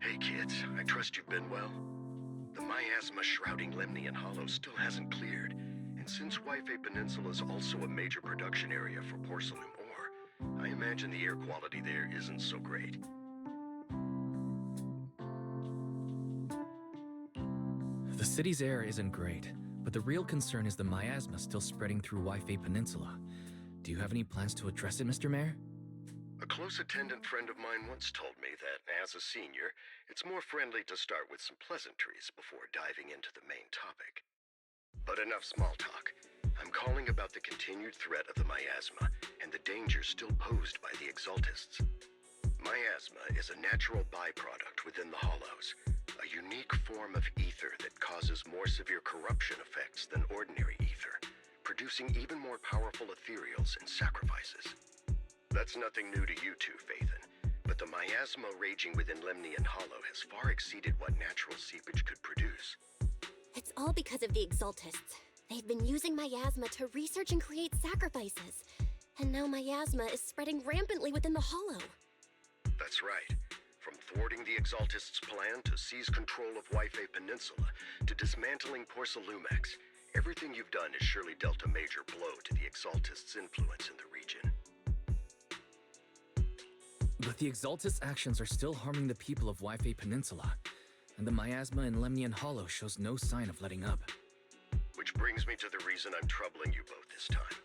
Hey kids, I trust you've been well. The miasma shrouding Lemnian Hollow still hasn't cleared, and since Wi-Fi Peninsula is also a major production area for porcelain ore, I imagine the air quality there isn't so great. The city's air isn't great, but the real concern is the miasma still spreading through Wi-Fi Peninsula. Do you have any plans to address it, Mr. Mayor? A close attendant friend of mine once told me that, as a senior, it's more friendly to start with some pleasantries before diving into the main topic. But enough small talk. I'm calling about the continued threat of the miasma and the danger still posed by the Exaltists. Miasma is a natural byproduct within the Hollows, a unique form of ether that causes more severe corruption effects than ordinary ether, producing even more powerful ethereals and sacrifices. That's nothing new to you two, Phaethon, but the miasma raging within Lemnian Hollow has far exceeded what natural seepage could produce. It's all because of the Exaltists. They've been using miasma to research and create sacrifices. And now miasma is spreading rampantly within the Hollow. That's right. From thwarting the Exaltists' plan to seize control of Wi-Fi Peninsula to dismantling Porcelumex, everything you've done has surely dealt a major blow to the Exaltists' influence in the region. But the Exaltist actions are still harming the people of Wi-Fi Peninsula, and the miasma in Lemnian Hollow shows no sign of letting up. Which brings me to the reason I'm troubling you both this time.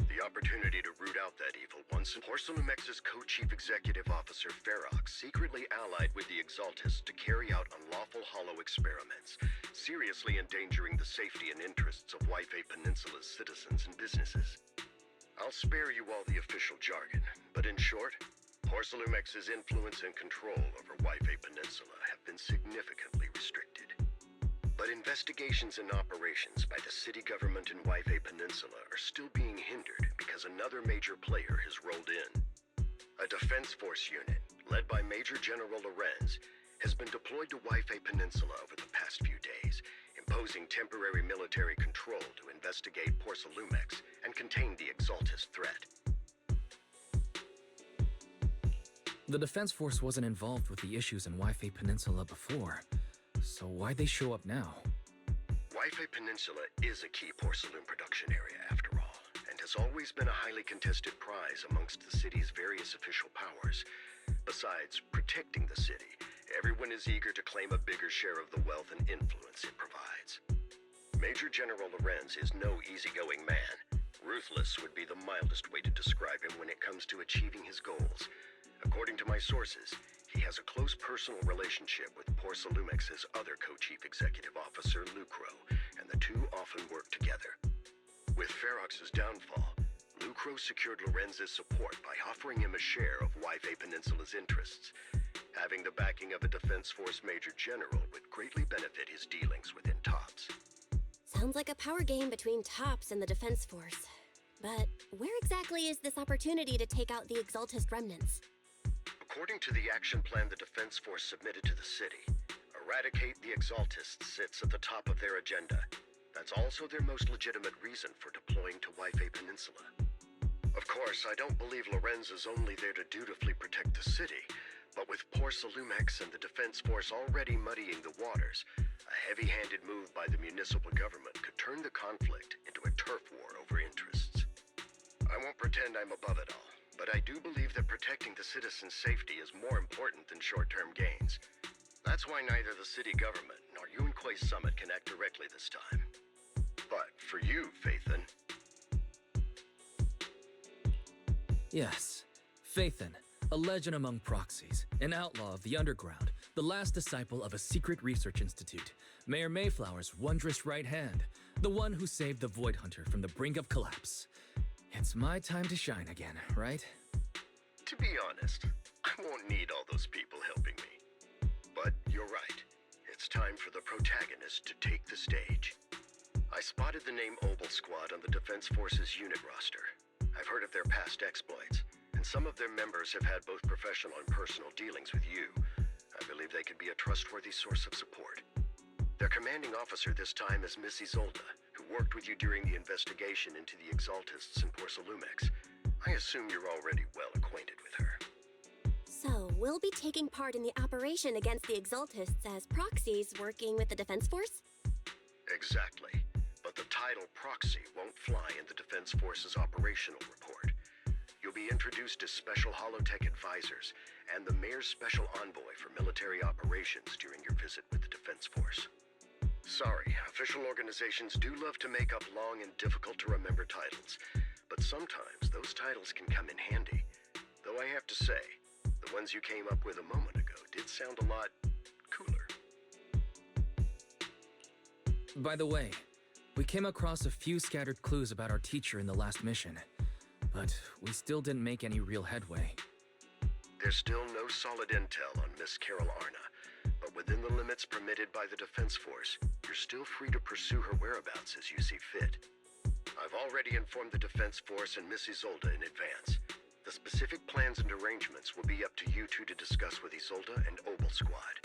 The opportunity to root out that evil once Porcelumex's co-chief executive officer Ferox secretly allied with the Exaltists to carry out unlawful hollow experiments, seriously endangering the safety and interests of Wi-Fi Peninsula's citizens and businesses. I'll spare you all the official jargon, but in short, Porcelumex's influence and control over Wi-Fi Peninsula have been significantly restricted. But investigations and operations by the city government in Wi-Fi Peninsula are still being hindered because another major player has rolled in. A defense force unit, led by Major General Lorenz, has been deployed to Wi-Fi Peninsula over the past few days, imposing temporary military control to investigate Porcelumex and contain the Exaltist threat. The Defense Force wasn't involved with the issues in Wi-Fi Peninsula before, so why'd they show up now? Wi-Fi Peninsula is a key porcelain production area after all, and has always been a highly contested prize amongst the city's various official powers. Besides protecting the city, everyone is eager to claim a bigger share of the wealth and influence it provides. Major General Lorenz is no easygoing man. Ruthless would be the mildest way to describe him when it comes to achieving his goals. According to my sources, he has a close personal relationship with Porcelumex's other co-chief executive officer, Lucro, and the two often work together. With Ferox's downfall, Lucro secured Lorenz's support by offering him a share of Wi-Fi Peninsula's interests. Having the backing of a Defense Force Major General would greatly benefit his dealings within TOPS. Sounds like a power game between TOPS and the Defense Force. But where exactly is this opportunity to take out the Exaltist remnants? According to the action plan the Defense Force submitted to the city, eradicate the Exaltists sits at the top of their agenda. That's also their most legitimate reason for deploying to Wi-Fi Peninsula. Of course, I don't believe Lorenz is only there to dutifully protect the city, but with Porcelumex and the Defense Force already muddying the waters, a heavy-handed move by the municipal government could turn the conflict into a turf war over interests. I won't pretend I'm above it all, but I do believe that protecting the citizens' safety is more important than short-term gains. That's why neither the city government nor Yunque's summit can act directly this time. But for you, Phaethon... Yes, Phaethon, a legend among proxies, an outlaw of the underground, the last disciple of a secret research institute, Mayor Mayflower's wondrous right hand, the one who saved the Void Hunter from the brink of collapse. It's my time to shine again, right? To be honest, I won't need all those people helping me. But you're right. It's time for the protagonist to take the stage. I spotted the name Obel Squad on the Defense Force's unit roster. I've heard of their past exploits, and some of their members have had both professional and personal dealings with you. I believe they could be a trustworthy source of support. Their commanding officer this time is Miss Isolda, who worked with you during the investigation into the Exaltists in Porcelumex. I assume you're already well acquainted with her. So, we'll be taking part in the operation against the Exaltists as proxies working with the Defense Force? Exactly. But the title proxy won't fly in the Defense Force's operational report. You'll be introduced as Special Holotech Advisors and the Mayor's Special Envoy for Military Operations during your visit with the Defense Force. Sorry, official organizations do love to make up long and difficult-to-remember titles, but sometimes those titles can come in handy. Though I have to say, the ones you came up with a moment ago did sound a lot cooler. By the way, we came across a few scattered clues about our teacher in the last mission, but we still didn't make any real headway. There's still no solid intel on Miss Carol Arna, but within the limits permitted by the Defense Force, you're still free to pursue her whereabouts as you see fit. I've already informed the Defense Force and Miss Isolde in advance. The specific plans and arrangements will be up to you two to discuss with Isolde and Obel Squad.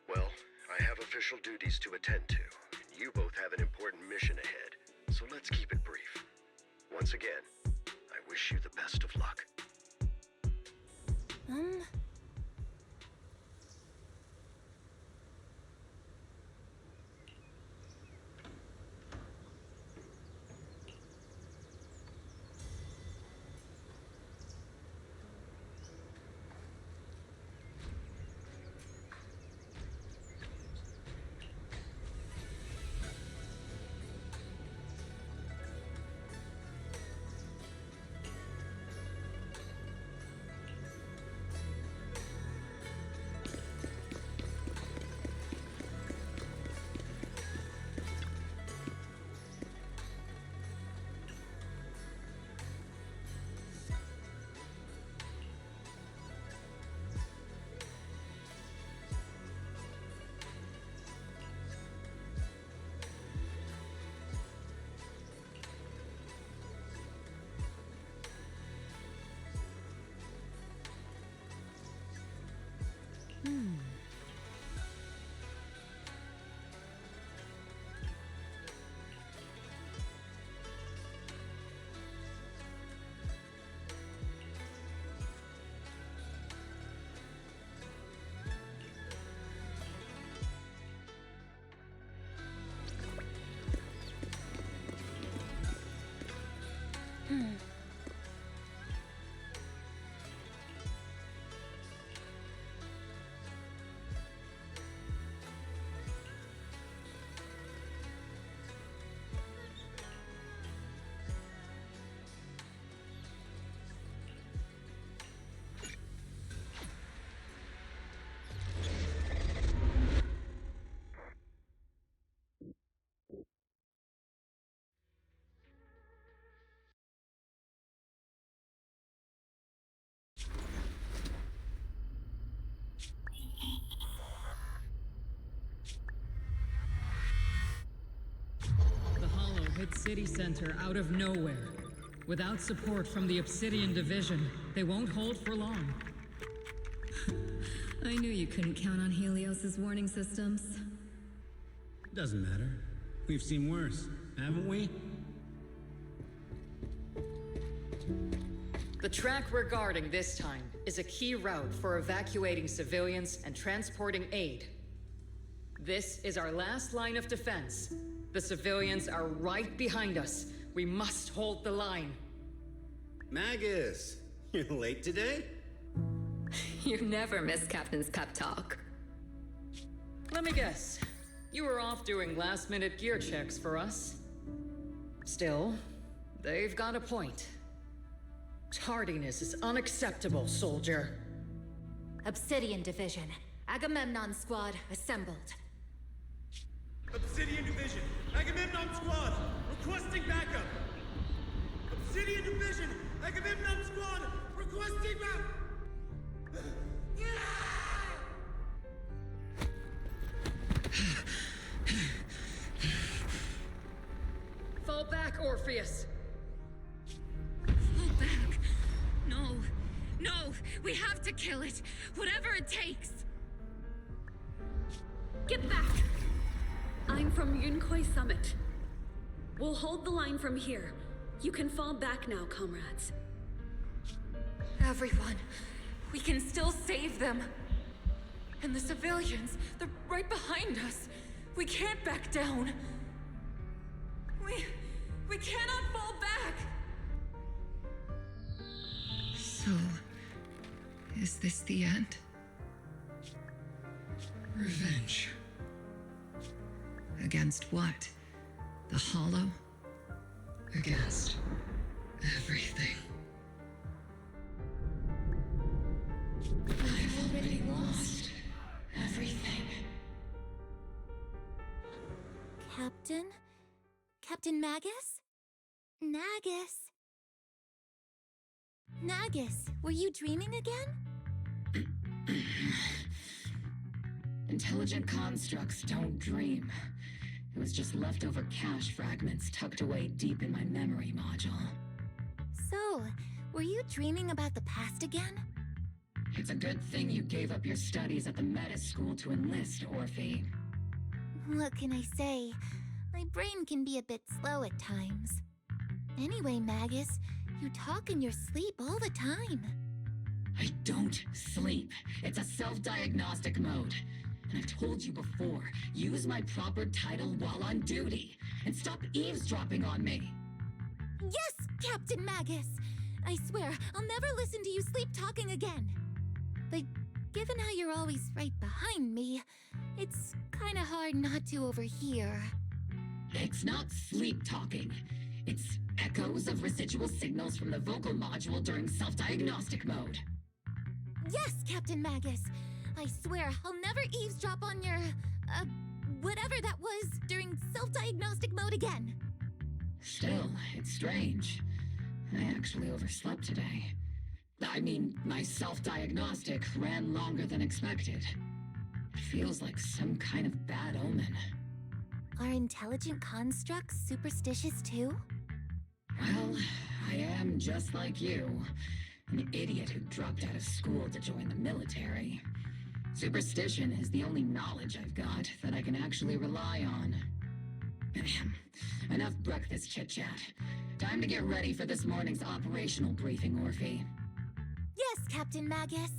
Well, I have official duties to attend to, and you both have an important mission ahead, so let's keep it brief. Once again, I wish you the best of luck. Hit city center out of nowhere. Without support from the Obsidian Division, they won't hold for long. I knew you couldn't count on Helios's warning systems. Doesn't matter. We've seen worse, haven't we? The track we're guarding this time is a key route for evacuating civilians and transporting aid. This is our last line of defense. The civilians are right behind us. We must hold the line. Magus, you're late today? You never miss Captain's pep talk. Let me guess. You were off doing last-minute gear checks for us. Still, they've got a point. Tardiness is unacceptable, soldier. Obsidian Division. Agamemnon Squad assembled. Obsidian Division, Agamemnon Squad, requesting backup! Obsidian Division, Agamemnon Squad, requesting backup! Fall back, Orpheus! Fall back. No. No. We have to kill it. Whatever it takes. Get back! I'm from Yunkoi Summit. We'll hold the line from here. You can fall back now, comrades. Everyone, We can still save them. And the civilians, they're right behind us. We can't back down. We cannot fall back. So, is this the end? Revenge. Against what? The Hollow? Against everything. I've already lost everything. Captain? Captain Magus? Nagus? Nagus, were you dreaming again? Intelligent constructs don't dream. It was just leftover cache fragments tucked away deep in my memory module. So, were you dreaming about the past again? It's a good thing you gave up your studies at the meta school to enlist, Orphe. What can I say? My brain can be a bit slow at times. Anyway, Magus, you talk in your sleep all the time. I don't sleep. It's a self-diagnostic mode. And I've told you before, use my proper title while on duty, and stop eavesdropping on me. Yes, Captain Magus! I swear, I'll never listen to you sleep talking again. But given how you're always right behind me, it's kinda hard not to overhear. It's not sleep talking. It's echoes of residual signals from the vocal module during self-diagnostic mode. Yes, Captain Magus! I swear, I'll never eavesdrop on your, whatever that was during self-diagnostic mode again. Still, it's strange. I actually overslept today. I mean, my self-diagnostic ran longer than expected. It feels like some kind of bad omen. Are intelligent constructs superstitious too? Well, I am just like you. An idiot who dropped out of school to join the military. Superstition is the only knowledge I've got that I can actually rely on. Enough breakfast chit-chat. Time to get ready for this morning's operational briefing, Orphe. Yes, Captain Magus.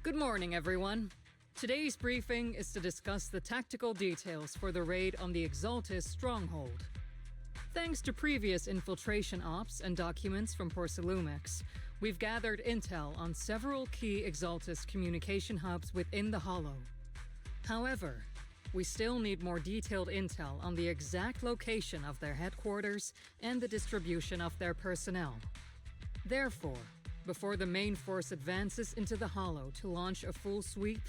Good morning, everyone. Today's briefing is to discuss the tactical details for the raid on the Exaltis stronghold. Thanks to previous infiltration ops and documents from Porcelumix, we've gathered intel on several key Exaltis communication hubs within the Hollow. However, we still need more detailed intel on the exact location of their headquarters and the distribution of their personnel. Therefore, before the main force advances into the Hollow to launch a full sweep,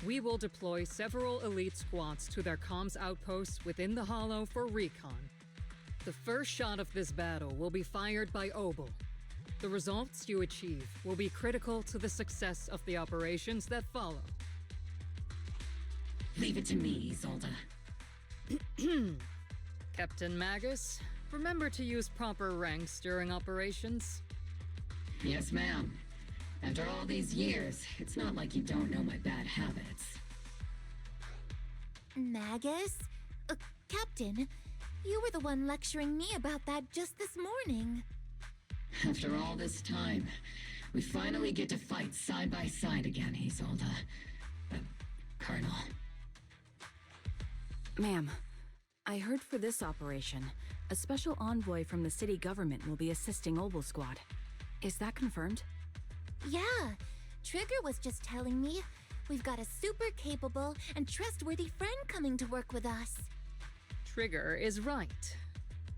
we will deploy several elite squads to their comms outposts within the Hollow for recon. The first shot of this battle will be fired by Obel. The results you achieve will be critical to the success of the operations that follow. Leave it to me, Isolde. Captain Magus, remember to use proper ranks during operations. Yes, ma'am. After all these years, it's not like you don't know my bad habits. Magus? Captain, you were the one lecturing me about that just this morning. After all this time, we finally get to fight side by side again, Isolde. Colonel. Ma'am, I heard for this operation, a special envoy from the city government will be assisting Obel Squad. Is that confirmed? Yeah, Trigger was just telling me we've got a super capable and trustworthy friend coming to work with us. Trigger is right.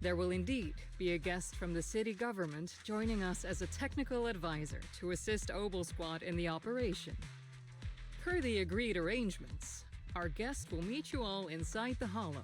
There will indeed be a guest from the city government joining us as a technical advisor to assist Obel Squad in the operation. Per the agreed arrangements, our guest will meet you all inside the Hollow.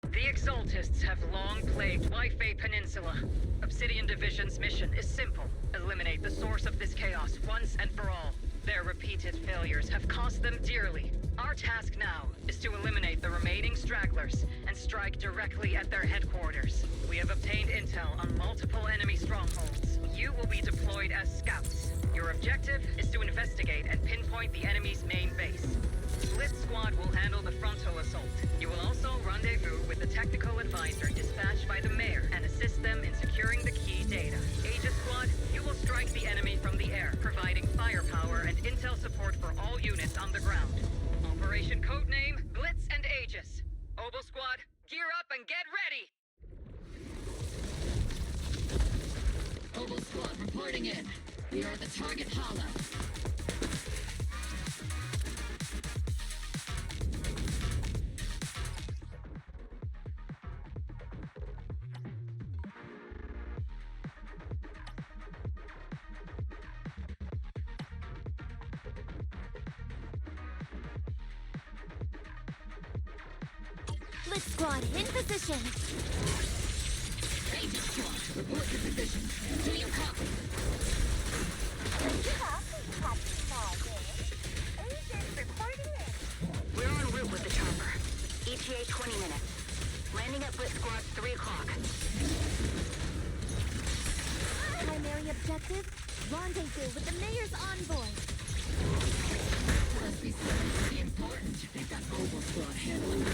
The Exaltists have long plagued Wi-Fi Peninsula. Obsidian Division's mission is simple. Eliminate the source of this chaos once and for all. Their repeated failures have cost them dearly. Our task now is to eliminate the remaining stragglers and strike directly at their headquarters. We have obtained intel on multiple enemy strongholds. You will be deployed as scouts. Your objective is to investigate and pinpoint the enemy's main base. Blitz Squad will handle the frontal assault. You will also rendezvous with the technical advisor dispatched by the mayor and assist them in securing the key data. Aegis Squad, you will strike the enemy from the air, providing firepower and intel support for all units on the ground. Operation Codename Blitz and Aegis. Obel Squad, gear up and get ready! Obel Squad reporting in. We are at the target hollow. Blitz Squad, in position! Aegis Squad, report your position. Do you copy? We're en route with the chopper. ETA 20 minutes. Landing at Blitz Squad 3 o'clock. Primary objective, rendezvous with the mayor's envoy. Must be something pretty important. They've got Obel Squad handling it.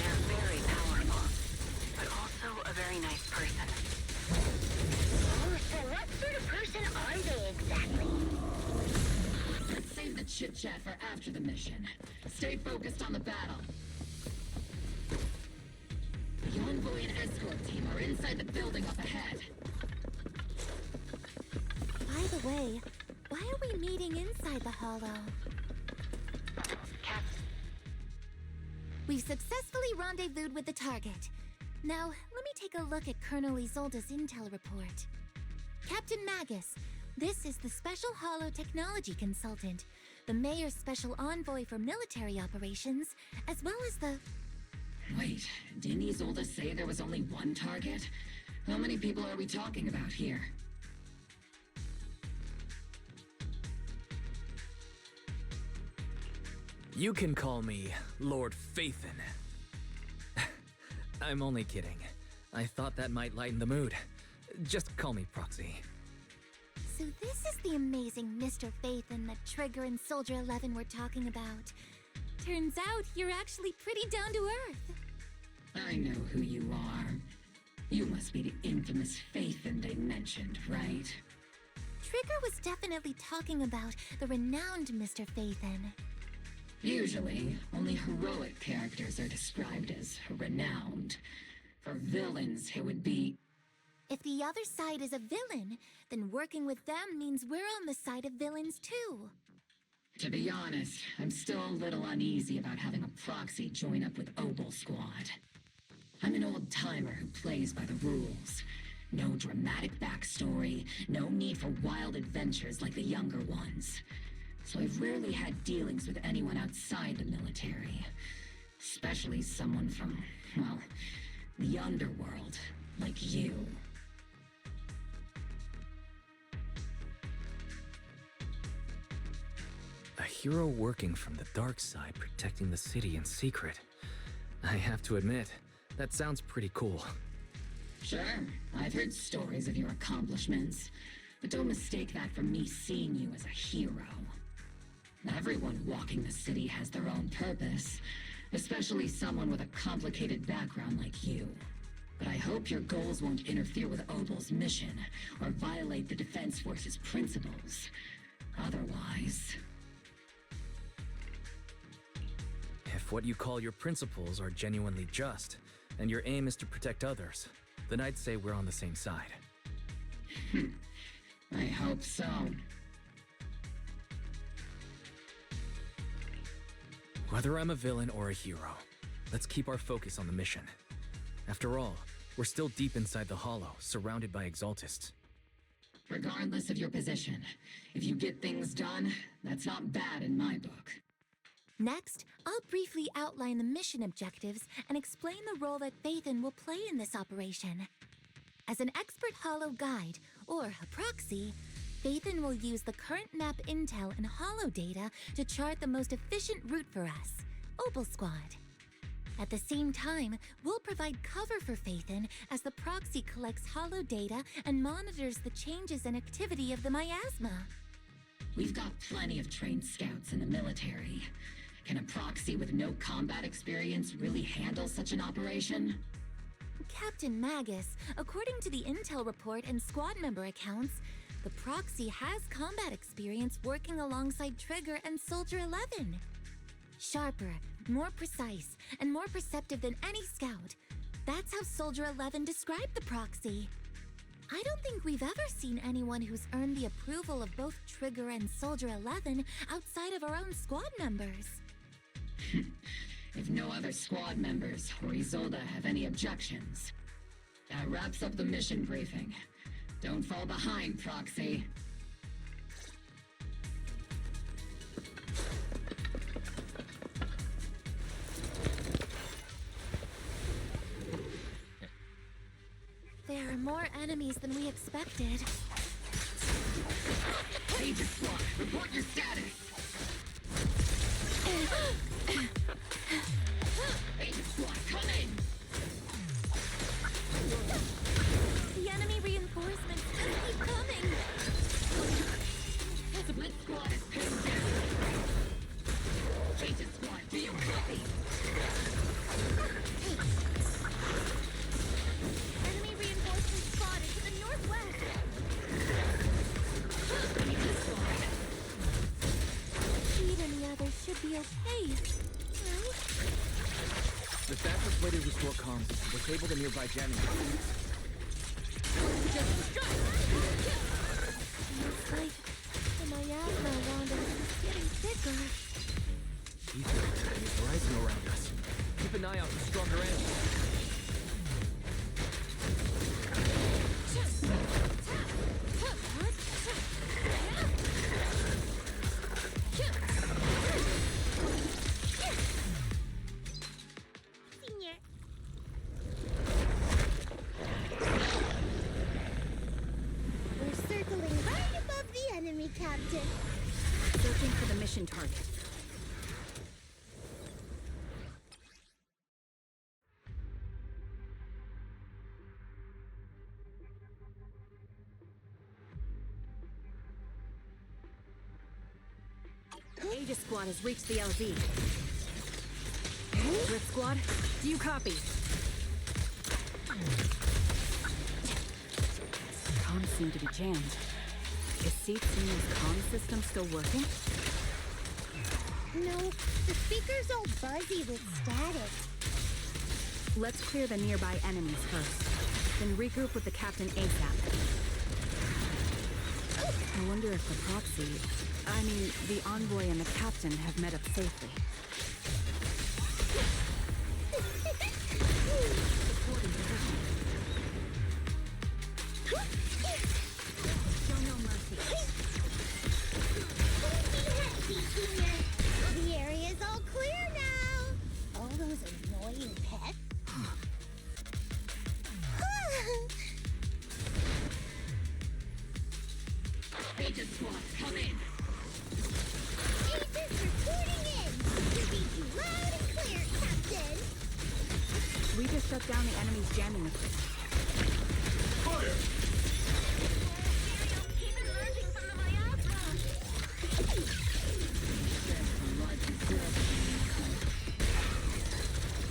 They're very powerful, but also a very nice person. Oh, so what sort of person are they exactly? Let's save the chit-chat for after the mission. Stay focused on the battle. The envoy and escort team are inside the building up ahead. By the way, why are we meeting inside the Hollow? We've successfully rendezvoused with the target. Now, let me take a look at Colonel Isolde's intel report. Captain Magus, this is the Special Hollow Technology Consultant, the Mayor's Special Envoy for Military Operations, as well as the... Wait, didn't Isolde say there was only one target? How many people are we talking about here? You can call me Lord Phaethon. I'm only kidding. I thought that might lighten the mood. Just call me Proxy. So this is the amazing Mr. Phaethon that Trigger and Soldier 11 were talking about. Turns out you're actually pretty down to earth. I know who you are. You must be the infamous Phaethon they mentioned, right? Trigger was definitely talking about the renowned Mr. Phaethon. Usually, only heroic characters are described as renowned. For villains, it would be... If the other side is a villain, then working with them means we're on the side of villains too. To be honest, I'm still a little uneasy about having a proxy join up with Obel Squad. I'm an old-timer who plays by the rules. No dramatic backstory, no need for wild adventures like the younger ones. So I've rarely had dealings with anyone outside the military. Especially someone from, well, The underworld, like you. A hero working from the dark side, protecting the city in secret. I have to admit, that sounds pretty cool. Sure, I've heard stories of your accomplishments, but don't mistake that for me seeing you as a hero. Everyone walking the city has their own purpose, especially someone with a complicated background like you. But I hope your goals won't interfere with Obel's mission, or violate the Defense Force's principles. Otherwise... If what you call your principles are genuinely just, and your aim is to protect others, then I'd say we're on the same side. I hope so. Whether I'm a villain or a hero, let's keep our focus on the mission. After all, we're still deep inside the Hollow, surrounded by Exaltists. Regardless of your position, if you get things done, that's not bad in my book. Next, I'll briefly outline the mission objectives and explain the role that Phaethon will play in this operation. As an expert Hollow guide, or a proxy, Phaethon will use the current map intel and Hollow data to chart the most efficient route for us, Obel Squad. At the same time, we'll provide cover for Phaethon as the proxy collects Hollow data and monitors the changes and activity of the miasma. We've got plenty of trained scouts in the military. Can a proxy with no combat experience really handle such an operation? Captain Magus, according to the intel report and squad member accounts, the proxy has combat experience working alongside Trigger and Soldier 11. Sharper, more precise, and more perceptive than any scout. That's how Soldier 11 described the proxy. I don't think we've ever seen anyone who's earned the approval of both Trigger and Soldier 11 outside of our own squad members. If no other squad members or Isolde have any objections, that wraps up the mission briefing. Don't fall behind, Proxy. There are more enemies than we expected. Agent Squad, report your status! Agent Squad, come in! The enemy reinforcements keep coming! Split Squad is pinned down! Agent Squad, do you copy? Enemy reinforcements spotted to the northwest! Agent Squad! Speed and the others should be okay, right? The fastest way to restore comms is to disable the nearby jamming systems. Looks like the miasma around us is getting thicker. Ether is rising around us. Keep an eye out for stronger enemies. We're circling right above the enemy, Captain. Searching for the mission target. Aegis Squad has reached the LZ. Drift Squad, do you copy? Comms seem to be jammed. Is Seat's comm system still working? No, the speaker's all buzzy with static. Let's clear the nearby enemies first, then regroup with the captain ASAP. I wonder if the proxy, the envoy and the captain have met up safely. Supporting position. Show no mercy. The area's all clear now. All those annoying pets. Aegis Squad, come in! Aegis reporting in! We read you loud and clear, Captain! We just shut down the enemy's jamming equipment. Fire! Keep emerging from the miasma!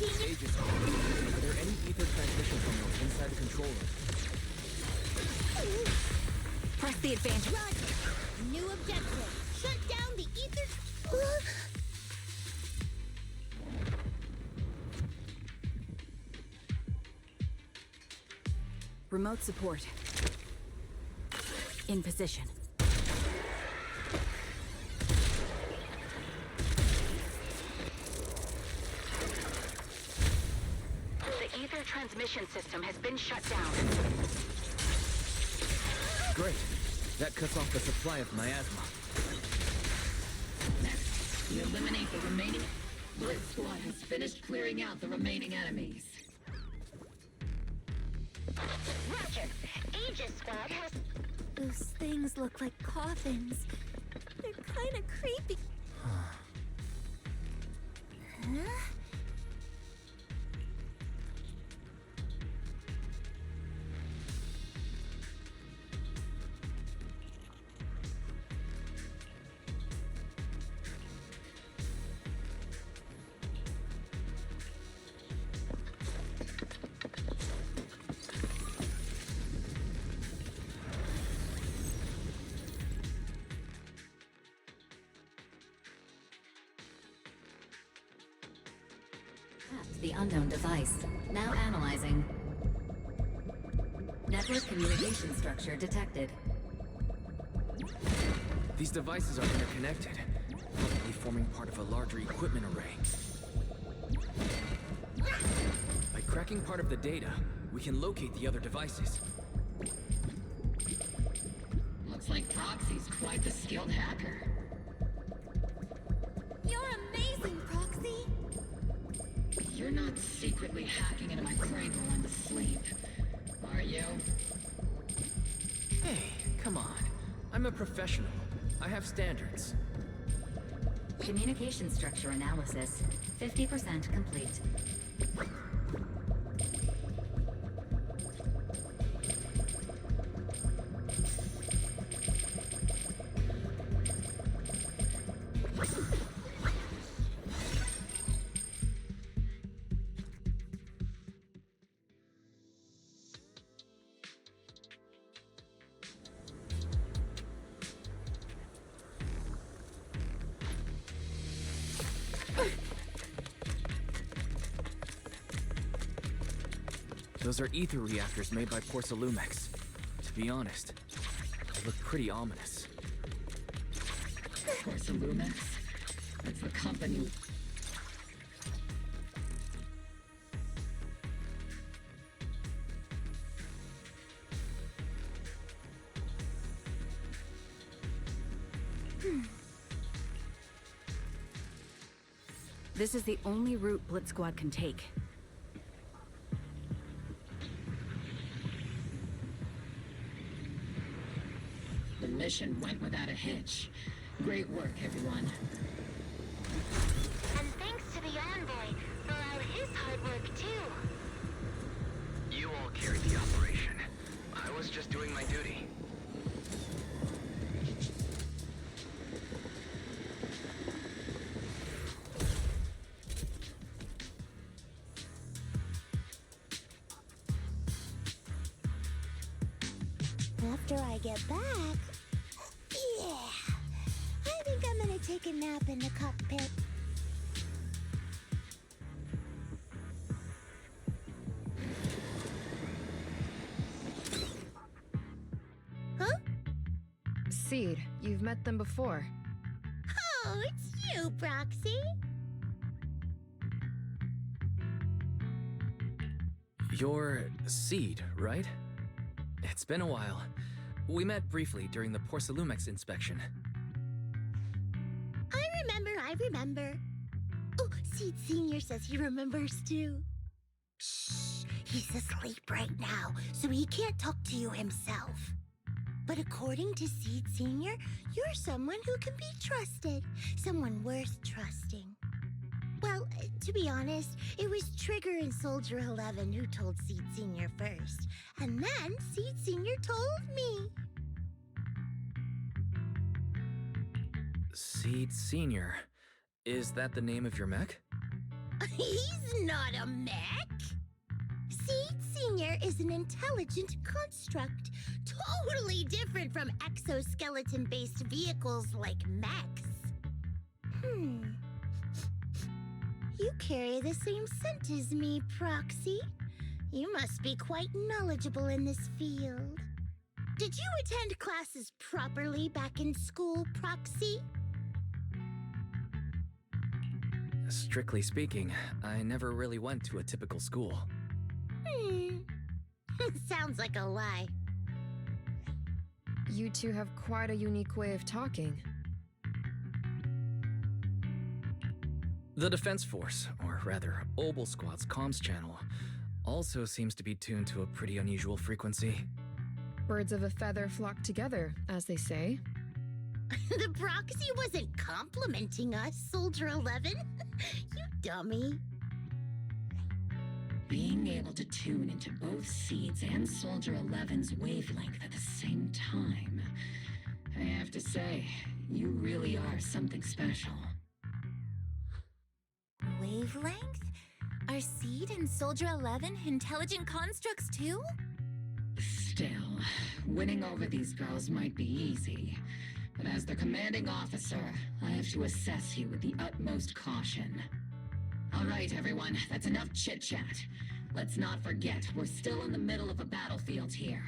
Aegis, are there any ether transmission terminals inside the control room? Press the advantage. Roger! New objective! Shut down the ether... Remote support. In position. The ether transmission system has been shut down. Great. That cuts off the supply of miasma. Next, we eliminate the remaining... Blitz Squad has finished clearing out the remaining enemies. Roger! Aegis Squad has... Those things look like coffins. They're kind of creepy. Huh? The unknown device. Now analyzing. Network communication structure detected. These devices are interconnected, probably forming part of a larger equipment array. By cracking part of the data, we can locate the other devices. Looks like Proxy's quite the skilled hacker. You're amazing, Proxy! You're not secretly hacking into my brain while I'm asleep, are you? Hey, come on. I'm a professional. I have standards. Communication structure analysis. 50% complete. Those are ether reactors made by Porcelumex. To be honest, they look pretty ominous. Porcelumex? That's the company... This is the only route Blitz Squad can take. The mission went without a hitch. Great work, everyone. And thanks to the envoy for all his hard work, too. You all carried the operation. I was just doing my duty. After I get back... Yeah! I think I'm gonna take a nap in the cockpit. Huh? Seed, you've met them before. Oh, it's you, Proxy! You're Seed, right? It's been a while. We met briefly during the Porcelumex inspection. I remember. Oh, Seed Senior says he remembers too. Shh, he's asleep right now, so he can't talk to you himself. But according to Seed Senior, you're someone who can be trusted. Someone worth trusting. Well, to be honest, it was Trigger and Soldier 11 who told Seed Senior first. And then Seed Senior told me. Seed Senior. Is that the name of your mech? He's not a mech. Seed Senior is an intelligent construct, totally different from exoskeleton-based vehicles like mechs. You carry the same scent as me, Proxy. You must be quite knowledgeable in this field. Did you attend classes properly back in school, Proxy? Strictly speaking, I never really went to a typical school. Sounds like a lie. You two have quite a unique way of talking. The Defense Force, or rather, Obel Squad's comms channel, also seems to be tuned to a pretty unusual frequency. Birds of a feather flock together, as they say. The Proxy wasn't complimenting us, Soldier 11. You dummy. Being able to tune into both Seeds and Soldier 11's wavelength at the same time. I have to say, you really are something special. Wavelength? Are Seed and Soldier 11 intelligent constructs too? Still, winning over these girls might be easy. But as their commanding officer, I have to assess you with the utmost caution. All right, everyone, that's enough chit-chat. Let's not forget, we're still in the middle of a battlefield here.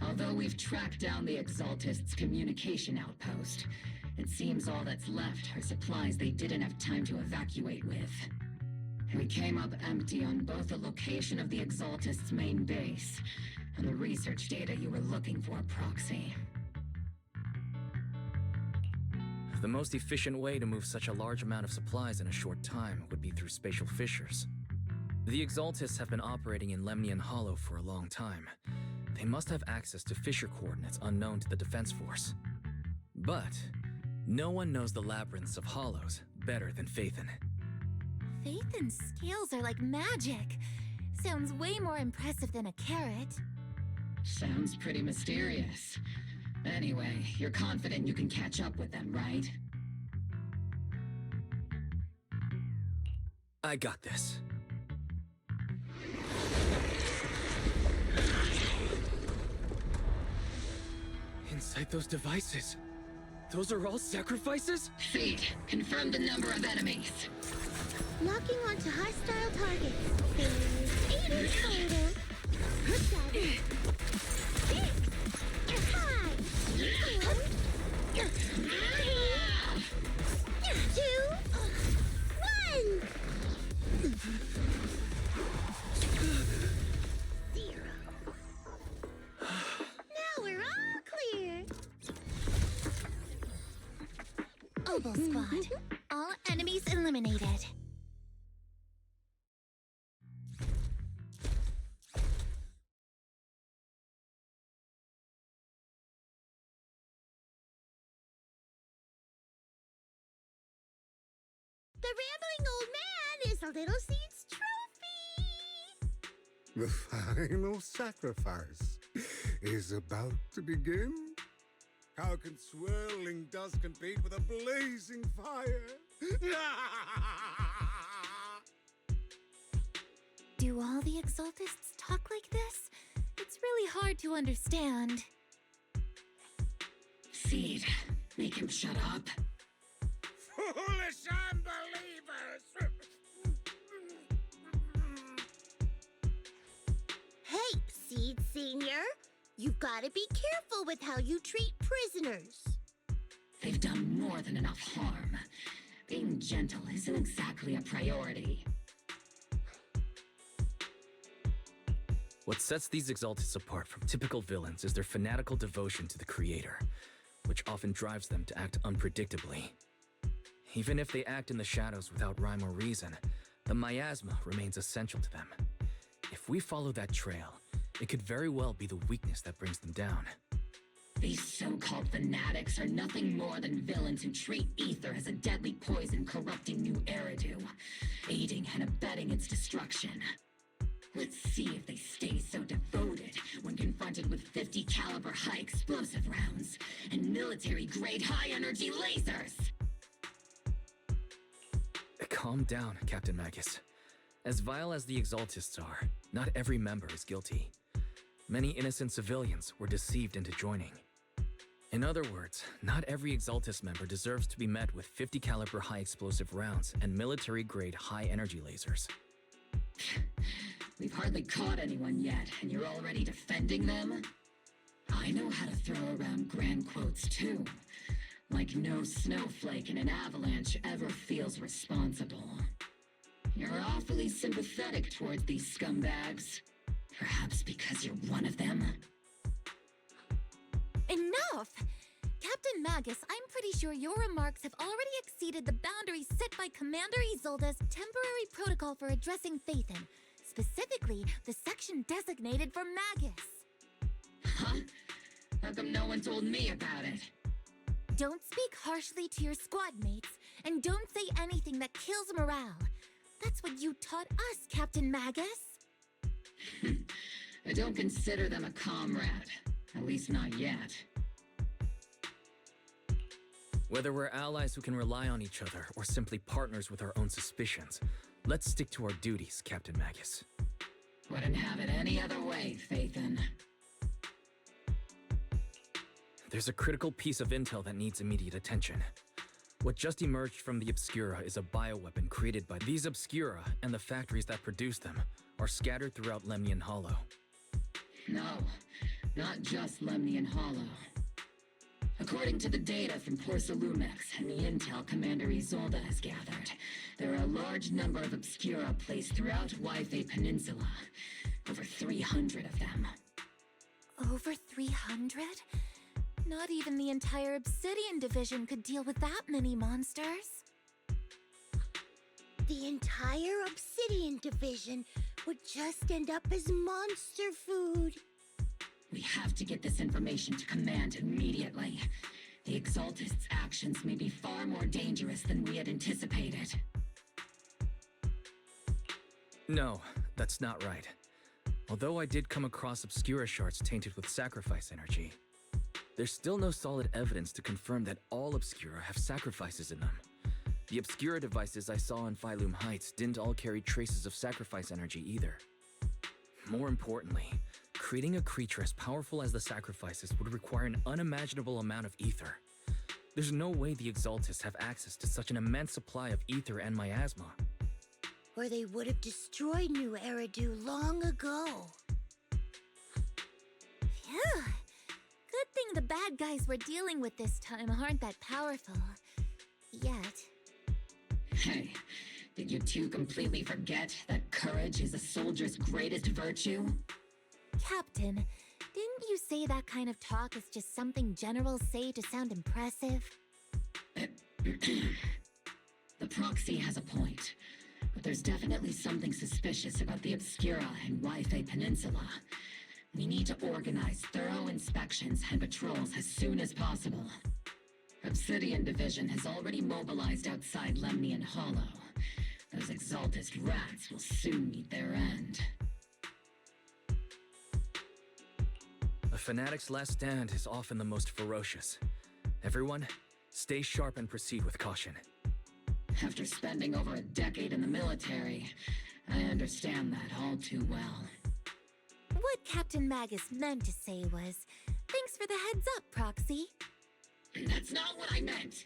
Although we've tracked down the Exaltists' communication outpost, it seems all that's left are supplies they didn't have time to evacuate with. We came up empty on both the location of the Exaltists' main base and the research data you were looking for, Proxy. The most efficient way to move such a large amount of supplies in a short time would be through spatial fissures. The Exaltists have been operating in Lemnian Hollow for a long time. They must have access to fissure coordinates unknown to the Defense Force. But no one knows the labyrinths of hollows better than Phaethon. Phaethon's scales are like magic. Sounds way more impressive than a carrot. Sounds pretty mysterious. Anyway, you're confident you can catch up with them, right? I got this. Inside those devices, those are all sacrifices? Seed, confirm the number of enemies. Locking onto hostile targets. There's 8 in total. 7, 6, 5, 4, 3, 2, 1. 0. Now we're all clear. Obel Squad. All enemies eliminated. The rambling old man is a little Seed's trophy. The final sacrifice is about to begin. How can swirling dust compete with a blazing fire? Do all the Exaltists talk like this? It's really hard to understand. Seed, make him shut up. Foolish unbelievers! Hey, Seed Senior. You've got to be careful with how you treat prisoners. They've done more than enough harm. Being gentle isn't exactly a priority. What sets these Exaltists apart from typical villains is their fanatical devotion to the Creator, which often drives them to act unpredictably. Even if they act in the shadows without rhyme or reason, the miasma remains essential to them. If we follow that trail, it could very well be the weakness that brings them down. These so-called fanatics are nothing more than villains who treat ether as a deadly poison corrupting new Eridu, aiding and abetting its destruction. Let's see if they stay so devoted when confronted with 50 caliber high explosive rounds and military-grade high-energy lasers! Calm down, Captain Magus. As vile as the Exaltists are, not every member is guilty. Many innocent civilians were deceived into joining. In other words, not every Exaltist member deserves to be met with 50 caliber high explosive rounds and military-grade high-energy lasers. We've hardly caught anyone yet, and you're already defending them? I know how to throw around grand quotes too. Like no snowflake in an avalanche ever feels responsible. You're awfully sympathetic towards these scumbags. Perhaps because you're one of them? Enough! Captain Magus, I'm pretty sure your remarks have already exceeded the boundaries set by Commander Isolde's temporary protocol for addressing Phaethon, specifically the section designated for Magus. Huh? How come no one told me about it? Don't speak harshly to your squad mates, and don't say anything that kills morale. That's what you taught us, Captain Magus. I don't consider them a comrade. At least not yet. Whether we're allies who can rely on each other or simply partners with our own suspicions, let's stick to our duties, Captain Magus. Wouldn't have it any other way, Phaethon. There's a critical piece of intel that needs immediate attention. What just emerged from the Obscura is a bioweapon created by these Obscura, and the factories that produce them are scattered throughout Lemnian Hollow. No, not just Lemnian Hollow. According to the data from Porcelumex and the intel Commander Isolde has gathered, there are a large number of Obscura placed throughout Yfei Peninsula. Over 300 of them. Over 300? Not even the entire Obsidian Division could deal with that many monsters. The entire Obsidian Division would just end up as monster food. We have to get this information to Command immediately. The Exaltists' actions may be far more dangerous than we had anticipated. No, that's not right. Although I did come across Obscura shards tainted with sacrifice energy, there's still no solid evidence to confirm that all Obscura have sacrifices in them. The Obscura devices I saw in Phylum Heights didn't all carry traces of sacrifice energy either. More importantly, creating a creature as powerful as the sacrifices would require an unimaginable amount of ether. There's no way the Exaltists have access to such an immense supply of ether and miasma. Or they would have destroyed New Eridu long ago. Phew. Good thing the bad guys we're dealing with this time aren't that powerful. Yet. Hey, did you two completely forget that courage is a soldier's greatest virtue? Captain, didn't you say that kind of talk is just something generals say to sound impressive? The proxy has a point, but there's definitely something suspicious about the Obscura and Yfei Peninsula. We need to organize thorough inspections and patrols as soon as possible. Obsidian Division has already mobilized outside Lemnian Hollow. Those Exaltist rats will soon meet their end. A fanatic's last stand is often the most ferocious. Everyone, stay sharp and proceed with caution. After spending over a decade in the military, I understand that all too well. What Captain Magus meant to say was, thanks for the heads up, Proxy. That's not what I meant!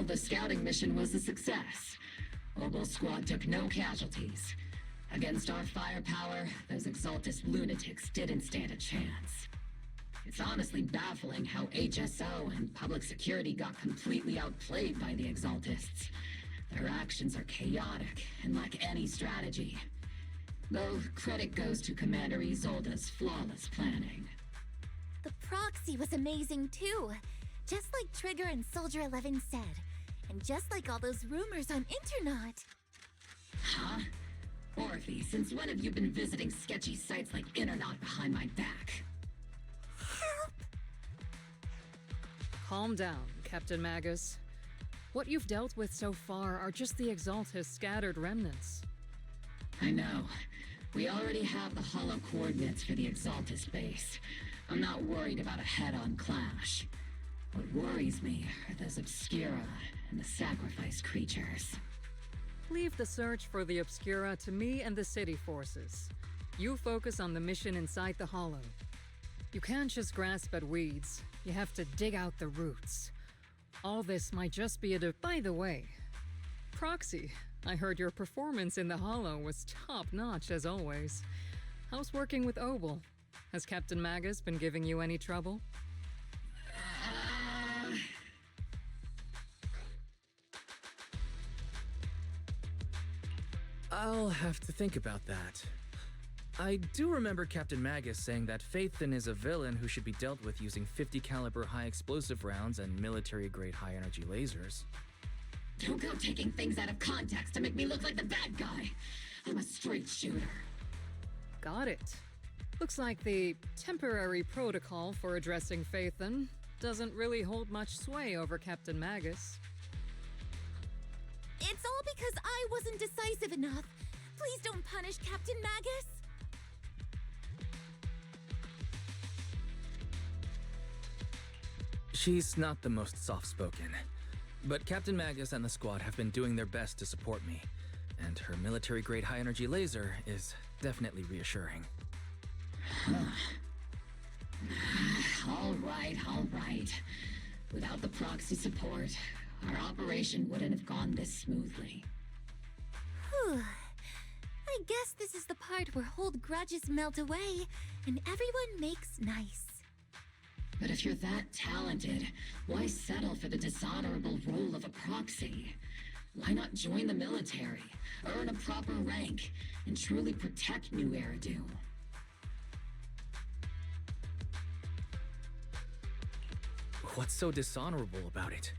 the scouting mission was a success. Obel Squad took no casualties. Against our firepower, those Exaltus lunatics didn't stand a chance. It's honestly baffling how HSO and public security got completely outplayed by the Exaltists. Their actions are chaotic and lack any strategy. Though credit goes to Commander Isolde's flawless planning. The proxy was amazing too. Just like Trigger and Soldier 11 said. And just like all those rumors on Internet. Huh? Orphe, since when have you been visiting sketchy sites like Internet behind my back? Help! Calm down, Captain Magus. What you've dealt with so far are just the Exaltus scattered remnants. I know. We already have the hollow coordinates for the Exaltus base. I'm not worried about a head-on clash. What worries me are those Obscura and the sacrifice creatures. Leave the search for the Obscura to me and the city forces. You focus on the mission inside the Hollow. You can't just grasp at weeds. You have to dig out the roots. All this might just be By the way, Proxy, I heard your performance in the Hollow was top-notch as always. How's working with Obel? Has Captain Magus been giving you any trouble? I'll have to think about that. I do remember Captain Magus saying that Phaethon is a villain who should be dealt with using 50 caliber high explosive rounds and military-grade high-energy lasers. Don't go taking things out of context to make me look like the bad guy. I'm a straight shooter. Got it. Looks like the temporary protocol for addressing Phaethon doesn't really hold much sway over Captain Magus. It's all because I wasn't decisive enough. Please don't punish Captain Magus. She's not the most soft-spoken, but Captain Magus and the squad have been doing their best to support me, and her military-grade high-energy laser is definitely reassuring. All right. Without the proxy support, our operation wouldn't have gone this smoothly. Whew. I guess this is the part where old grudges melt away and everyone makes nice. But if you're that talented, why settle for the dishonorable role of a proxy? Why not join the military, earn a proper rank, and truly protect New Eridu? What's so dishonorable about it?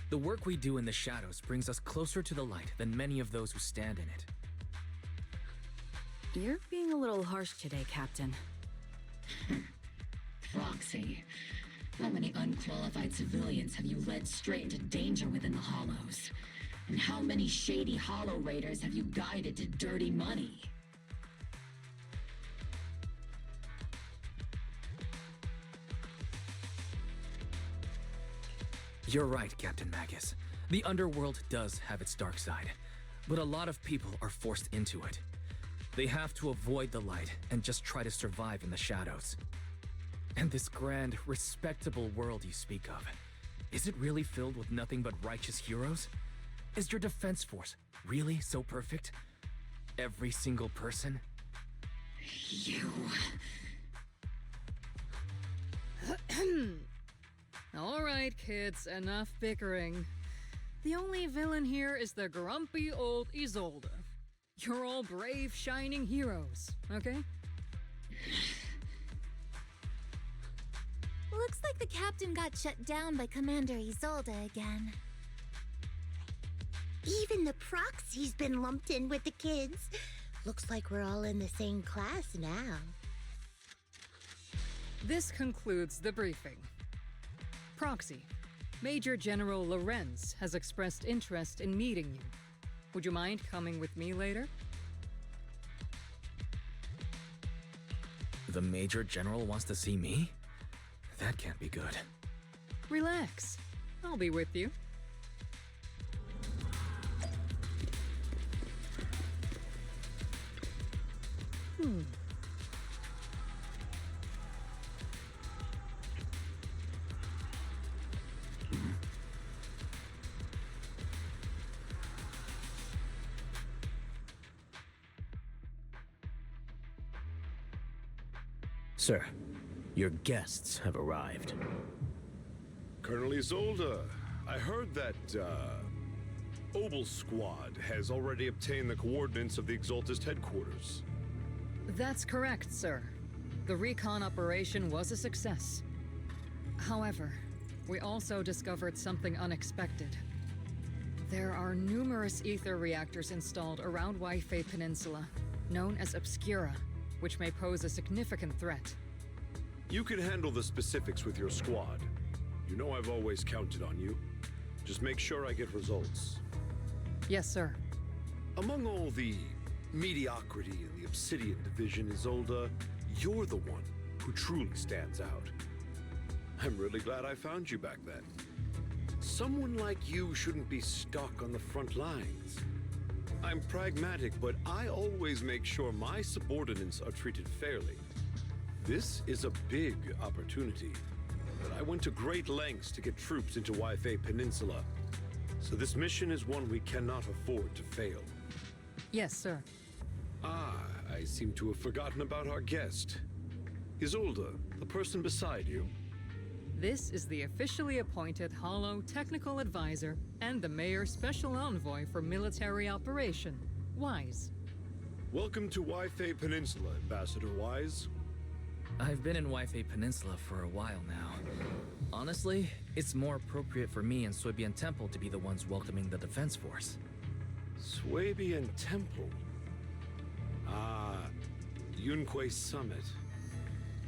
The work we do in the shadows brings us closer to the light than many of those who stand in it. You're being a little harsh today, Captain. Proxy. How many unqualified civilians have you led straight into danger within the Hollows? And how many shady Hollow Raiders have you guided to dirty money? You're right, Captain Magus. The underworld does have its dark side, but a lot of people are forced into it. They have to avoid the light and just try to survive in the shadows. And this grand, respectable world you speak of, is it really filled with nothing but righteous heroes? Is your defense force really so perfect? Every single person? You... All right, kids, enough bickering. The only villain here is the grumpy old Isolde. You're all brave, shining heroes, okay? Looks like the captain got shut down by Commander Isolde again. Even the proxy's been lumped in with the kids. Looks like we're all in the same class now. This concludes the briefing. Proxy, Major General Lorenz has expressed interest in meeting you. Would you mind coming with me later? The Major General wants to see me? That can't be good. Relax. I'll be with you. Sir, your guests have arrived. Colonel Isolde, I heard that, Obel Squad has already obtained the coordinates of the Exaltist headquarters. That's correct, sir. The recon operation was a success. However, we also discovered something unexpected. There are numerous ether reactors installed around Wi-Fi Peninsula, known as Obscura, which may pose a significant threat. You can handle the specifics with your squad. You know I've always counted on you. Just make sure I get results. Yes, sir. Among all the mediocrity in the Obsidian division, Isolde, you're the one who truly stands out. I'm really glad I found you back then. Someone like you shouldn't be stuck on the front lines. I'm pragmatic, but I always make sure my subordinates are treated fairly. This is a big opportunity, but I went to great lengths to get troops into Wi-Fi Peninsula. So this mission is one we cannot afford to fail. Yes, sir. Ah, I seem to have forgotten about our guest. Isolde, the person beside you. This is the officially appointed Hollow Technical Advisor and the Mayor's Special Envoy for Military Operation, Wise. Welcome to Wi-Fi Peninsula, Ambassador Wise. I've been in Wi-Fi Peninsula for a while now. Honestly, it's more appropriate for me and Swabian Temple to be the ones welcoming the Defense Force. Swabian Temple? Ah, Yunque Summit.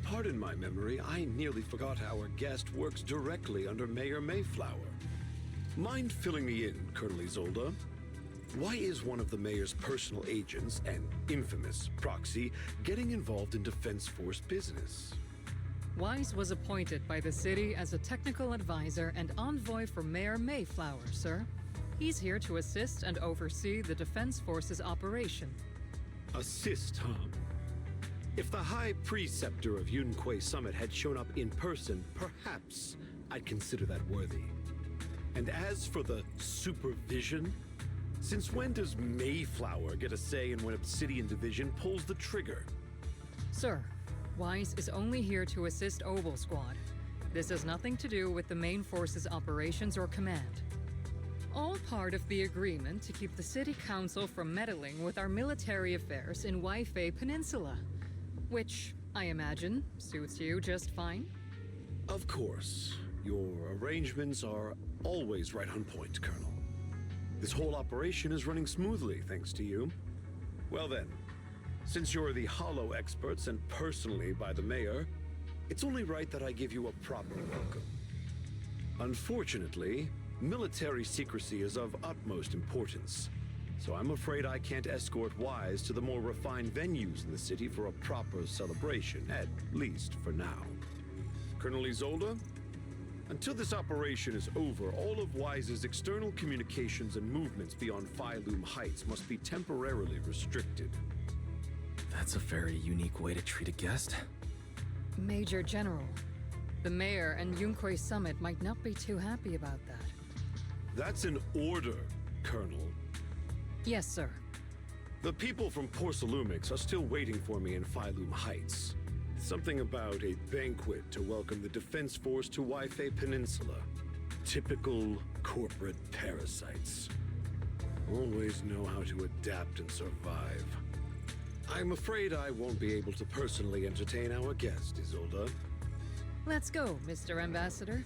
Pardon my memory, I nearly forgot our guest works directly under Mayor Mayflower. Mind filling me in, Colonel Isolde? Why is one of the mayor's personal agents, an infamous proxy, getting involved in Defense Force business? Wise was appointed by the city as a technical advisor and envoy for Mayor Mayflower, sir. He's here to assist and oversee the Defense Force's operation. Assist, huh? If the High Preceptor of Yunque Summit had shown up in person, perhaps I'd consider that worthy. And as for the supervision, since when does Mayflower get a say in when Obsidian Division pulls the trigger? Sir, Wise is only here to assist Obel Squad. This has nothing to do with the main force's operations or command. All part of the agreement to keep the City Council from meddling with our military affairs in Wi-Fi Peninsula. Which, I imagine, suits you just fine? Of course. Your arrangements are always right on point, Colonel. This whole operation is running smoothly, thanks to you. Well then, since you're the Hollow experts and personally by the Mayor, it's only right that I give you a proper welcome. Unfortunately, military secrecy is of utmost importance. So I'm afraid I can't escort Wise to the more refined venues in the city for a proper celebration, at least for now. Colonel Isolde, until this operation is over, all of Wise's external communications and movements beyond Phylum Heights must be temporarily restricted. That's a very unique way to treat a guest. Major General, the Mayor and Yunque Summit might not be too happy about that. That's an order, Colonel. Yes, sir. The people from Porcelumix are still waiting for me in Phylum Heights. Something about a banquet to welcome the Defense Force to Wi-Fi Peninsula. Typical corporate parasites. Always know how to adapt and survive. I'm afraid I won't be able to personally entertain our guest, Isolde. Let's go, Mr. Ambassador.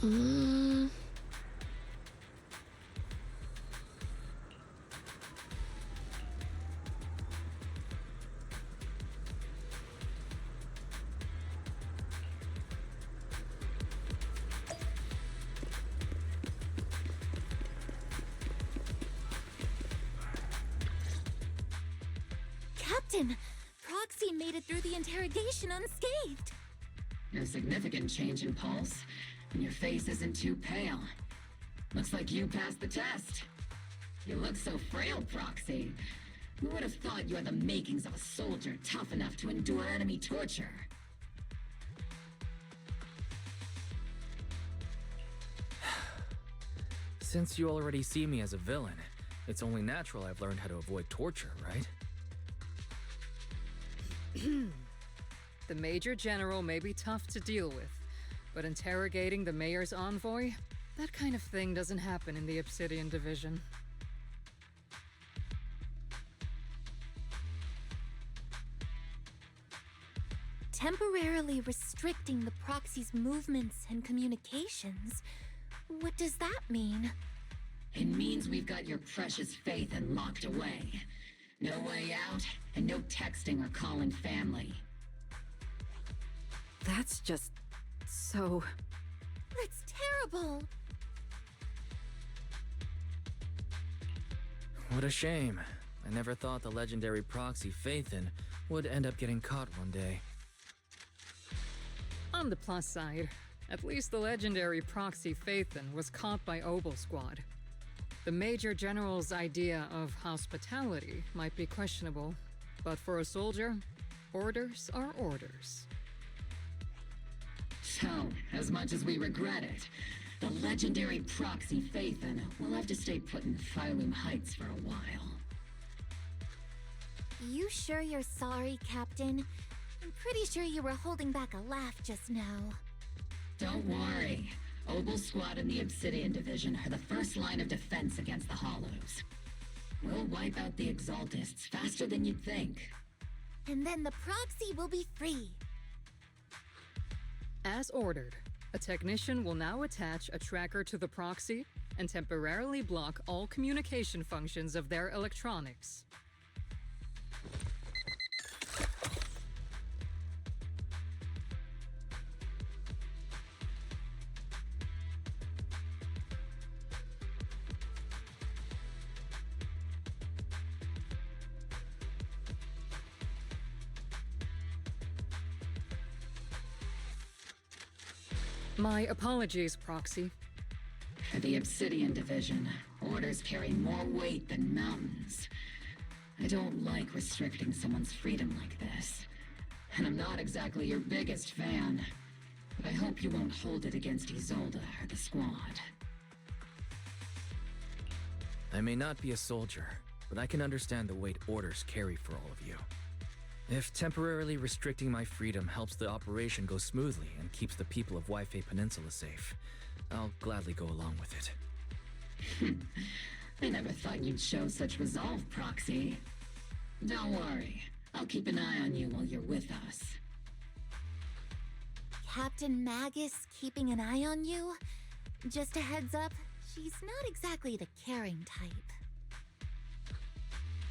Mm. Captain, Proxy made it through the interrogation unscathed. No significant change in pulse, and your face isn't too pale. Looks like you passed the test. You look so frail, Proxy. Who would have thought you had the makings of a soldier tough enough to endure enemy torture? Since you already see me as a villain, it's only natural I've learned how to avoid torture, right? The Major General may be tough to deal with, but interrogating the Mayor's envoy? That kind of thing doesn't happen in the Obsidian Division. Temporarily restricting the Proxy's movements and communications? What does that mean? It means we've got your precious faith and locked away. No way out, and no texting or calling family. That's just so... That's terrible! What a shame. I never thought the legendary proxy Phaethon would end up getting caught one day. On the plus side, at least the legendary proxy Phaethon was caught by Obel Squad. The Major General's idea of hospitality might be questionable, but for a soldier, orders are orders. So, as much as we regret it, the legendary proxy Phaethon will have to stay put in Phylum Heights for a while. You sure you're sorry, Captain? I'm pretty sure you were holding back a laugh just now. Don't worry. Obel Squad and the Obsidian Division are the first line of defense against the Hollows. We'll wipe out the Exaltists faster than you'd think. And then the Proxy will be free. As ordered, a technician will now attach a tracker to the proxy and temporarily block all communication functions of their electronics. My apologies, Proxy. For the Obsidian Division, orders carry more weight than mountains. I don't like restricting someone's freedom like this. And I'm not exactly your biggest fan. But I hope you won't hold it against Isolde or the Squad. I may not be a soldier, but I can understand the weight orders carry for all of you. If temporarily restricting my freedom helps the operation go smoothly and keeps the people of Waifei Peninsula safe, I'll gladly go along with it. I never thought you'd show such resolve, Proxy. Don't worry. I'll keep an eye on you while you're with us. Captain Magus keeping an eye on you? Just a heads up, she's not exactly the caring type.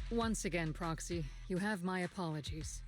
Once again, Proxy, you have my apologies.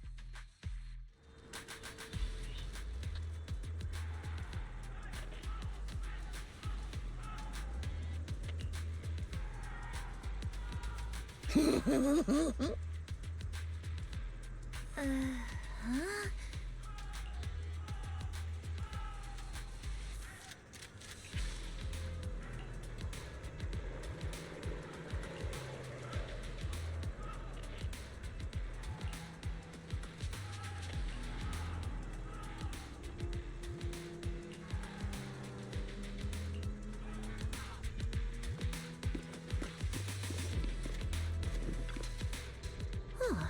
Huh?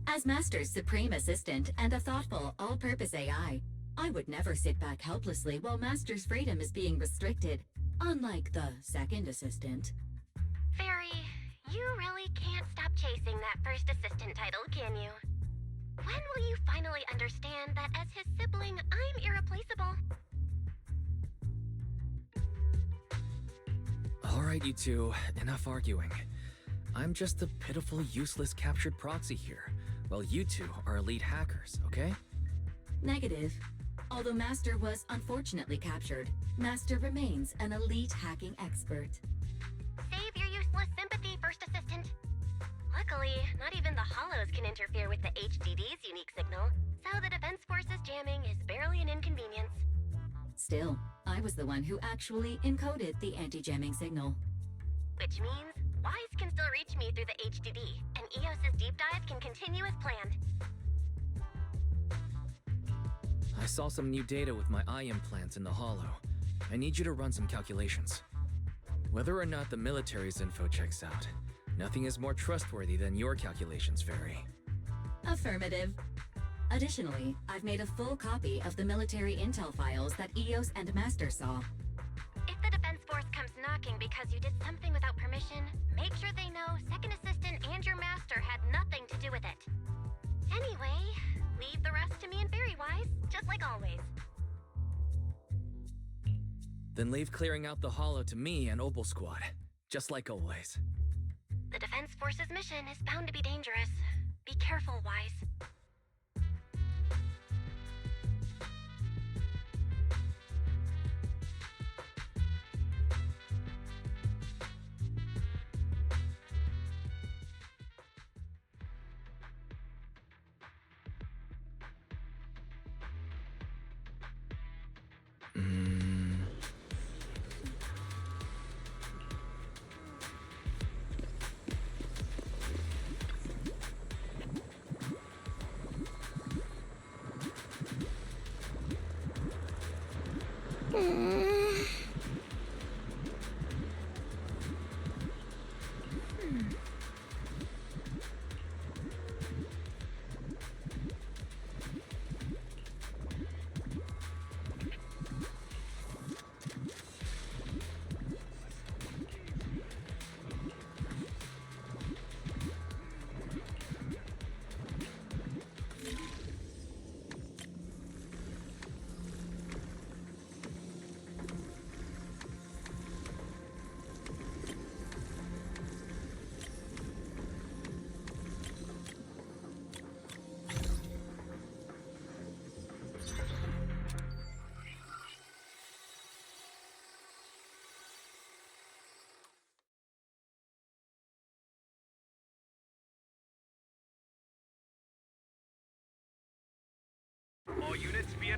As Master's supreme assistant and a thoughtful, all-purpose AI, I would never sit back helplessly while Master's freedom is being restricted, unlike the second assistant. Fairy, you really can't stop chasing that first assistant title, can you? When will you finally understand that as his sibling, I'm irreplaceable? All right, you two, enough arguing. I'm just a pitiful, useless captured proxy here, while you two are elite hackers, okay? Negative. Although Master was unfortunately captured, Master remains an elite hacking expert. Save your useless sympathy, First Assistant. Luckily, not even the Hollows can interfere with the HDD's unique signal, so the Defense Force's jamming is barely an inconvenience. Still, I was the one who actually encoded the anti-jamming signal. Which means Wise can still reach me through the HDD, and EOS's deep dive can continue as planned. I saw some new data with my eye implants in the Hollow. I need you to run some calculations. Whether or not the military's info checks out, nothing is more trustworthy than your calculations, Fairy. Affirmative. Additionally, I've made a full copy of the military intel files that EOS and Master saw. If the Defense Force comes knocking because you did something without permission, make sure they know Second Assistant and your Master had nothing to do with it. Anyway, leave the rest to me and Fairy Wise, just like always. Then leave clearing out the Hollow to me and Opal Squad, just like always. The Defense Force's mission is bound to be dangerous. Be careful, Wise.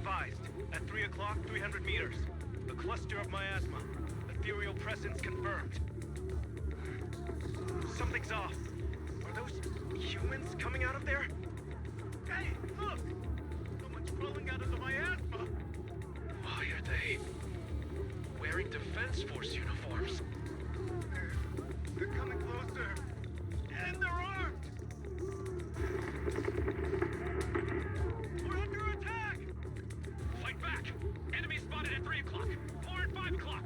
advised. At 3 o'clock, 300 meters. The cluster of miasma. Ethereal presence confirmed. Something's off. Are those humans coming out of there? Hey, look! Someone's crawling out of the miasma! Why are they wearing Defense Force uniforms? They're coming closer. And they're armed! We're under attack! Fight back! Enemy spotted at 3 o'clock. 4 and 5 o'clock.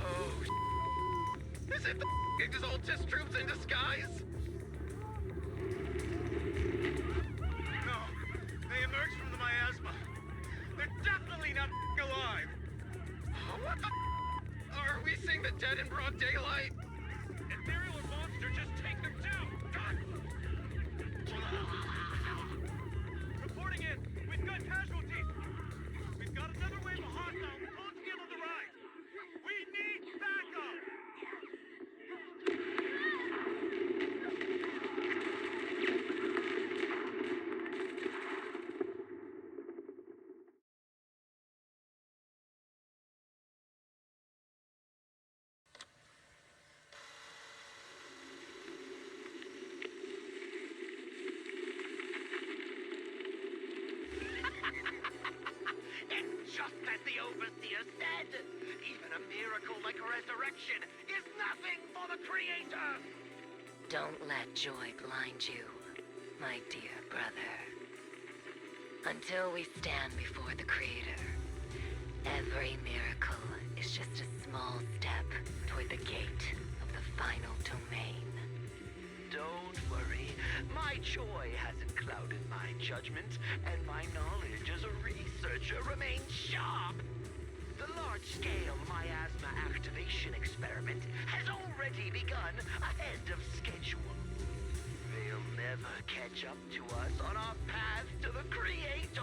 Oh, is it the Exaltis troops in disguise? No, they emerged from the miasma. They're definitely not alive. What the Are we seeing the dead in broad daylight? Ethereal or monster, just take them down! Reporting in. We've got casualties. We've got another wave of hostiles closing in on the right. We need backup! It's just as the Overseer said. Even a miracle like a resurrection is nothing for the Creator. Don't let joy blind you, my dear brother. Until we stand before the Creator, every miracle is just a small step toward the gate of the final domain. Don't worry. My joy hasn't clouded my judgment, and my knowledge as a researcher remains sharp. The large-scale miasma activation experiment has already begun ahead of schedule. They'll never catch up to us on our path to the Creator.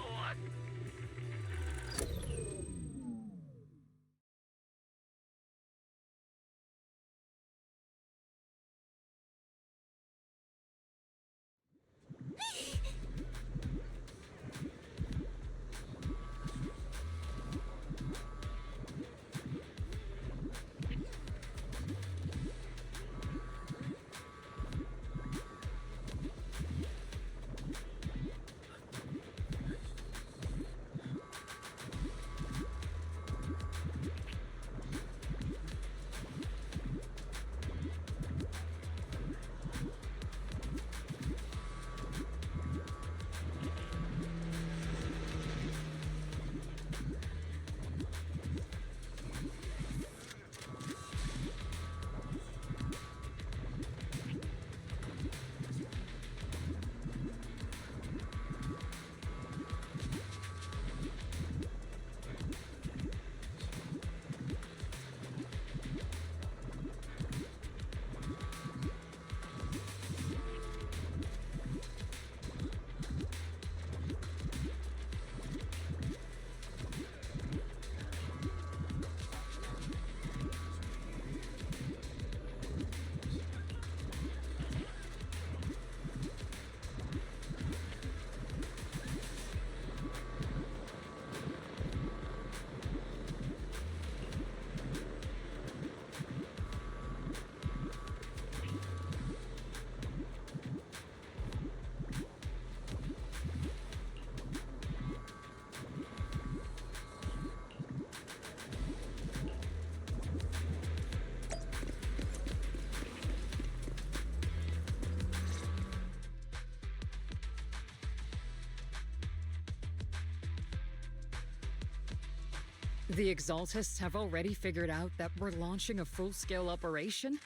The Exaltists have already figured out that we're launching a full-scale operation?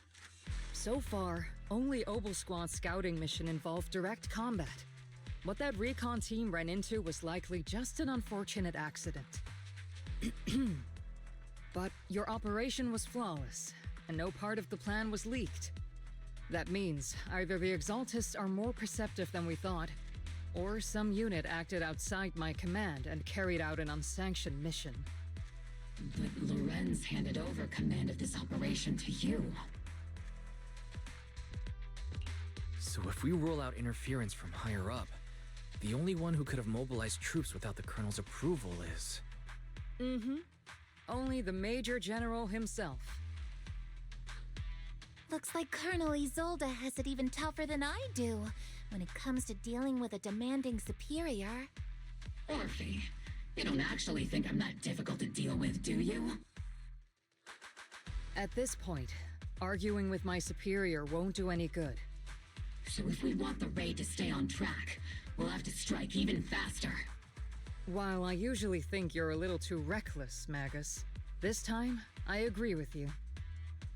So far, only Obel Squad's scouting mission involved direct combat. What that recon team ran into was likely just an unfortunate accident. But your operation was flawless, and no part of the plan was leaked. That means either the Exaltists are more perceptive than we thought, or some unit acted outside my command and carried out an unsanctioned mission. But Lorenz handed over command of this operation to you. So if we roll out interference from higher up, the only one who could have mobilized troops without the Colonel's approval is... Mm-hmm. Only the Major General himself. Looks like Colonel Isolde has it even tougher than I do when it comes to dealing with a demanding superior. Orphe, you don't actually think I'm that difficult to deal with, do you? At this point, arguing with my superior won't do any good. So if we want the raid to stay on track, we'll have to strike even faster. While I usually think you're a little too reckless, Magus, this time I agree with you.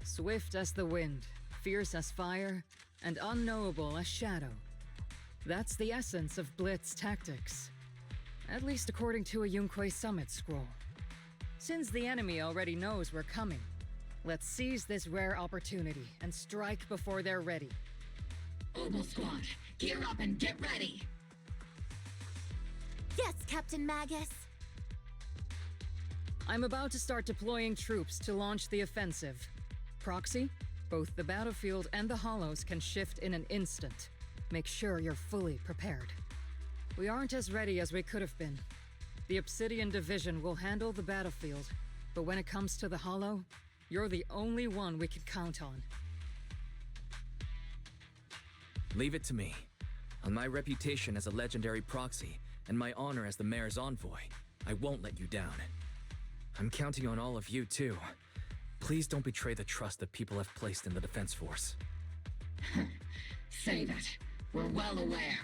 Swift as the wind, fierce as fire, and unknowable as shadow. That's the essence of Blitz tactics. At least according to a Yunquay Summit scroll. Since the enemy already knows we're coming, let's seize this rare opportunity and strike before they're ready. Obel Squad, gear up and get ready! Yes, Captain Magus! I'm about to start deploying troops to launch the offensive. Proxy, both the battlefield and the hollows can shift in an instant. Make sure you're fully prepared. We aren't as ready as we could have been. The Obsidian Division will handle the battlefield, but when it comes to the hollow, you're the only one we can count on. Leave it to me. On my reputation as a legendary proxy, and my honor as the mayor's envoy, I won't let you down. I'm counting on all of you, too. Please don't betray the trust that people have placed in the Defense Force. Save it. We're well aware.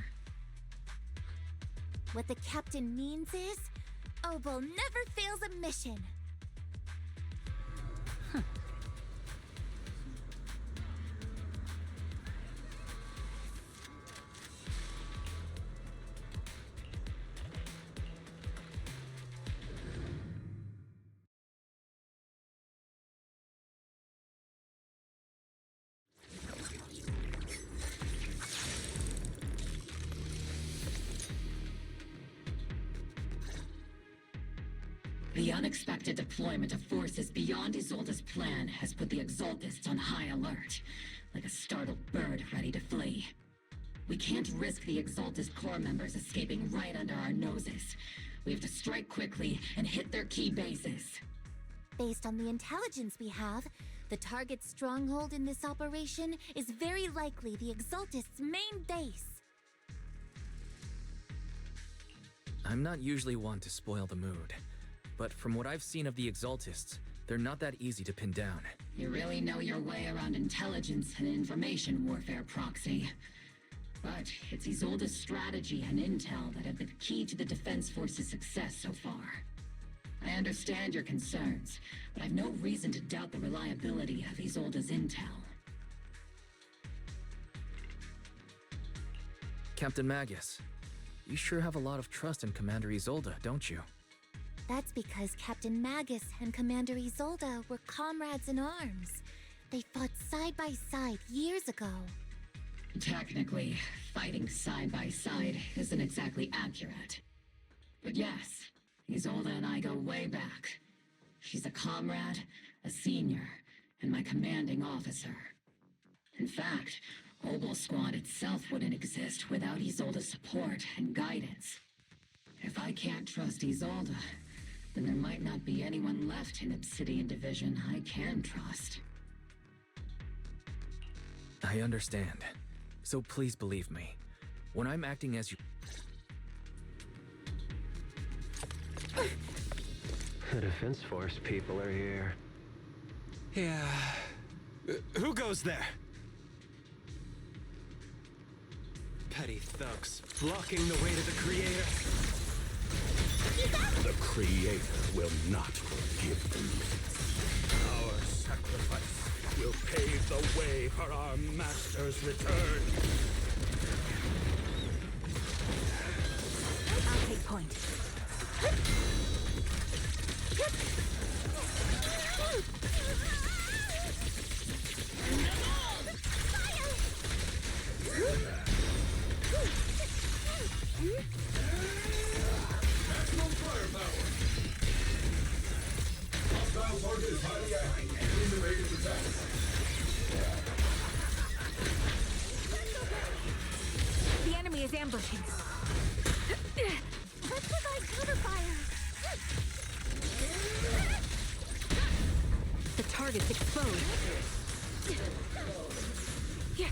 What the captain means is, Obel never fails a mission. The unexpected deployment of forces beyond Isolde's plan has put the Exaltists on high alert, like a startled bird ready to flee. We can't risk the Exaltist Corps members escaping right under our noses. We have to strike quickly and hit their key bases. Based on the intelligence we have, the target's stronghold in this operation is very likely the Exaltists' main base. I'm not usually one to spoil the mood, but from what I've seen of the Exaltists, they're not that easy to pin down. You really know your way around intelligence and information warfare, Proxy. But it's Isolde's strategy and intel that have been key to the Defense Force's success so far. I understand your concerns, but I've no reason to doubt the reliability of Isolde's intel. Captain Magus, you sure have a lot of trust in Commander Isolde, don't you? That's because Captain Magus and Commander Isolde were comrades in arms. They fought side by side years ago. Technically, fighting side by side isn't exactly accurate. But yes, Isolde and I go way back. She's a comrade, a senior, and my commanding officer. In fact, Obel Squad itself wouldn't exist without Isolde's support and guidance. If I can't trust Isolde, then there might not be anyone left in Obsidian Division I can trust. I understand. So please believe me. When I'm acting as you... The Defense Force people are here. Yeah. Who goes there? Petty thugs, blocking the way to the Creator. The Creator will not forgive them. Our sacrifice will pave the way for our Master's return. I'll take point. Maximum firepower! Hostile target is highly active. Ending the rate of attack. The enemy is ambushing. targets exposed. Here.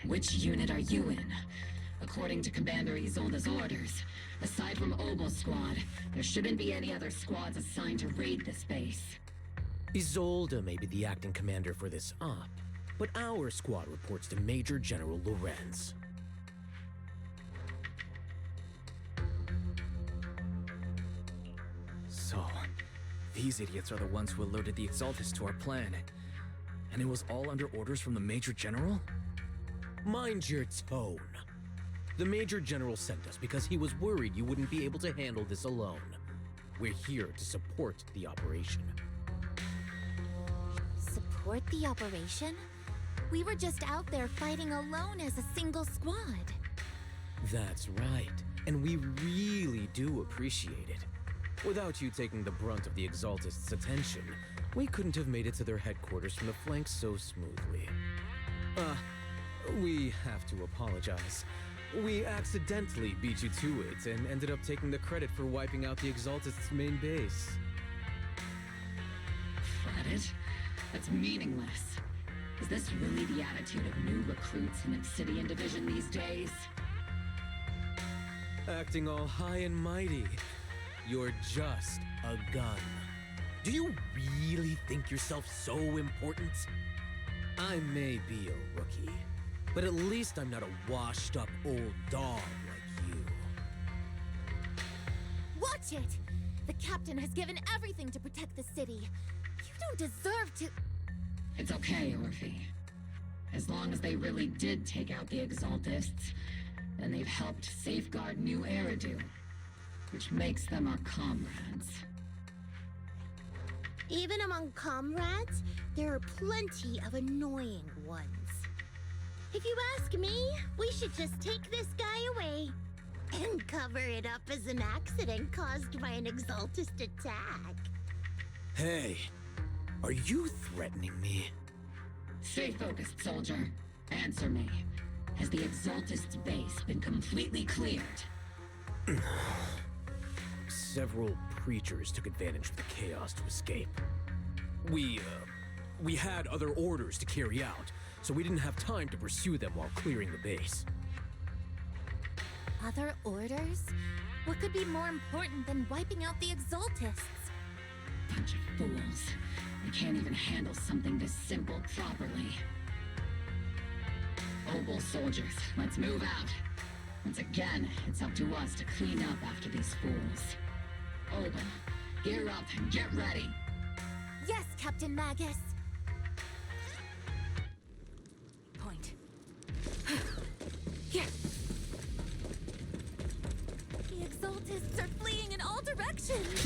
Which unit are you in? According to Commander Isolde's orders, aside from Obel Squad, there shouldn't be any other squads assigned to raid this base. Isolde may be the acting commander for this op, but our squad reports to Major General Lorenz. So, these idiots are the ones who alerted the Exaltus to our plan. And it was all under orders from the Major General? Mind your tone. The Major General sent us because he was worried you wouldn't be able to handle this alone. We're here to support the operation. Support the operation? We were just out there fighting alone as a single squad. That's right, and we really do appreciate it. Without you taking the brunt of the Exaltists' attention, we couldn't have made it to their headquarters from the flank so smoothly. We have to apologize. We accidentally beat you to it and ended up taking the credit for wiping out the Exaltists' main base. Fret it? That's meaningless. Is this really the attitude of new recruits in Obsidian Division these days? Acting all high and mighty. You're just a gun. Do you really think yourself so important? I may be a rookie, but at least I'm not a washed-up old dog like you. Watch it! The captain has given everything to protect the city. You don't deserve to... It's okay, Orphe. As long as they really did take out the Exaltists, then they've helped safeguard New Eridu, which makes them our comrades. Even among comrades, there are plenty of annoying ones. If you ask me, we should just take this guy away and cover it up as an accident caused by an Exaltist attack. Hey, are you threatening me? Stay focused, soldier. Answer me. Has the Exaltist's base been completely cleared? Several preachers took advantage of the chaos to escape. We had other orders to carry out, so we didn't have time to pursue them while clearing the base. Other orders? What could be more important than wiping out the Exaltists? Bunch of fools. They can't even handle something this simple properly. Obel soldiers, let's move out. Once again, it's up to us to clean up after these fools. Obel, gear up and get ready. Yes, Captain Magus. Point. Here. The Exaltists are fleeing in all directions.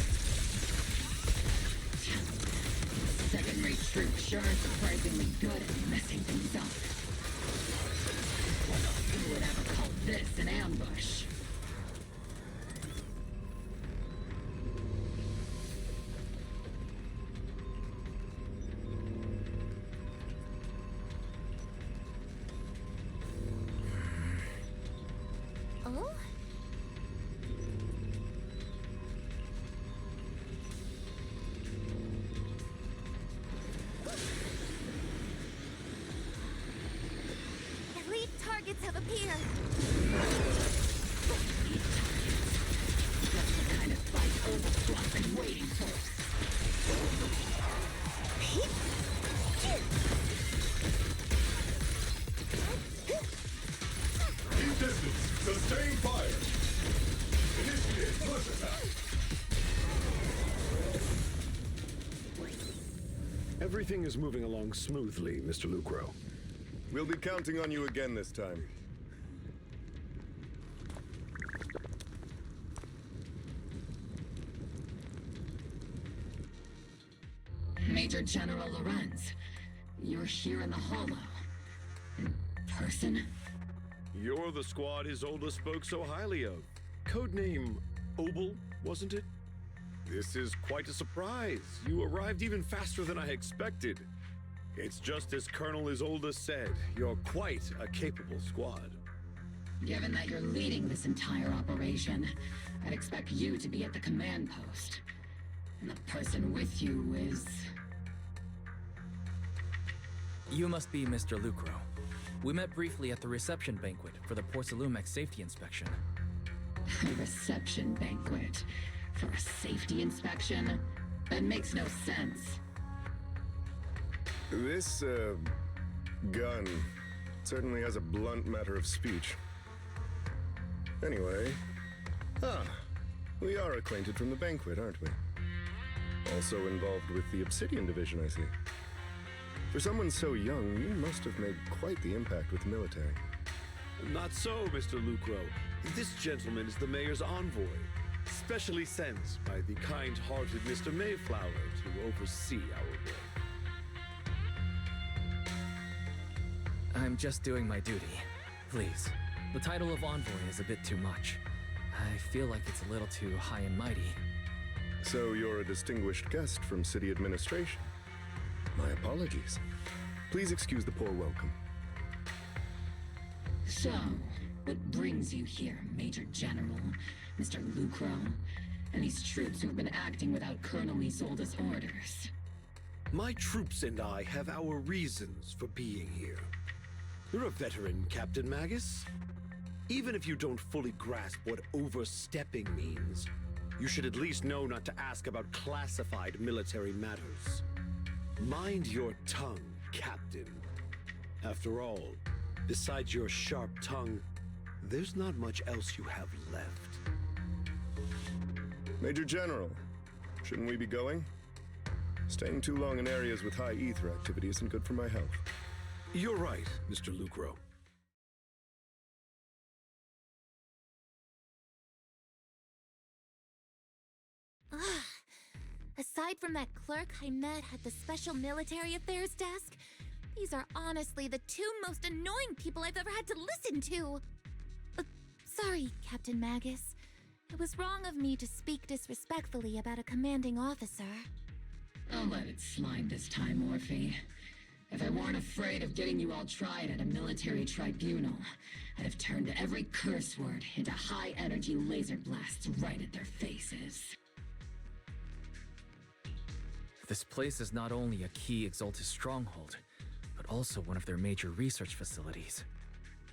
Second-rate troops sure are surprisingly good at messing things up. Who would ever call this an ambush? Oh? Elite targets have appeared. That's the kind of fight Obel Squad's been waiting for. Keep distance. Sustain fire. Initiate push attack. Everything is moving along smoothly, Mr. Lucro. We'll be counting on you again this time. Major General Lorenz, You're here in the Hollow. In person? You're the squad Isolde spoke so highly of. Codename Obel, wasn't it? This is quite a surprise. You arrived even faster than I expected. It's just as Colonel Isolde said, you're quite a capable squad. Given that you're leading this entire operation, I'd expect you to be at the command post. And the person with you is... You must be Mr. Lucro. We met briefly at the reception banquet for the Porcelumex safety inspection. A reception banquet? For a safety inspection? That makes no sense. This, gun certainly has a blunt matter of speech. Anyway... we are acquainted from the banquet, aren't we? Also involved with the Obsidian Division, I see. For someone so young, you must have made quite the impact with the military. Not so, Mr. Lucro. This gentleman is the mayor's envoy, specially sent by the kind-hearted Mr. Mayflower to oversee our work. I'm just doing my duty. Please. The title of envoy is a bit too much. I feel like it's a little too high and mighty. So you're a distinguished guest from city administration. My apologies. Please excuse the poor welcome. So, what brings you here, Major General, Mr. Lucro, and these troops who've been acting without Colonel Isolde's orders? My troops and I have our reasons for being here. You're a veteran, Captain Magus. Even if you don't fully grasp what overstepping means, you should at least know not to ask about classified military matters. Mind your tongue, Captain. After all, besides your sharp tongue, there's not much else you have left. Major General, shouldn't we be going? Staying too long in areas with high ether activity isn't good for my health. You're right, Mr. Lucro. Aside from that clerk I met at the Special Military Affairs desk, these are honestly the two most annoying people I've ever had to listen to. Sorry, Captain Magus. It was wrong of me to speak disrespectfully about a commanding officer. I'll let it slide this time, Orphe. If I weren't afraid of getting you all tried at a military tribunal, I'd have turned every curse word into high-energy laser blasts right at their faces. This place is not only a key Exaltus stronghold, but also one of their major research facilities.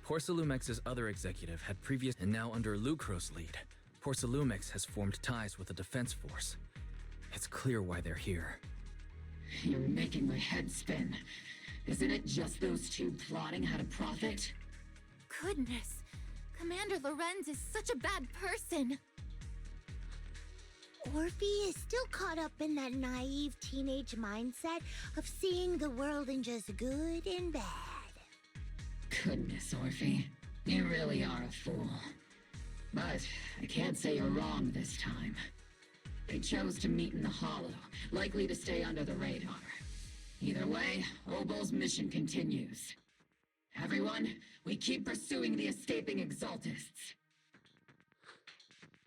Porcelumex's other executive had previous, and now under Lucro's lead, Porcelumex has formed ties with the defense force. It's clear why they're here. You're making my head spin. Isn't it just those two plotting how to profit? Goodness, Commander Lorenz is such a bad person. Orphe is still caught up in that naive teenage mindset of seeing the world in just good and bad. Goodness, Orphe. You really are a fool. But I can't say you're wrong this time. They chose to meet in the Hollow, likely to stay under the radar. Either way, Obel's mission continues. Everyone, we keep pursuing the escaping Exaltists.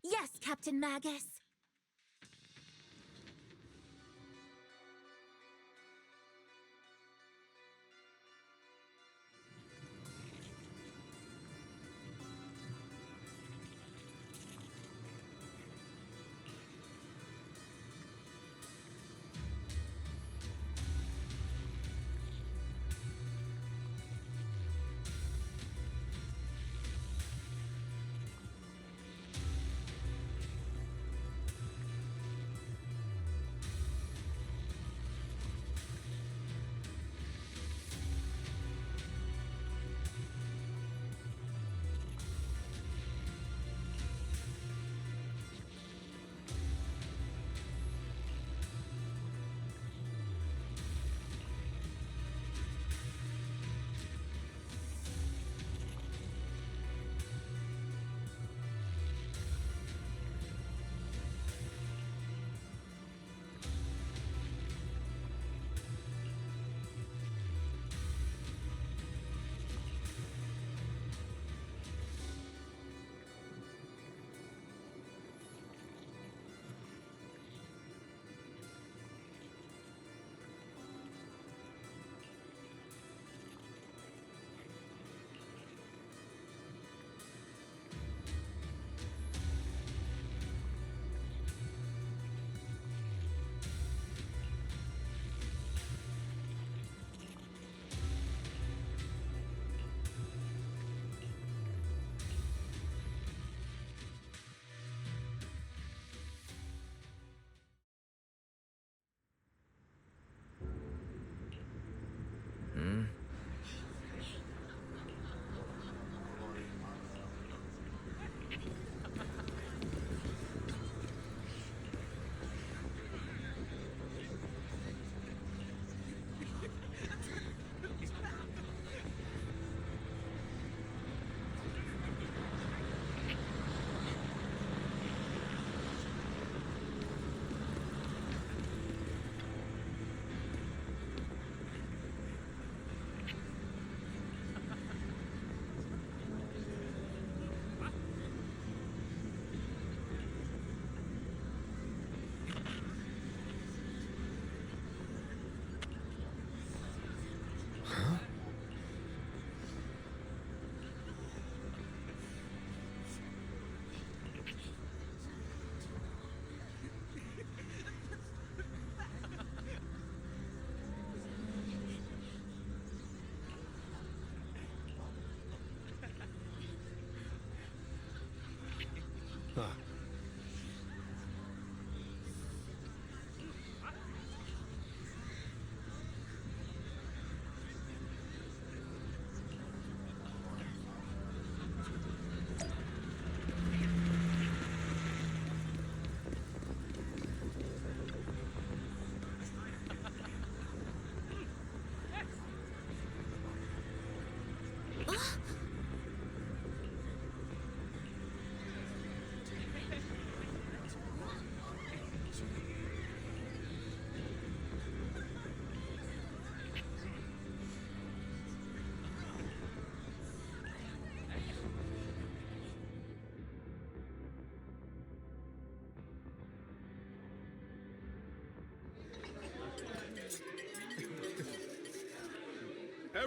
Yes, Captain Magus.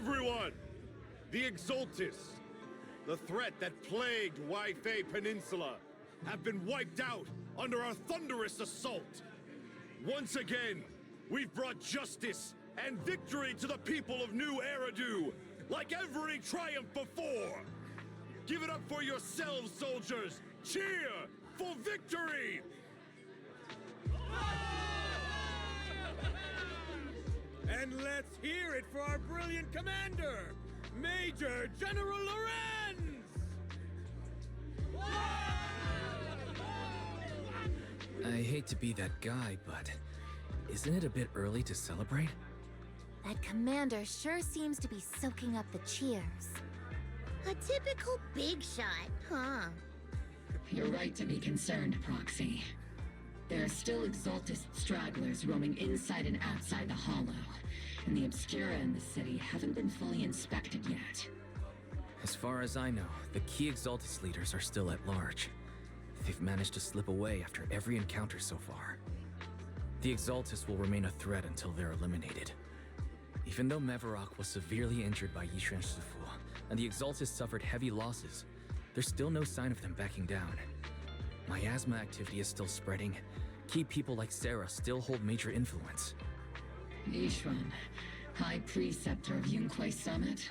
Everyone! The Exaltis, the threat that plagued Waifei Peninsula, have been wiped out under our thunderous assault. Once again, we've brought justice and victory to the people of New Eridu, like every triumph before. Give it up for yourselves, soldiers! Cheer for victory! And let's hear it for our brilliant commander, Major General Lorenz! I hate to be that guy, but isn't it a bit early to celebrate? That commander sure seems to be soaking up the cheers. A typical big shot, huh? You're right to be concerned, Proxy. There are still Exaltist stragglers roaming inside and outside the Hollow, and the Obscura in the city haven't been fully inspected yet. As far as I know, the key Exaltis leaders are still at large. They've managed to slip away after every encounter so far. The Exaltis will remain a threat until they're eliminated. Even though Mevarok was severely injured by Yishuan Shifu, and the Exaltis suffered heavy losses, there's still no sign of them backing down. Miasma activity is still spreading. Key people like Sarah still hold major influence. Yishuan, High Preceptor of Yunquay Summit?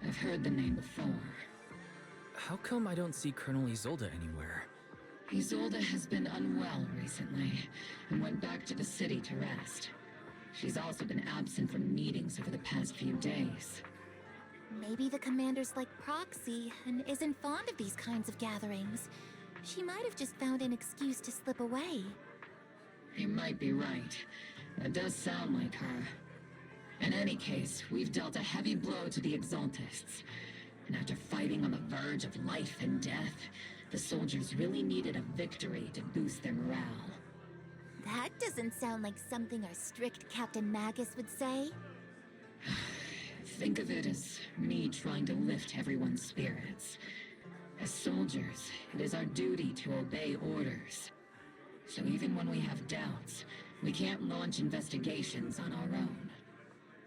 I've heard the name before. How come I don't see Colonel Isolde anywhere? Isolde has been unwell recently, and went back to the city to rest. She's also been absent from meetings over the past few days. Maybe the commander's like Proxy and isn't fond of these kinds of gatherings. She might have just found an excuse to slip away. You might be right. That does sound like her. In any case, we've dealt a heavy blow to the Exaltists. And after fighting on the verge of life and death, the soldiers really needed a victory to boost their morale. That doesn't sound like something our strict Captain Magus would say. Think of it as me trying to lift everyone's spirits. As soldiers, it is our duty to obey orders. So even when we have doubts, we can't launch investigations on our own.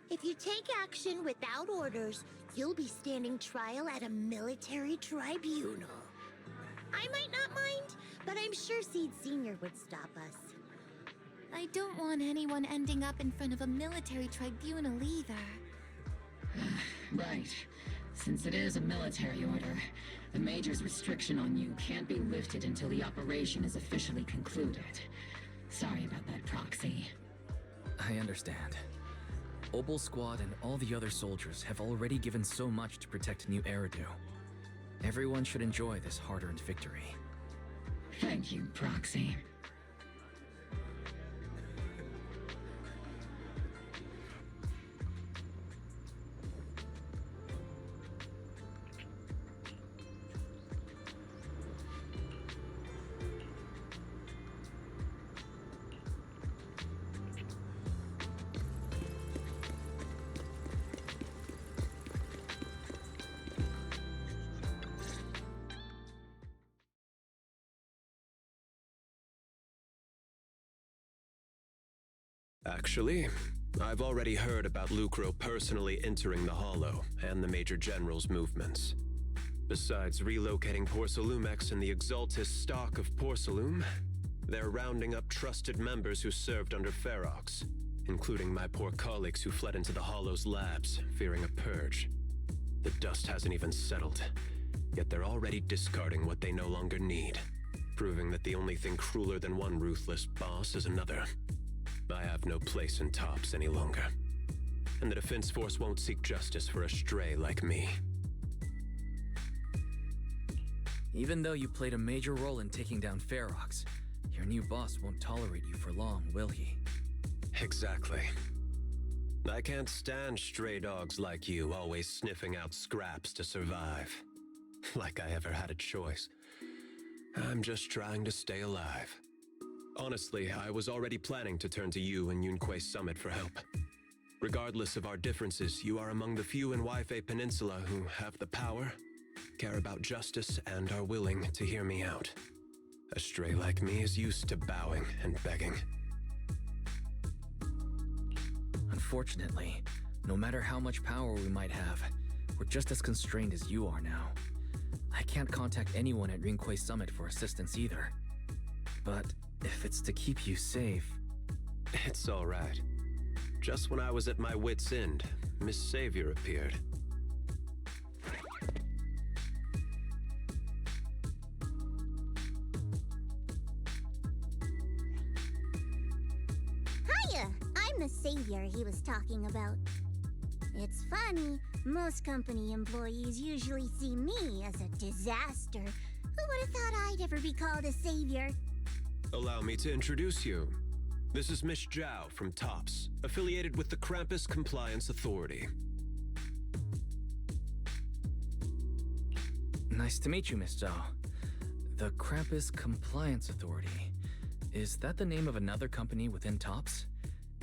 If you take action without orders, you'll be standing trial at a military tribunal. I might not mind, but I'm sure Seed Sr. would stop us. I don't want anyone ending up in front of a military tribunal either. Right. Since it is a military order, the Major's restriction on you can't be lifted until the operation is officially concluded. Sorry about that, Proxy. I understand. Obol Squad and all the other soldiers have already given so much to protect New Eridu. Everyone should enjoy this hard-earned victory. Thank you, Proxy. Actually, I've already heard about Lucro personally entering the Hollow and the Major General's movements. Besides relocating Porcelumex and the Exaltis stock of Porcelume, they're rounding up trusted members who served under Ferox, including my poor colleagues who fled into the Hollow's labs, fearing a purge. The dust hasn't even settled, yet they're already discarding what they no longer need, proving that the only thing crueler than one ruthless boss is another. I have no place in Tops any longer, and the Defense Force won't seek justice for a stray like me. Even though you played a major role in taking down Ferox, your new boss won't tolerate you for long, will he? Exactly. I can't stand stray dogs like you always sniffing out scraps to survive. Like I ever had a choice. I'm just trying to stay alive. Honestly, I was already planning to turn to you and Yunquay Summit for help. Regardless of our differences, you are among the few in Waifei Peninsula who have the power, care about justice, and are willing to hear me out. A stray like me is used to bowing and begging. Unfortunately, No matter how much power we might have, we're just as constrained as you are now. I can't contact anyone at Rinquay Summit for assistance either. But if it's to keep you safe... It's all right. Just when I was at my wit's end, Miss Savior appeared. Hiya! I'm the savior he was talking about. It's funny, most company employees usually see me as a disaster. Who would have thought I'd ever be called a savior? Allow me to introduce you. This is Miss Zhao from TOPS, affiliated with the Krampus Compliance Authority. Nice to meet you, Miss Zhao. The Krampus Compliance Authority. Is that the name of another company within TOPS?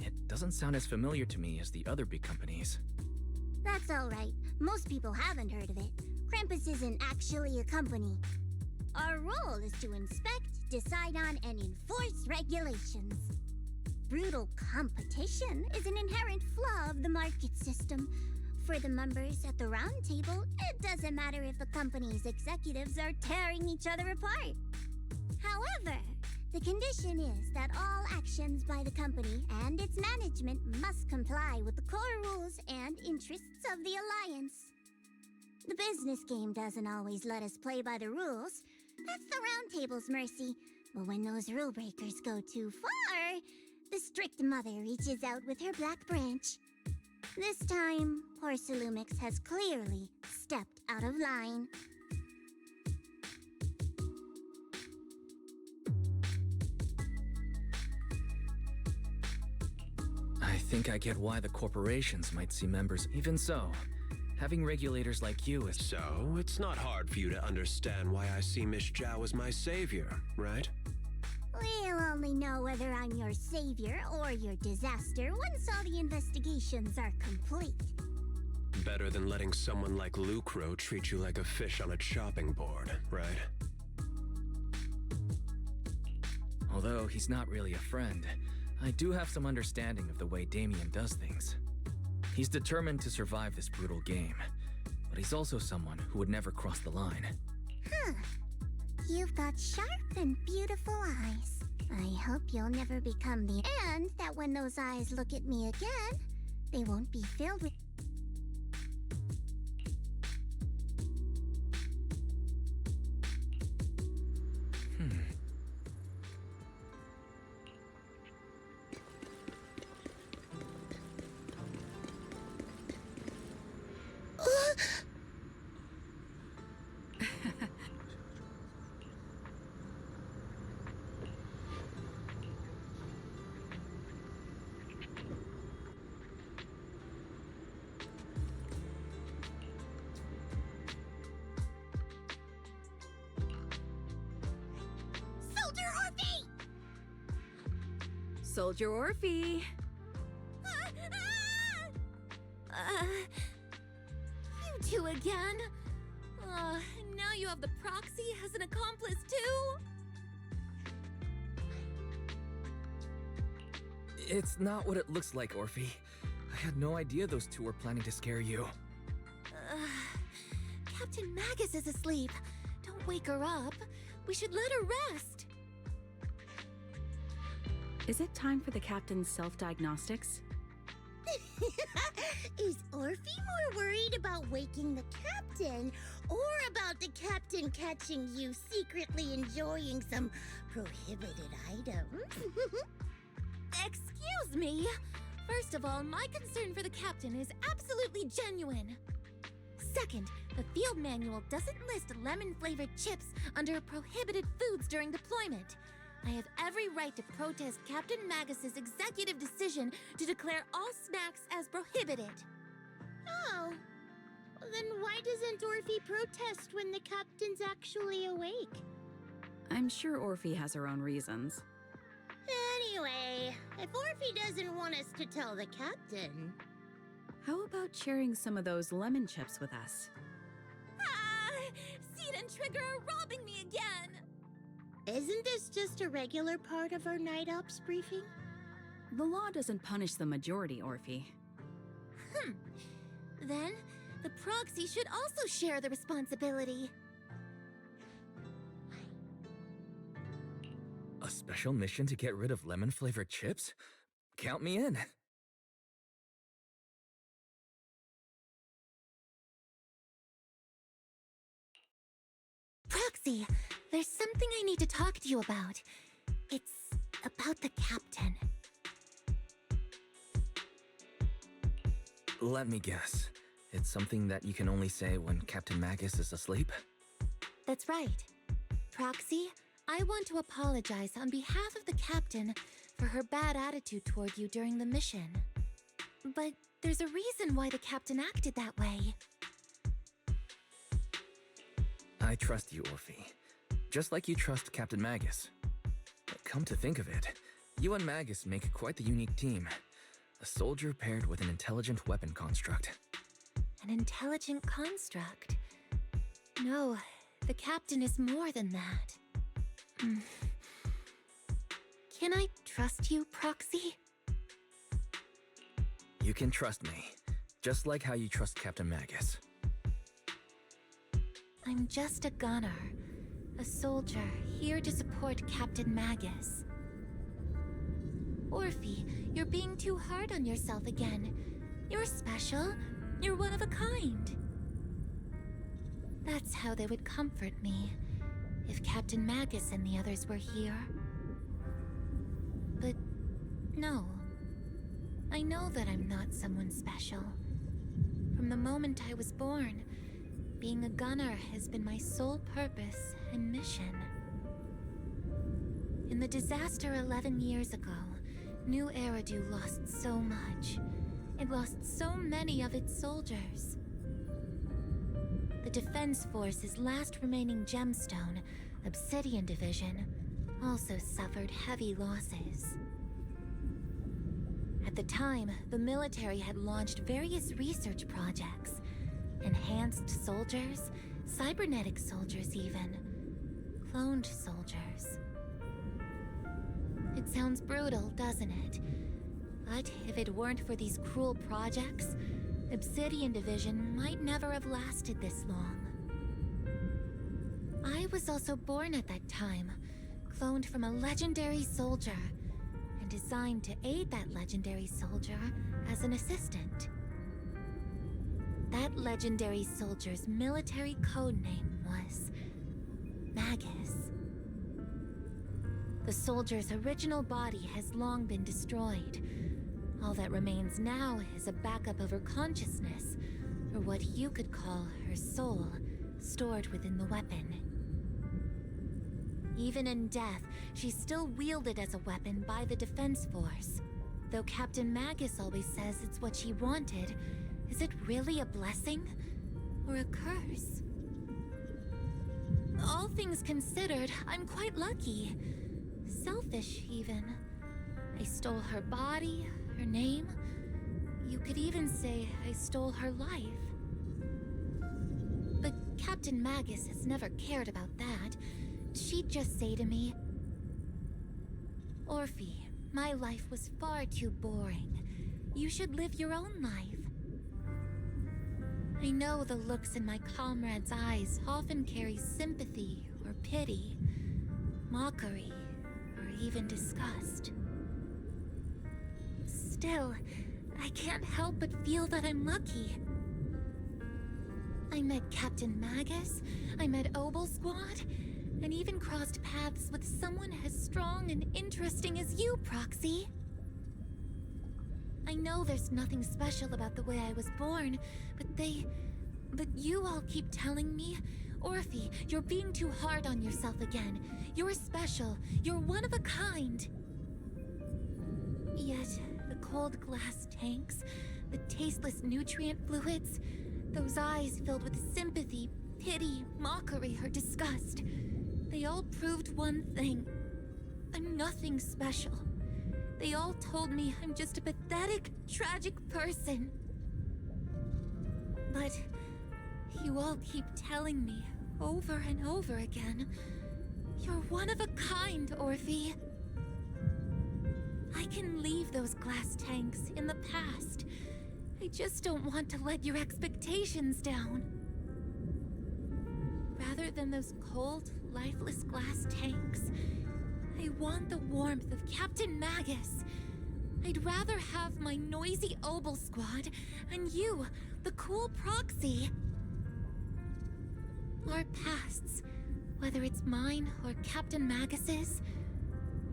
It doesn't sound as familiar to me as the other big companies. That's alright. Most people haven't heard of it. Krampus isn't actually a company. Our role is to inspect, decide on, and enforce regulations. Brutal competition is an inherent flaw of the market system. For the members at the round table, it doesn't matter if the company's executives are tearing each other apart. However, the condition is that all actions by the company and its management must comply with the core rules and interests of the Alliance. The business game doesn't always let us play by the rules. That's the round table's mercy. But when those rule breakers go too far, the strict mother reaches out with her black branch. This time, poor Salumix has clearly stepped out of line. I think I get why the corporations might see members. Even so, having regulators like you is... So, it's not hard for you to understand why I see Miss Zhao as my savior, right? We'll only know whether I'm your savior or your disaster once all the investigations are complete. Better than letting someone like Lucro treat you like a fish on a chopping board, right? Although he's not really a friend, I do have some understanding of the way Damien does things. He's determined to survive this brutal game, but he's also someone who would never cross the line. Huh. You've got sharp and beautiful eyes. I hope you'll never become the... And that when those eyes look at me again, they won't be filled with... Soldier Orphe! You two again? Now you have the proxy as an accomplice too? It's not what it looks like, Orphe. I had no idea those two were planning to scare you. Captain Magus is asleep. Don't wake her up. We should let her rest. Is it time for the captain's self-diagnostics? Is Orphe more worried about waking the captain or about the captain catching you secretly enjoying some prohibited items? Excuse me. First of all, my concern for the captain is absolutely genuine. Second, the field manual doesn't list lemon-flavored chips under prohibited foods during deployment. I have every right to protest Captain Magus's executive decision to declare all snacks as prohibited. Oh, then why doesn't Orphe protest when the captain's actually awake? I'm sure Orphe has her own reasons. Anyway, if Orphe doesn't want us to tell the captain... How about sharing some of those lemon chips with us? Seed and Trigger are robbing me again! Isn't this just a regular part of our night ops briefing? The law doesn't punish the majority, Orphe. Then, the proxy should also share the responsibility. A special mission to get rid of lemon-flavored chips? Count me in. Proxy, there's something I need to talk to you about. It's about the captain. Let me guess. It's something that you can only say when Captain Magus is asleep? That's right. Proxy, I want to apologize on behalf of the captain for her bad attitude toward you during the mission. But there's a reason why the captain acted that way. I trust you, Orphe. Just like you trust Captain Magus. But come to think of it, you and Magus make quite the unique team. A soldier paired with an intelligent weapon construct. An intelligent construct? No, the captain is more than that. Can I trust you, Proxy? You can trust me, just like how you trust Captain Magus. I'm just a gunner, a soldier here to support Captain Magus. Orphe, you're being too hard on yourself again. You're special. You're one of a kind. That's how they would comfort me, if Captain Magus and the others were here. But no. I know that I'm not someone special. From the moment I was born, being a gunner has been my sole purpose and mission. In the disaster 11 years ago, New Eridu lost so much. It lost so many of its soldiers. The Defense Force's last remaining gemstone, Obsidian Division, also suffered heavy losses. At the time, the military had launched various research projects. Enhanced soldiers, cybernetic soldiers even. Cloned soldiers. It sounds brutal, doesn't it? But if it weren't for these cruel projects, Obsidian Division might never have lasted this long. I was also born at that time, cloned from a legendary soldier, and designed to aid that legendary soldier as an assistant. That legendary soldier's military codename was Magus. The soldier's original body has long been destroyed. All that remains now is a backup of her consciousness, or what you could call her soul, stored within the weapon. Even in death, she's still wielded as a weapon by the Defense Force. Though Captain Magus always says it's what she wanted, is it really a blessing? Or a curse? All things considered, I'm quite lucky. Selfish, even. I stole her body, her name. You could even say I stole her life. But Captain Magus has never cared about that. She'd just say to me, Orphe, my life was far too boring. You should live your own life. I know the looks in my comrades' eyes often carry sympathy or pity, mockery, or even disgust. Still, I can't help but feel that I'm lucky. I met Captain Magus, I met Obel Squad, and even crossed paths with someone as strong and interesting as you, Proxy. I know there's nothing special about the way I was born, but you all keep telling me, Orphe, you're being too hard on yourself again. You're special. You're one of a kind. Yet, the cold glass tanks, the tasteless nutrient fluids, those eyes filled with sympathy, pity, mockery, or disgust, they all proved one thing. I'm nothing special. They all told me I'm just a pathetic, tragic person. But you all keep telling me over and over again, you're one of a kind, Orphe. I can leave those glass tanks in the past I just don't want to let your expectations down. Rather than those cold, lifeless glass tanks, I want the warmth of Captain Magus. I'd rather have my noisy Obel squad and you, the cool proxy. Our pasts, whether it's mine or Captain Magus's,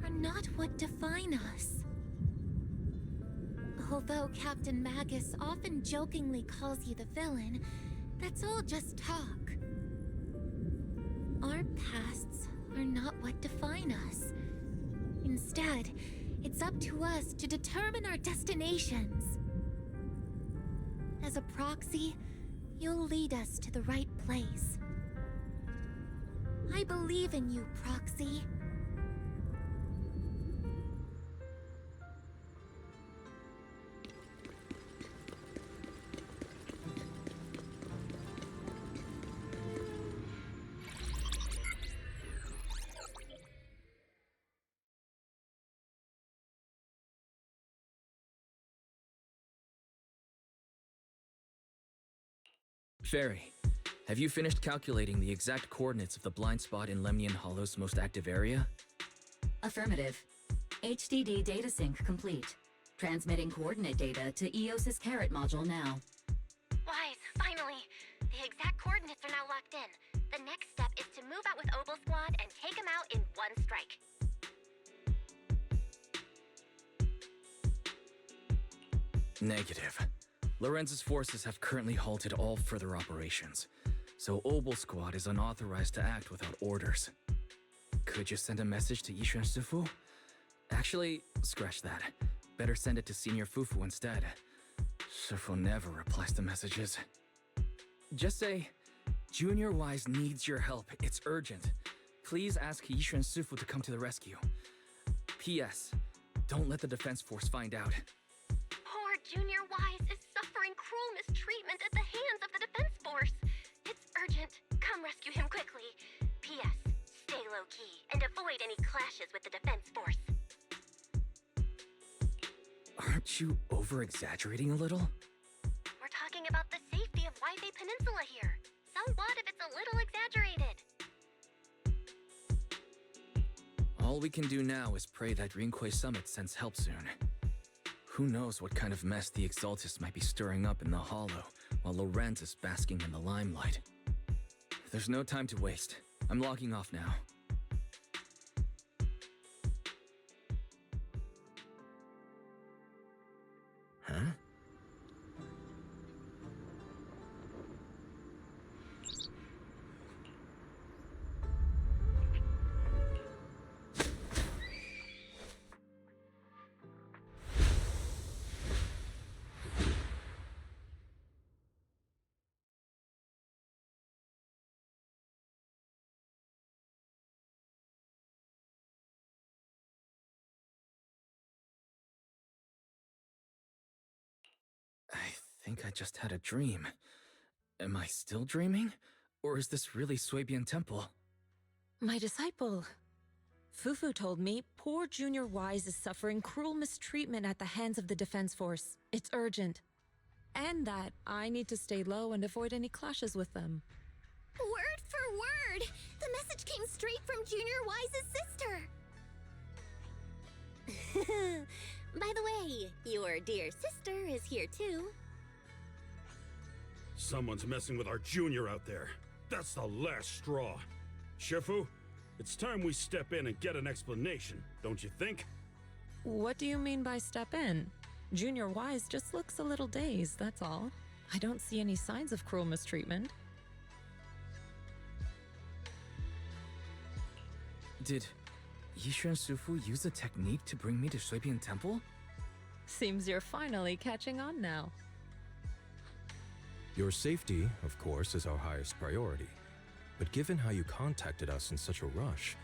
are not what define us. Although Captain Magus often jokingly calls you the villain, that's all just talk. Our pasts are not what define us. Instead, it's up to us to determine our destinations. As a proxy, you'll lead us to the right place. I believe in you, Proxy. Fairy, have you finished calculating the exact coordinates of the blind spot in Lemnian Hollow's most active area? Affirmative. HDD data sync complete. Transmitting coordinate data to EOS's Carrot module now. Wise, finally! The exact coordinates are now locked in. The next step is to move out with Obel Squad and take them out in one strike. Negative. Lorenz's forces have currently halted all further operations, so Obel Squad is unauthorized to act without orders. Could you send a message to Yishuan Sufu? Actually, scratch that. Better send it to Senior Fufu instead. Sufu never replies to messages. Just say, Junior Wise needs your help. It's urgent. Please ask Yishuan Sufu to come to the rescue. P.S. Don't let the defense force find out. Poor Junior Wise is suffering cruel mistreatment at the hands of the defense force. It's urgent. Come rescue him quickly. P.S. Stay low-key and avoid any clashes with the defense force. Aren't you over-exaggerating a little? We're talking about the safety of Waifei Peninsula here. So what if it's a little exaggerated? All we can do now is pray that Rinquei Summit sends help soon. Who knows what kind of mess the Exaltists might be stirring up in the Hollow, while Lorenz is basking in the limelight. There's no time to waste. I'm logging off now. Huh? I think I just had a dream. Am I still dreaming? Or is this really Suibian Temple? My disciple. Fufu told me poor Junior Wise is suffering cruel mistreatment at the hands of the defense force. It's urgent. And that I need to stay low and avoid any clashes with them. Word for word! The message came straight from Junior Wise's sister! By the way, your dear sister is here too. Someone's messing with our junior out there. That's the last straw. Shifu, it's time we step in and get an explanation, don't you think? What do you mean by step in? Junior Wise just looks a little dazed, that's all. I don't see any signs of cruel mistreatment. Did Yishuan Sufu use a technique to bring me to Suibian Temple? Seems you're finally catching on now. Your safety, of course, is our highest priority. But given how you contacted us in such a rush,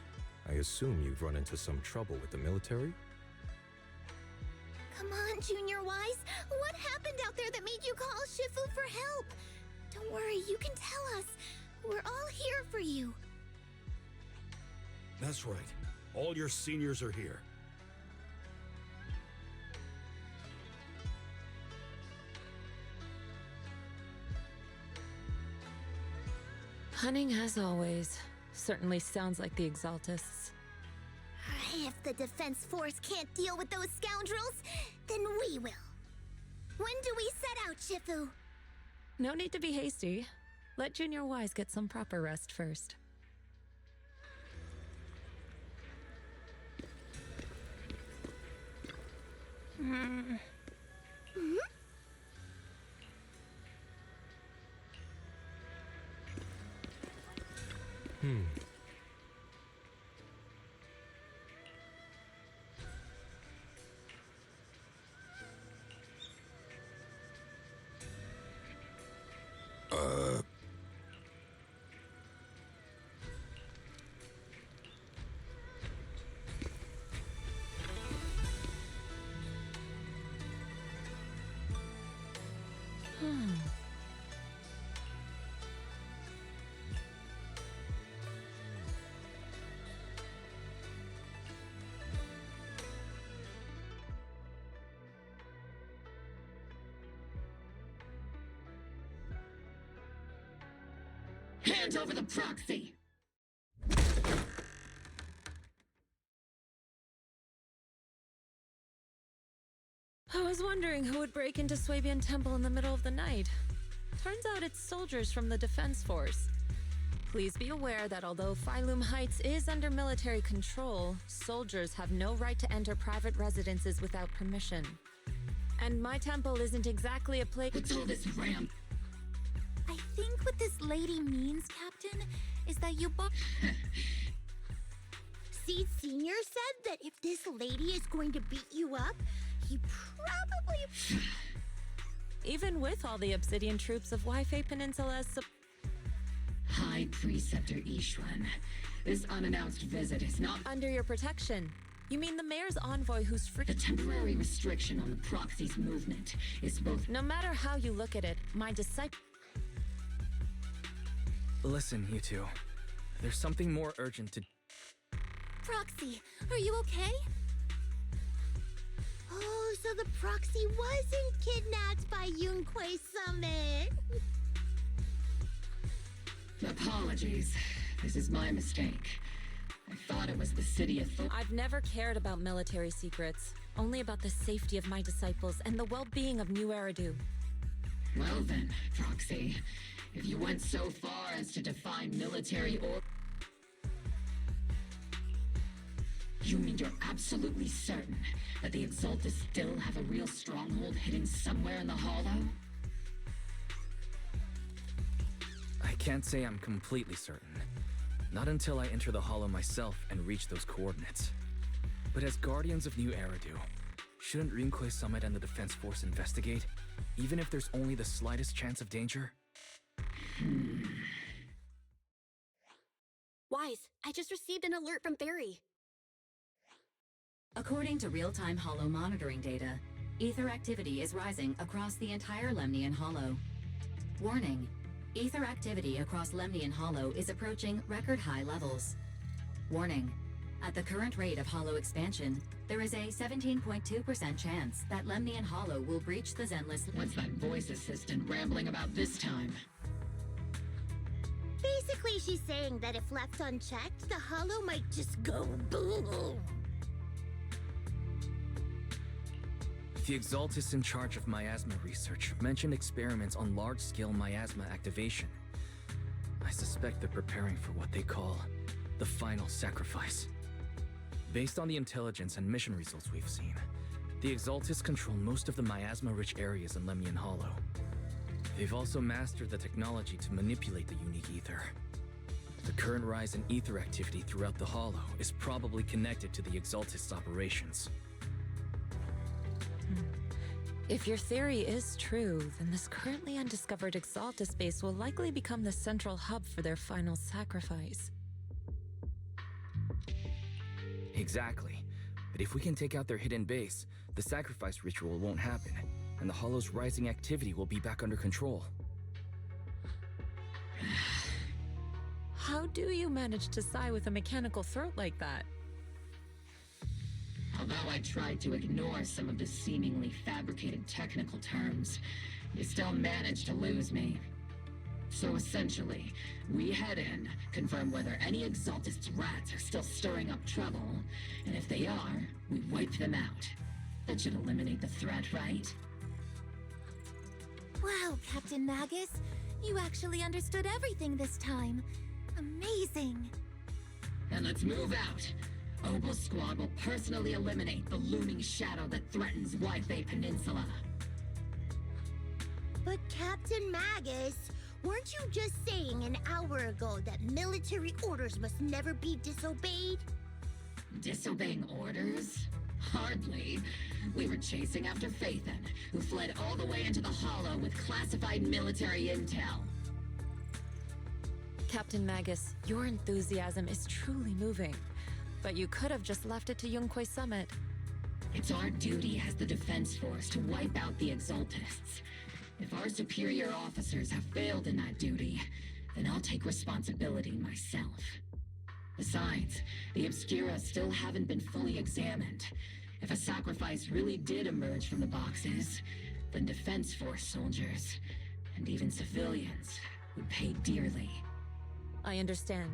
I assume you've run into some trouble with the military? Come on, Junior Wise. What happened out there that made you call Shifu for help? Don't worry, you can tell us. We're all here for you. That's right. All your seniors are here. Cunning as always. Certainly sounds like the Exaltists. If the Defense Force can't deal with those scoundrels, then we will. When do we set out, Shifu? No need to be hasty. Let Junior Wise get some proper rest first. Hmm? Hand over the proxy! I was wondering who would break into Swabian Temple in the middle of the night. Turns out it's soldiers from the Defense Force. Please be aware that although Phylum Heights is under military control, soldiers have no right to enter private residences without permission. And my temple isn't exactly a place— What's all this ramp? I think what this lady means, Captain, is that you both— Seed Senior said that if this lady is going to beat you up, he probably— Even with all the Obsidian troops of Wi-Fi Peninsula's High Preceptor Ishwan, this unannounced visit is not— under your protection. You mean the mayor's envoy who's free— The temporary restriction on the proxy's movement is both— No matter how you look at it, my disciple— Listen, you two. There's something more urgent to— Proxy, are you okay? Oh, so the proxy wasn't kidnapped by Yunquei Summit. Apologies. This is my mistake. I thought it was the city authority. I've never cared about military secrets, only about the safety of my disciples and the well-being of New Eridu. Well then, Proxy, if you went so far as to define military or— You mean you're absolutely certain that the Exaltists still have a real stronghold hidden somewhere in the Hollow? I can't say I'm completely certain. Not until I enter the Hollow myself and reach those coordinates. But as Guardians of New Eridu, shouldn't Rinquei Summit and the Defense Force investigate, even if there's only the slightest chance of danger? Wise, I just received an alert from Fairy. According to real-time Hollow monitoring data, ether activity is rising across the entire Lemnian Hollow. Warning: ether activity across Lemnian Hollow is approaching record-high levels. Warning: at the current rate of Hollow expansion, there is a 17.2% chance that Lemnian Hollow will breach the Zenless— What's that voice assistant rambling about this time? Basically, she's saying that if left unchecked, the Hollow might just go boom. The Exaltists in charge of miasma research mentioned experiments on large-scale miasma activation. I suspect they're preparing for what they call the final sacrifice. Based on the intelligence and mission results we've seen, the Exaltists control most of the miasma-rich areas in Lemnian Hollow. They've also mastered the technology to manipulate the unique ether. The current rise in ether activity throughout the Hollow is probably connected to the Exaltists' operations. If your theory is true, then this currently undiscovered Exaltist base will likely become the central hub for their final sacrifice. Exactly. But if we can take out their hidden base, the sacrifice ritual won't happen, and the Hollow's rising activity will be back under control. How do you manage to sigh with a mechanical throat like that? Although I tried to ignore some of the seemingly fabricated technical terms, you still managed to lose me. So essentially, we head in, confirm whether any Exaltist rats are still stirring up trouble, and if they are, we wipe them out. That should eliminate the threat, right? Wow, Captain Magus. You actually understood everything this time. Amazing. And let's move out. Obel Squad will personally eliminate the looming shadow that threatens Wi-Fi Peninsula. But Captain Magus, weren't you just saying an hour ago that military orders must never be disobeyed? Disobeying orders? Hardly. We were chasing after Phaethon, who fled all the way into the Hollow with classified military intel. Captain Magus, your enthusiasm is truly moving. But you could have just left it to Yunquay Summit. It's our duty as the Defense Force to wipe out the Exaltists. If our superior officers have failed in that duty, then I'll take responsibility myself. Besides, the Obscura still haven't been fully examined. If a sacrifice really did emerge from the boxes, then Defense Force soldiers, and even civilians, would pay dearly. I understand.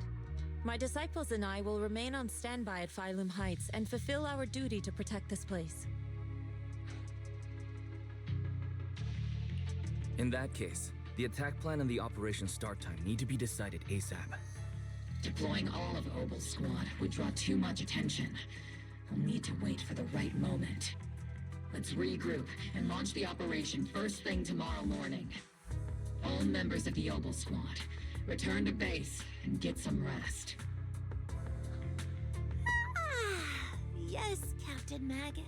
My disciples and I will remain on standby at Phylum Heights and fulfill our duty to protect this place. In that case, the attack plan and the operation start time need to be decided ASAP. Deploying all of Obel's squad would draw too much attention. I'll need to wait for the right moment. Let's regroup and launch the operation first thing tomorrow morning. All members of the Obel squad, return to base and get some rest. Yes, Captain Magus.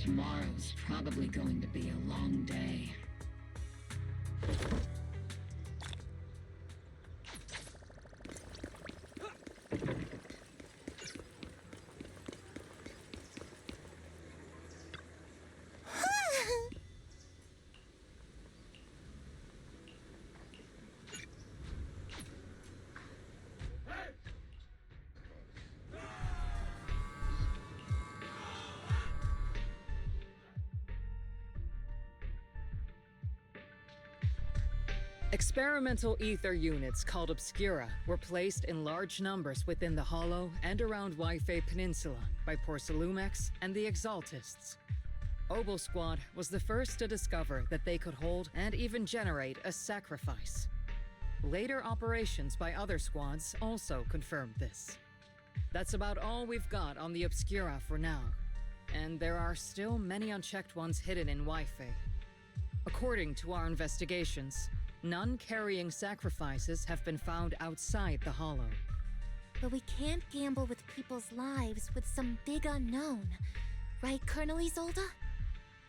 Tomorrow's probably going to be a long day. Experimental ether units called Obscura were placed in large numbers within the Hollow and around Wi-Fi Peninsula by Porcelumex and the Exaltists. Obel Squad was the first to discover that they could hold and even generate a sacrifice. Later operations by other squads also confirmed this. That's about all we've got on the Obscura for now, and there are still many unchecked ones hidden in Wi-Fi. According to our investigations, none carrying sacrifices have been found outside the Hollow. But we can't gamble with people's lives with some big unknown. Right, Colonel Isolde?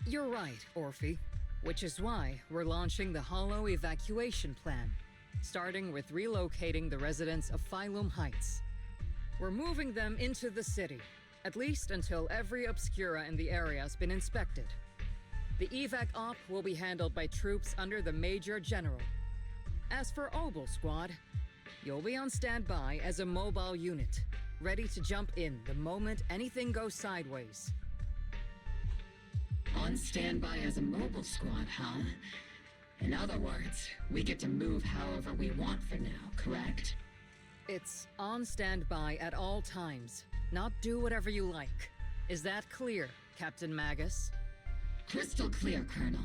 You're right, Orphe. Which is why we're launching the Hollow evacuation plan, starting with relocating the residents of Phylum Heights. We're moving them into the city, at least until every Obscura in the area has been inspected. The evac op will be handled by troops under the Major General. As for Obel Squad, you'll be on standby as a mobile unit, ready to jump in the moment anything goes sideways. On standby as a mobile squad, huh? In other words, we get to move however we want for now, correct? It's on standby at all times, not do whatever you like. Is that clear, Captain Magus? Crystal clear, Colonel.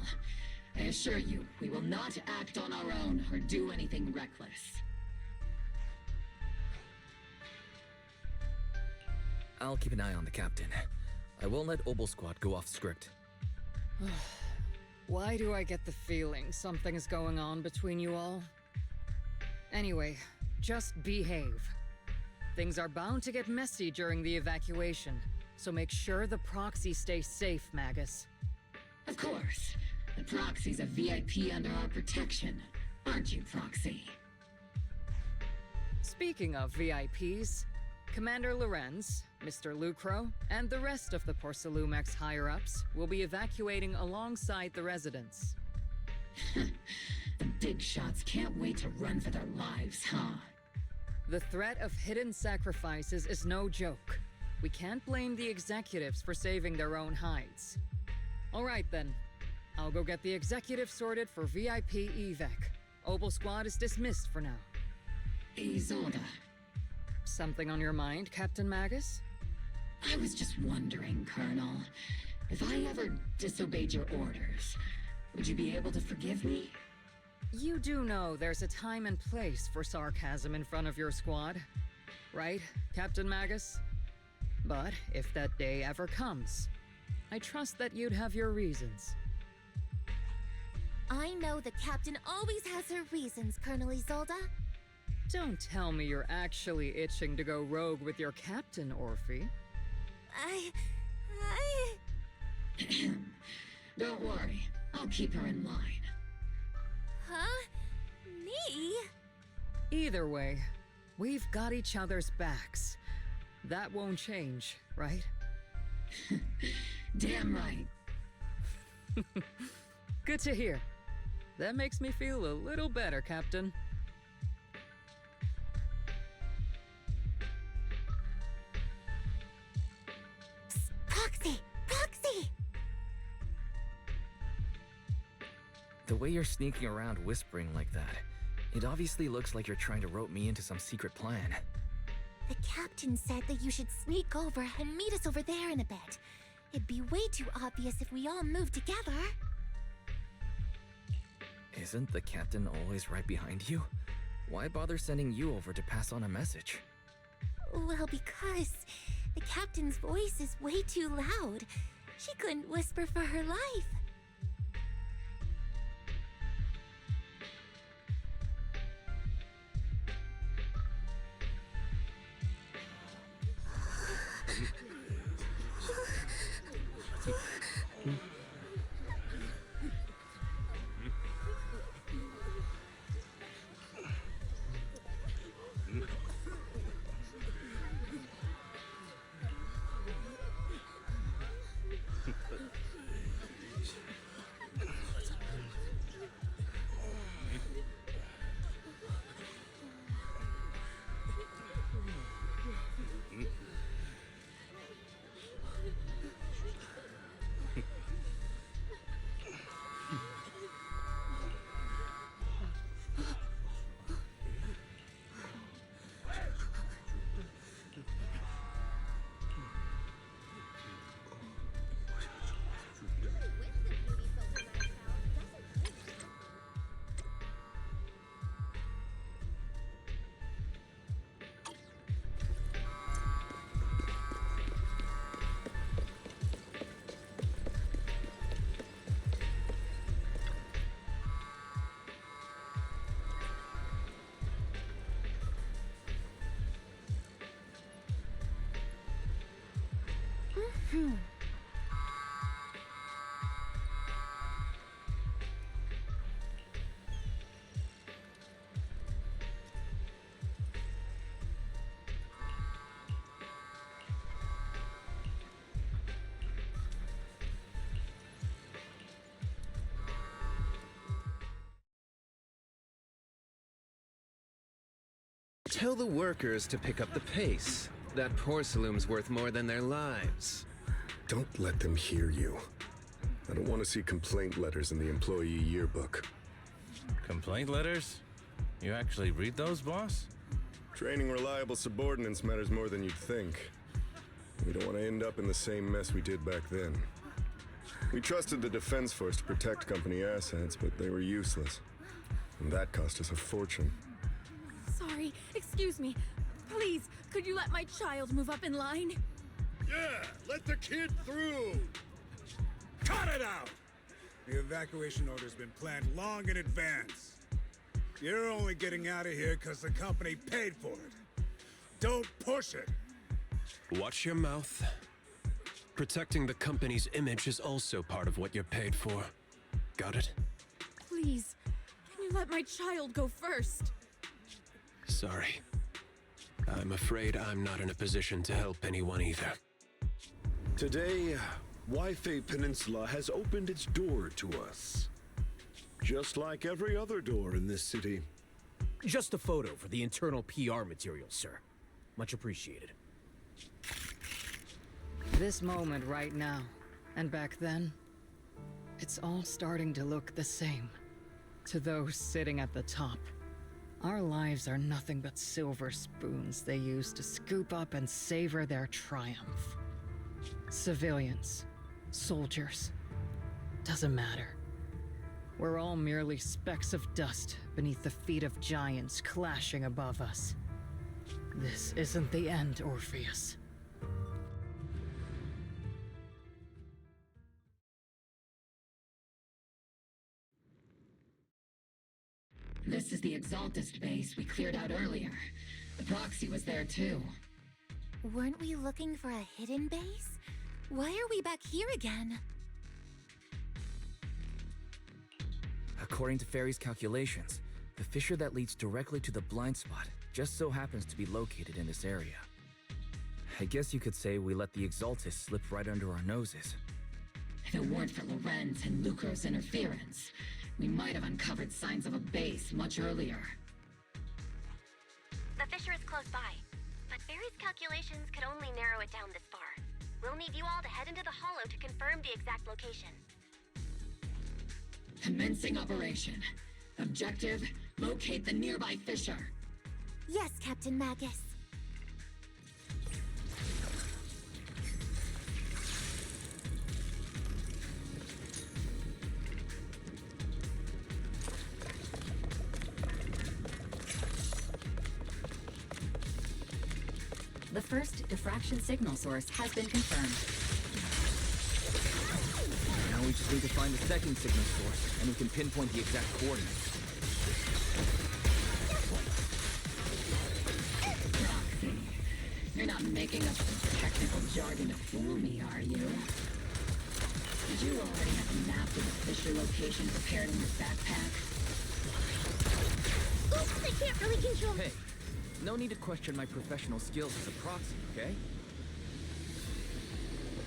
I assure you, we will not act on our own or do anything reckless. I'll keep an eye on the captain. I won't let Obel Squad go off script. Why do I get the feeling something's going on between you all? Anyway, just behave. Things are bound to get messy during the evacuation, so make sure the proxy stays safe, Magus. Of course. The Proxy's a VIP under our protection, aren't you, Proxy? Speaking of VIPs, Commander Lorenz, Mr. Lucro, and the rest of the Porcelumex higher-ups will be evacuating alongside the residents. The big shots can't wait to run for their lives, huh? The threat of hidden sacrifices is no joke. We can't blame the executives for saving their own hides. All right then, I'll go get the executive sorted for VIP evac. Opal Squad is dismissed for now. Isolda. Something on your mind, Captain Magus? I was just wondering, Colonel, if I ever disobeyed your orders, would you be able to forgive me? You do know there's a time and place for sarcasm in front of your squad, right, Captain Magus? But if that day ever comes, I trust that you'd have your reasons. I know the captain always has her reasons, Colonel Isolda. Don't tell me you're actually itching to go rogue with your captain, Orphe. Don't worry, I'll keep her in line. Huh? Me? Either way, we've got each other's backs. That won't change, right? Damn right. Good to hear. That makes me feel a little better, Captain. Proxy! Proxy! The way you're sneaking around whispering like that, it obviously looks like you're trying to rope me into some secret plan. The captain said that you should sneak over and meet us over there in a bit. It'd be way too obvious if we all moved together. Isn't the captain always right behind you? Why bother sending you over to pass on a message? Well, because the captain's voice is way too loud. She couldn't whisper for her life. Tell the workers to pick up the pace. That porcelain's worth more than their lives. Don't let them hear you. I don't want to see complaint letters in the employee yearbook. Complaint letters? You actually read those, boss? Training reliable subordinates matters more than you'd think. We don't want to end up in the same mess we did back then. We trusted the Defense Force to protect company assets, but they were useless. And that cost us a fortune. Sorry, excuse me. Please, could you let my child move up in line? Yeah, let the kid through! Cut it out! The evacuation order's been planned long in advance. You're only getting out of here because the company paid for it. Don't push it! Watch your mouth. Protecting the company's image is also part of what you're paid for. Got it? Please, can you let my child go first? Sorry. I'm afraid I'm not in a position to help anyone either. Today, Wi-Fi Peninsula has opened its door to us. Just like every other door in this city. Just a photo for the internal PR material, sir. Much appreciated. This moment right now, and back then, It's all starting to look the same. To those sitting at the top, our lives are nothing but silver spoons they use to scoop up and savor their triumph. Civilians, soldiers, doesn't matter. We're all merely specks of dust beneath the feet of giants clashing above us. This isn't the end, Orpheus. This is the Exaltist base we cleared out earlier. The proxy was there too. Weren't we looking for a hidden base? Why are we back here again? According to Fairy's calculations, the fissure that leads directly to the blind spot just so happens to be located in this area. I guess you could say we let the Exaltist slip right under our noses. If it weren't for Lorenz and Lucro's interference, we might have uncovered signs of a base much earlier. The fissure is close by, but Barry's calculations could only narrow it down this far. We'll need you all to head into the hollow to confirm the exact location. Commencing operation. Objective, locate the nearby fissure. Yes, Captain Magus. The first diffraction signal source has been confirmed. Now we just need to find the second signal source, and we can pinpoint the exact coordinates. Roxy, you're not making up some technical jargon to fool me, are you? Did you already have a map of the fissure location prepared in your backpack? Oops, I can't really control... Hey, no need to question my professional skills as a proxy, okay?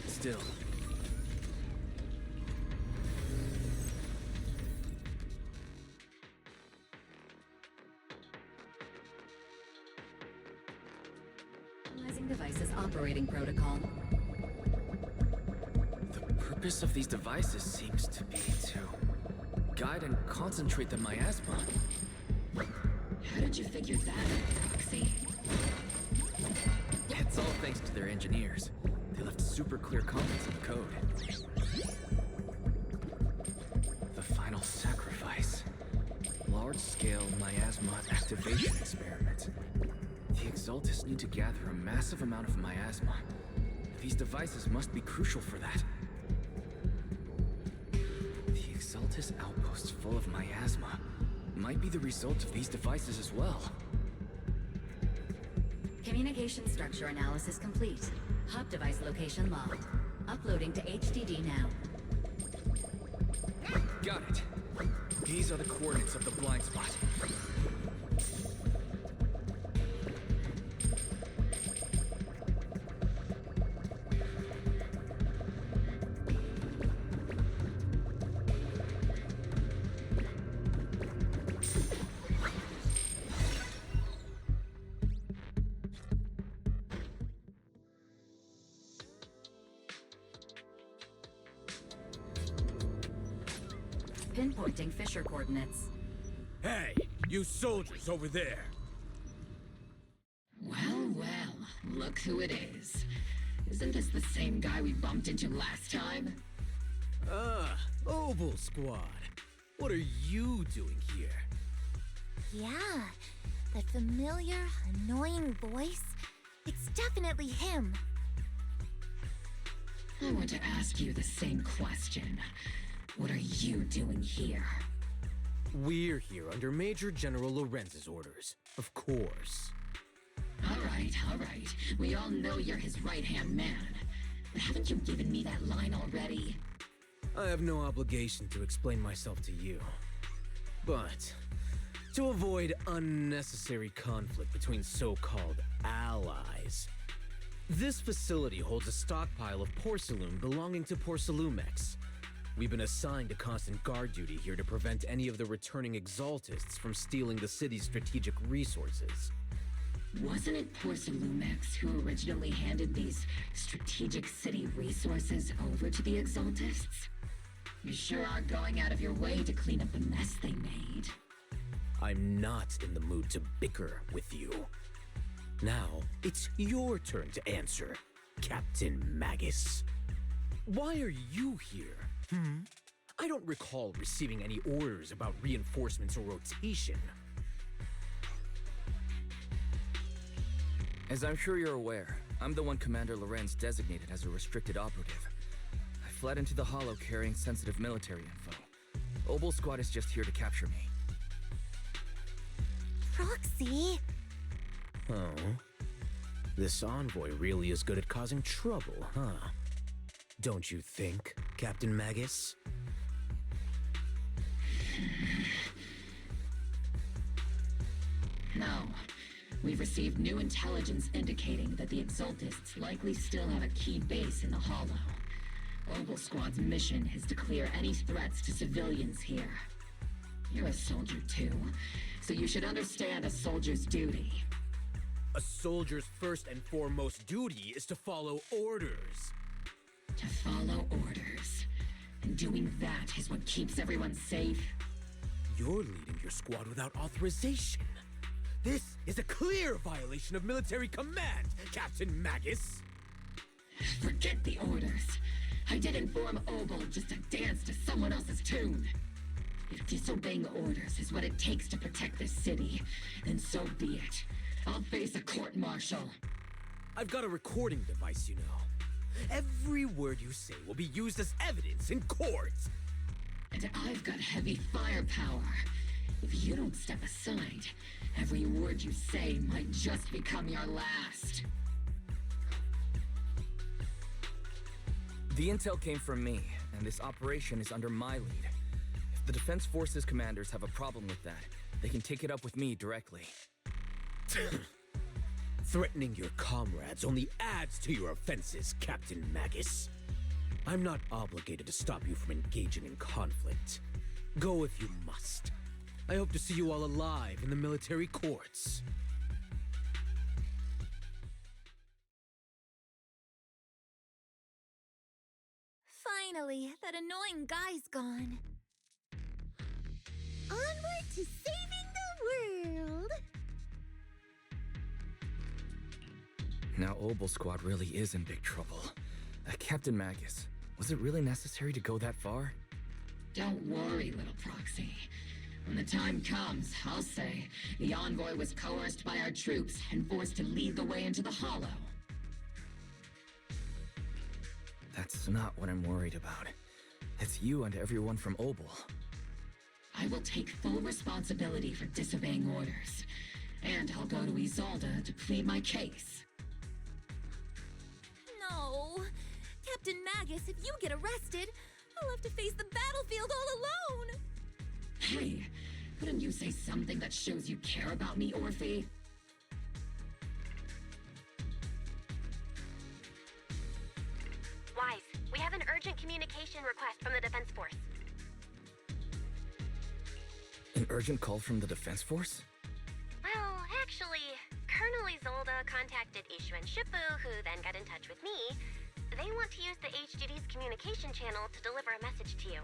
Still. Analyzing device's operating protocol. The purpose of these devices seems to be to guide and concentrate the miasma. How did you figure that out, Roxy? It's all thanks to their engineers. They left super clear comments in the code. The final sacrifice. Large-scale miasma activation experiment. The Exaltists need to gather a massive amount of miasma. These devices must be crucial for that. The Exaltist outpost full of miasma might be the result of these devices as well. Communication structure analysis complete. Hub device location logged. Uploading to HDD now. Got it. These are the coordinates of the blind spot. Pinpointing fissure coordinates. Hey, you soldiers over there! Well, well, look who it is. Isn't this the same guy we bumped into last time? Obel Squad. What are you doing here? Yeah, that familiar, annoying voice. It's definitely him. I want to ask you the same question. What are you doing here? We're here under Major General Lorenz's orders, of course. All right. We all know you're his right-hand man. But haven't you given me that line already? I have no obligation to explain myself to you. But to avoid unnecessary conflict between so-called allies, this facility holds a stockpile of porcelain belonging to Porcelumex. We've been assigned to constant guard duty here to prevent any of the returning Exaltists from stealing the city's strategic resources. Wasn't it Porcelumex who originally handed these strategic city resources over to the Exaltists? You're sure are going out of your way to clean up the mess they made. I'm not in the mood to bicker with you. Now, it's your turn to answer, Captain Magus. Why are you here? I don't recall receiving any orders about reinforcements or rotation. As I'm sure you're aware, I'm the one Commander Lorenz designated as a restricted operative. I fled into the Hollow carrying sensitive military info. Obel Squad is just here to capture me. Proxy? Oh. This envoy really is good at causing trouble, huh? Don't you think, Captain Magus? No. We've received new intelligence indicating that the Exaltists likely still have a key base in the Hollow. Obel Squad's mission is to clear any threats to civilians here. You're a soldier too, so you should understand a soldier's duty. A soldier's first and foremost duty is to follow orders. To follow orders. And doing that is what keeps everyone safe. You're leading your squad without authorization. This is a clear violation of military command, Captain Magus! Forget the orders. I didn't form Obel just to dance to someone else's tune. If disobeying orders is what it takes to protect this city, then so be it. I'll face a court-martial. I've got a recording device, you know. Every word you say will be used as evidence in court. And I've got heavy firepower. If you don't step aside, every word you say might just become your last. The intel came from me, and this operation is under my lead. If the Defense Forces commanders have a problem with that, they can take it up with me directly. Threatening your comrades only adds to your offenses, Captain Magus. I'm not obligated to stop you from engaging in conflict. Go if you must. I hope to see you all alive in the military courts. Finally, that annoying guy's gone. Onward to saving the world! Now Obel Squad really is in big trouble. Captain Magus, was it really necessary to go that far? Don't worry, little Proxy. When the time comes, I'll say, the envoy was coerced by our troops and forced to lead the way into the Hollow. That's not what I'm worried about. It's you and everyone from Obel. I will take full responsibility for disobeying orders. And I'll go to Isolde to plead my case. No! Captain Magus, if you get arrested, I'll have to face the battlefield all alone! Hey, couldn't you say something that shows you care about me, Orphe? Wise, we have an urgent communication request from the Defense Force. An urgent call from the Defense Force? Well, actually, Colonel Isolde contacted Ishu and Shippu, who then got in touch with me. They want to use the HGD's communication channel to deliver a message to you.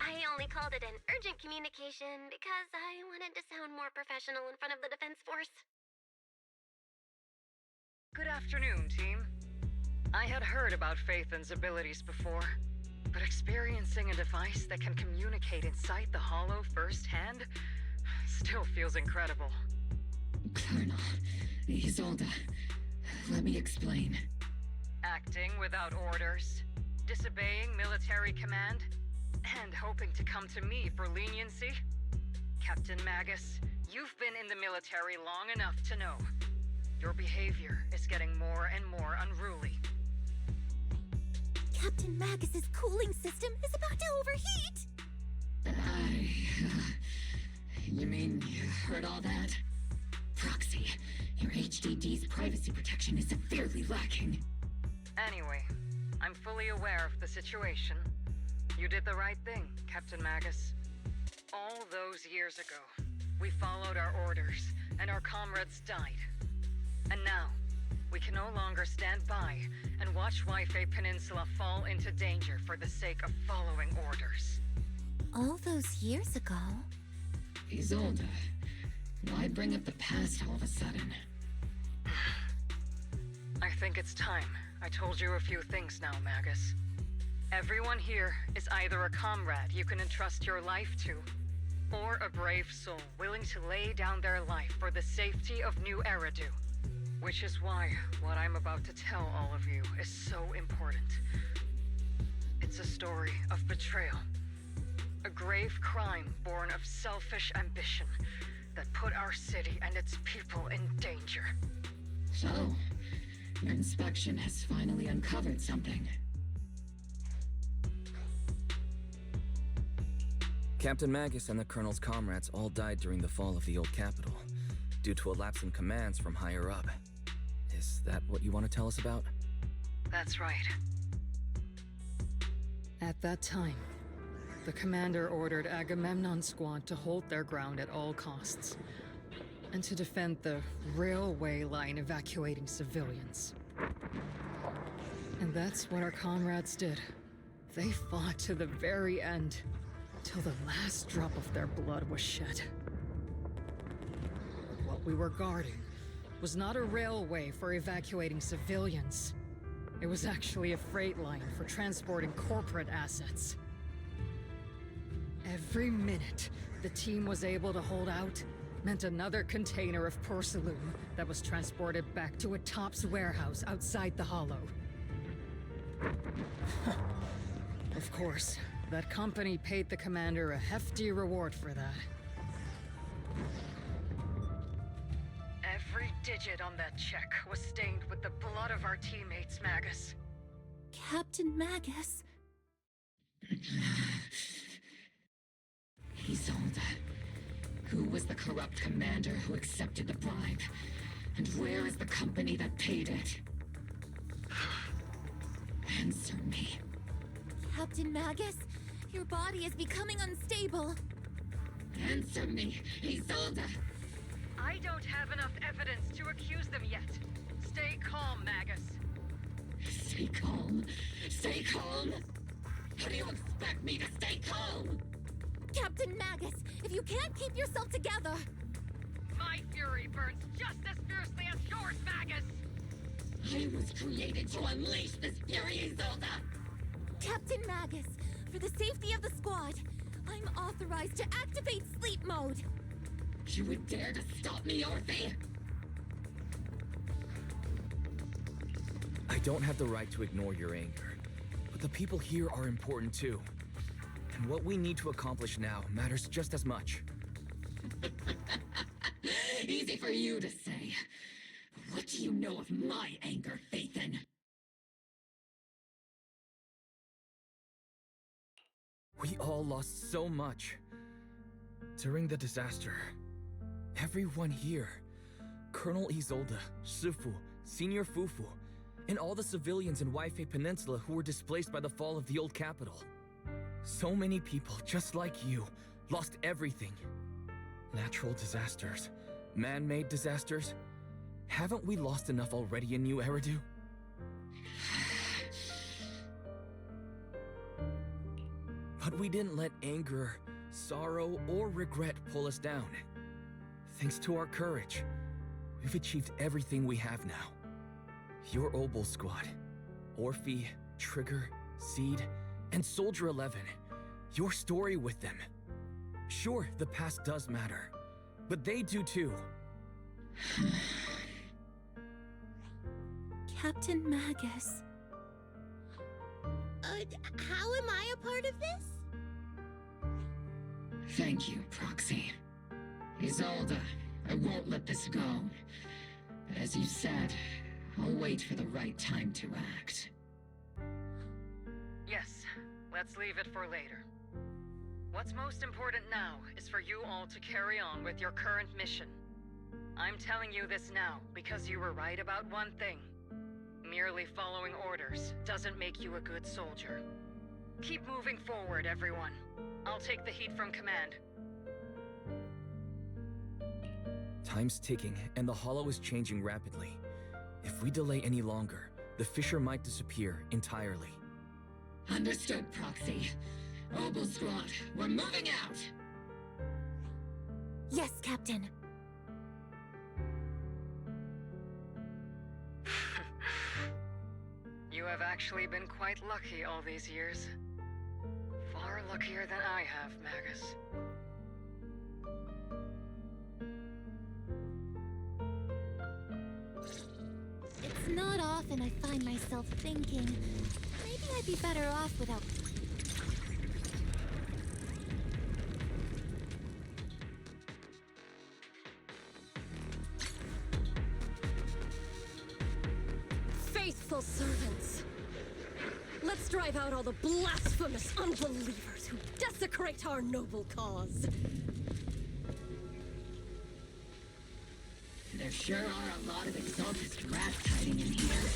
I only called it an urgent communication because I wanted to sound more professional in front of the Defense Force. Good afternoon, team. I had heard about Phaethon's abilities before, but experiencing a device that can communicate inside the Hollow firsthand still feels incredible. Colonel, Isolde, let me explain. Acting without orders, disobeying military command, and hoping to come to me for leniency? Captain Magus, you've been in the military long enough to know. Your behavior is getting more and more unruly. Captain Magus's cooling system is about to overheat! You mean you heard all that? Proxy, your HDD's privacy protection is severely lacking. Anyway, I'm fully aware of the situation. You did the right thing, Captain Magus. All those years ago, we followed our orders, and our comrades died. And now, we can no longer stand by and watch Wi-Fi Peninsula fall into danger for the sake of following orders. All those years ago. Isolde, why bring up the past all of a sudden? I think it's time. I told you a few things now, Magus. Everyone here is either a comrade you can entrust your life to, or a brave soul willing to lay down their life for the safety of New Eridu. Which is why what I'm about to tell all of you is so important. It's a story of betrayal. A grave crime born of selfish ambition that put our city and its people in danger. So, your inspection has finally uncovered something. Captain Magus and the Colonel's comrades all died during the fall of the old capital, due to a lapse in commands from higher up. Is that what you want to tell us about? That's right. At that time, the commander ordered Agamemnon's squad to hold their ground at all costs, and to defend the railway line evacuating civilians. And that's what our comrades did. They fought to the very end, till the last drop of their blood was shed. What we were guarding was not a railway for evacuating civilians. It was actually a freight line for transporting corporate assets. Every minute the team was able to hold out meant another container of porcelain that was transported back to a Topps warehouse outside the Hollow. Of course, that company paid the commander a hefty reward for that. Every digit on that check was stained with the blood of our teammates, Magus. Captain Magus? Isolde. Who was the corrupt commander who accepted the bribe? And where is the company that paid it? Answer me. Captain Magus, your body is becoming unstable. Answer me, Isolde! I don't have enough evidence to accuse them yet. Stay calm, Magus. Stay calm? Stay calm? How do you expect me to stay calm? Captain Magus, if you can't keep yourself together... My fury burns just as fiercely as yours, Magus! I was created to unleash this fury, Isolde! Captain Magus, for the safety of the squad, I'm authorized to activate sleep mode. You would dare to stop me, Orphe? I don't have the right to ignore your anger, but the people here are important too. And what we need to accomplish now matters just as much. Easy for you to say. What do you know of my anger, Phaethon? We all lost so much. During the disaster, everyone here, Colonel Isolde, Shifu, Senior Fufu, and all the civilians in Waifei Peninsula who were displaced by the fall of the old capital. So many people, just like you, lost everything. Natural disasters, man-made disasters. Haven't we lost enough already in New Eridu? But we didn't let anger, sorrow, or regret pull us down. Thanks to our courage, we've achieved everything we have now. Your Obol squad, Orphe, Trigger, Seed, and Soldier 11, your story with them. Sure, the past does matter, but they do too. Captain Magus. How am I a part of this? Thank you, Proxy. Isolde, I won't let this go. But as you said, I'll wait for the right time to act. Yes, let's leave it for later. What's most important now is for you all to carry on with your current mission. I'm telling you this now because you were right about one thing. Merely following orders doesn't make you a good soldier. Keep moving forward, everyone. I'll take the heat from command. Time's ticking, and the Hollow is changing rapidly. If we delay any longer, the fissure might disappear entirely. Understood, Proxy. Obel Squad, we're moving out! Yes, Captain. You have actually been quite lucky all these years. Far luckier than I have, Magus. It's not often I find myself thinking, maybe I'd be better off without... Faithful servants. Let's drive out all the blasphemous unbelievers who desecrate our noble cause. There sure are a lot of exaltist rats hiding in here.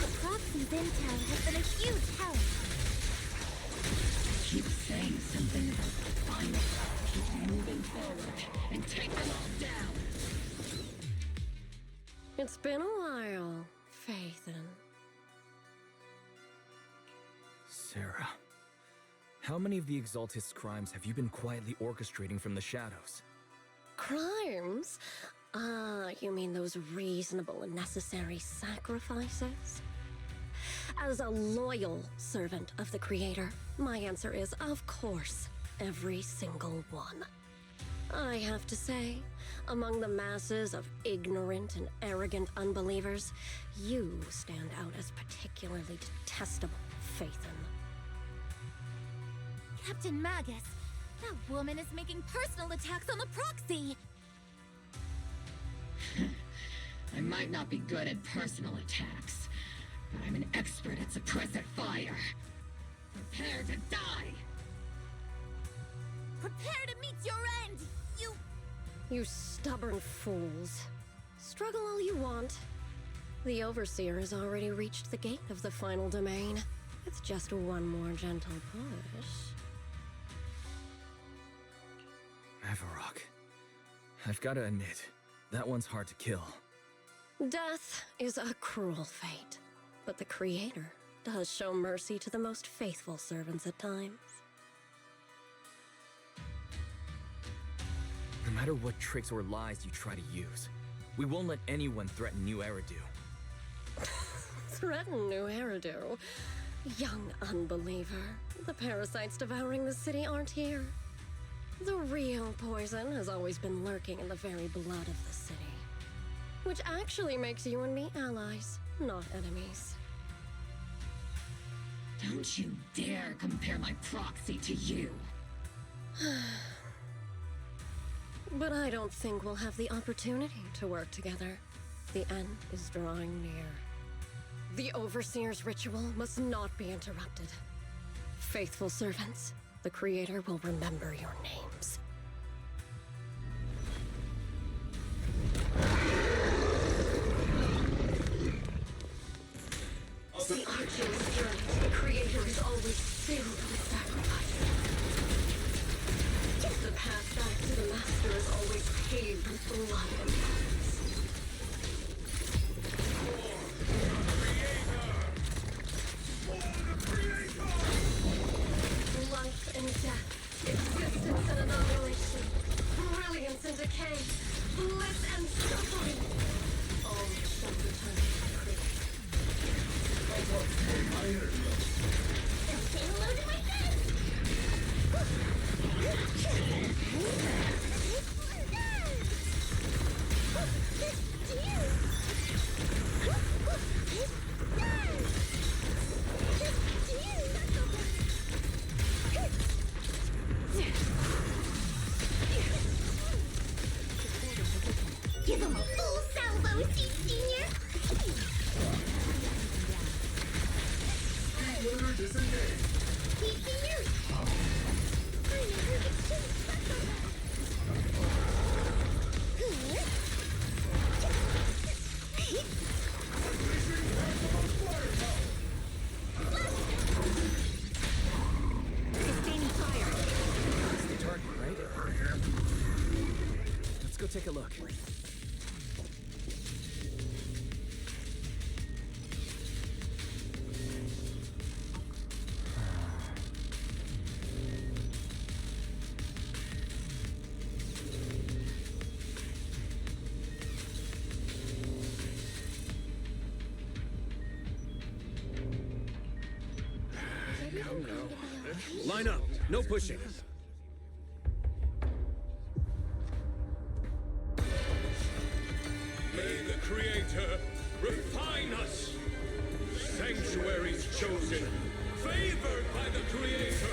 The Proxy's intel has been a huge help. Keep saying something about the final. Keep moving forward and take them all down. It's been a while, Faithin. Sarah, how many of the Exaltist's crimes have you been quietly orchestrating from the shadows? Crimes? Ah, you mean those reasonable and necessary sacrifices? As a loyal servant of the Creator, my answer is, of course, every single one. I have to say, among the masses of ignorant and arrogant unbelievers, you stand out as particularly detestable, Faithin. Captain Magus, that woman is making personal attacks on the Proxy! I might not be good at personal attacks, but I'm an expert at suppressive fire. Prepare to die! Prepare to meet your end, you... You stubborn fools. Struggle all you want. The Overseer has already reached the gate of the final domain. It's just one more gentle push. Avarok. I've got to admit, that one's hard to kill. Death is a cruel fate, but the Creator does show mercy to the most faithful servants at times. No matter what tricks or lies you try to use, we won't let anyone threaten New Eridu. Threaten New Eridu? Young unbeliever. The parasites devouring the city aren't here. The real poison has always been lurking in the very blood of the city. Which actually makes you and me allies, not enemies. Don't you dare compare my proxy to you! But I don't think we'll have the opportunity to work together. The end is drawing near. The Overseer's ritual must not be interrupted. Faithful servants, the Creator will remember your names. The arduous journey to the Creator is always filled with sacrifice. The path back to the Master is always paved with blood and violence. Life and death, existence and annihilation, brilliance and decay, bliss and suffering, all shall return to the Creator. Say hello to my friends! Give him a full salvo, Senior! Speedloader disengaged. Senior! I never get to Sustaining fire. That's the target, right? Let's go take a look. Line up. No pushing. May the Creator refine us. Sanctuaries chosen, favored by the Creator.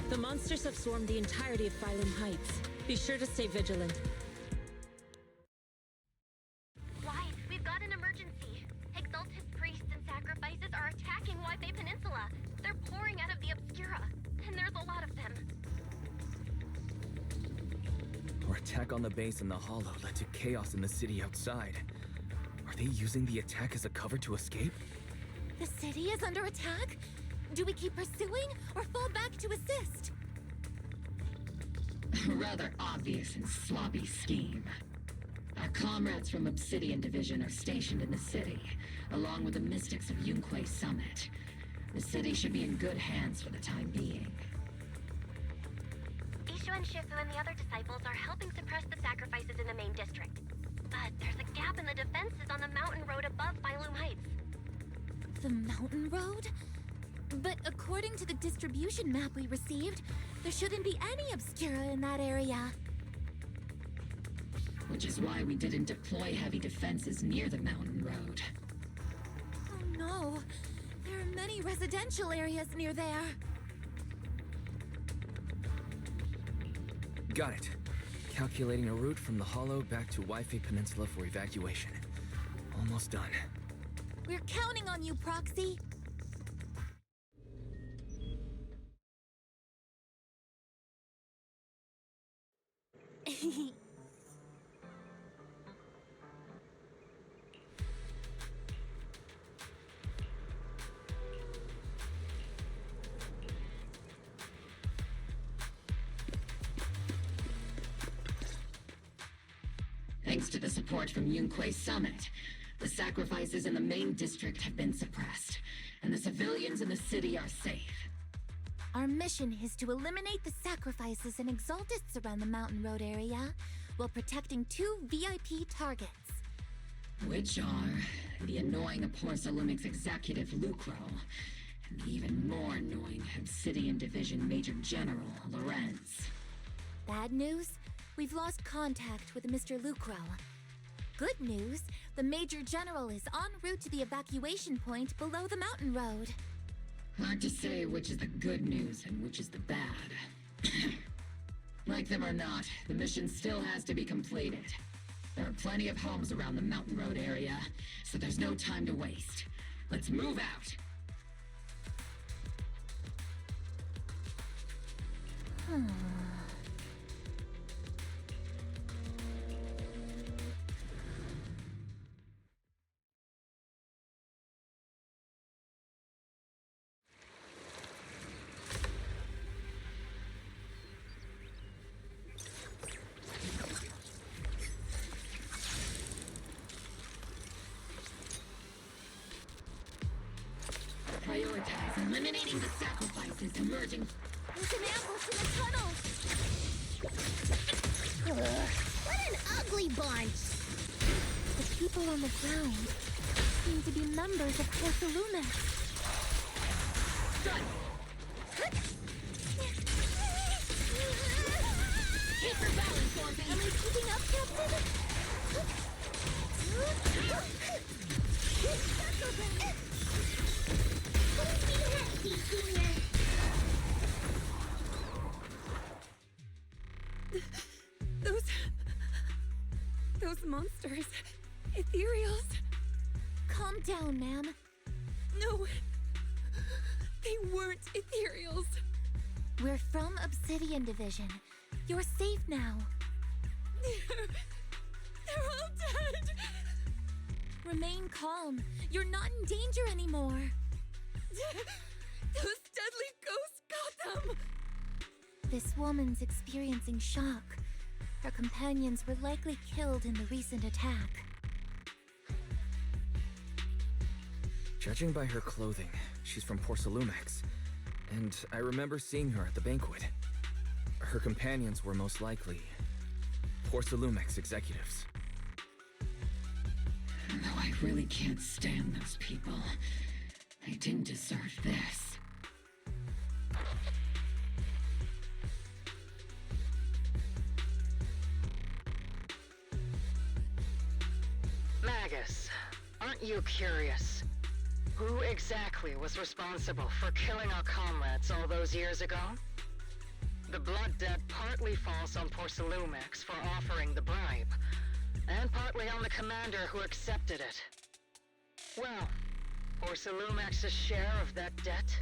The monsters have swarmed the entirety of Phylum Heights. Be sure to stay vigilant. Why? We've got an emergency. Exalted priests and sacrifices are attacking Wi-Fi Peninsula. They're pouring out of the Obscura, and there's a lot of them. Our attack on the base in the Hollow led to chaos in the city outside. Are they using the attack as a cover to escape? The city is under attack? Do we keep pursuing or fall back to assist? A rather obvious and sloppy scheme. Our comrades from Obsidian Division are stationed in the city, along with the mystics of Yunquay Summit. The city should be in good hands for the time being. Ishu and Shifu and the other disciples are helping suppress the sacrifices in the main district. But there's a gap in the defenses on the mountain road above Phylum Heights. The mountain road? But according to the distribution map we received, there shouldn't be any Obscura in that area. Which is why we didn't deploy heavy defenses near the mountain road. Oh no, there are many residential areas near there. Got it. Calculating a route from the Hollow back to Wi-Fi Peninsula for evacuation. Almost done. We're counting on you, Proxy. Thanks to the support from Yunquay Summit, the sacrifices in the main district have been suppressed, and the civilians in the city are safe. Our mission is to eliminate the sacrifices and exaltists around the mountain road area, while protecting 2 VIP targets. Which are the annoying Aporsalumix executive Lucro, and the even more annoying Obsidian Division Major General Lorenz. Bad news? We've lost contact with Mr. Lucro. Good news, the Major General is en route to the evacuation point below the mountain road. Hard to say which is the good news and which is the bad. Like them or not, the mission still has to be completed. There are plenty of homes around the mountain road area, so there's no time to waste. Let's move out! Prioritize eliminating the sacrifices emerging. There's an ambush in the tunnel! What an ugly bunch! The people on the ground seem to be members of Porsalumex. Done! Keep your balance, Orby! Am I keeping up, Captain? Those monsters. Ethereals. Calm down, ma'am. No. They weren't ethereals. We're from Obsidian Division. You're safe now. They're all dead! Remain calm. You're not in danger anymore. Those deadly ghosts got them! This woman's experiencing shock. Her companions were likely killed in the recent attack. Judging by her clothing, she's from Porcelumex, and I remember seeing her at the banquet. Her companions were most likely Porcelumex executives. Though I really can't stand those people, they didn't deserve this. Magus, aren't you curious? Who exactly was responsible for killing our comrades all those years ago? The blood debt partly falls on Porcelumex for offering the bribe, and partly on the commander who accepted it. Well, Porcelumex's share of that debt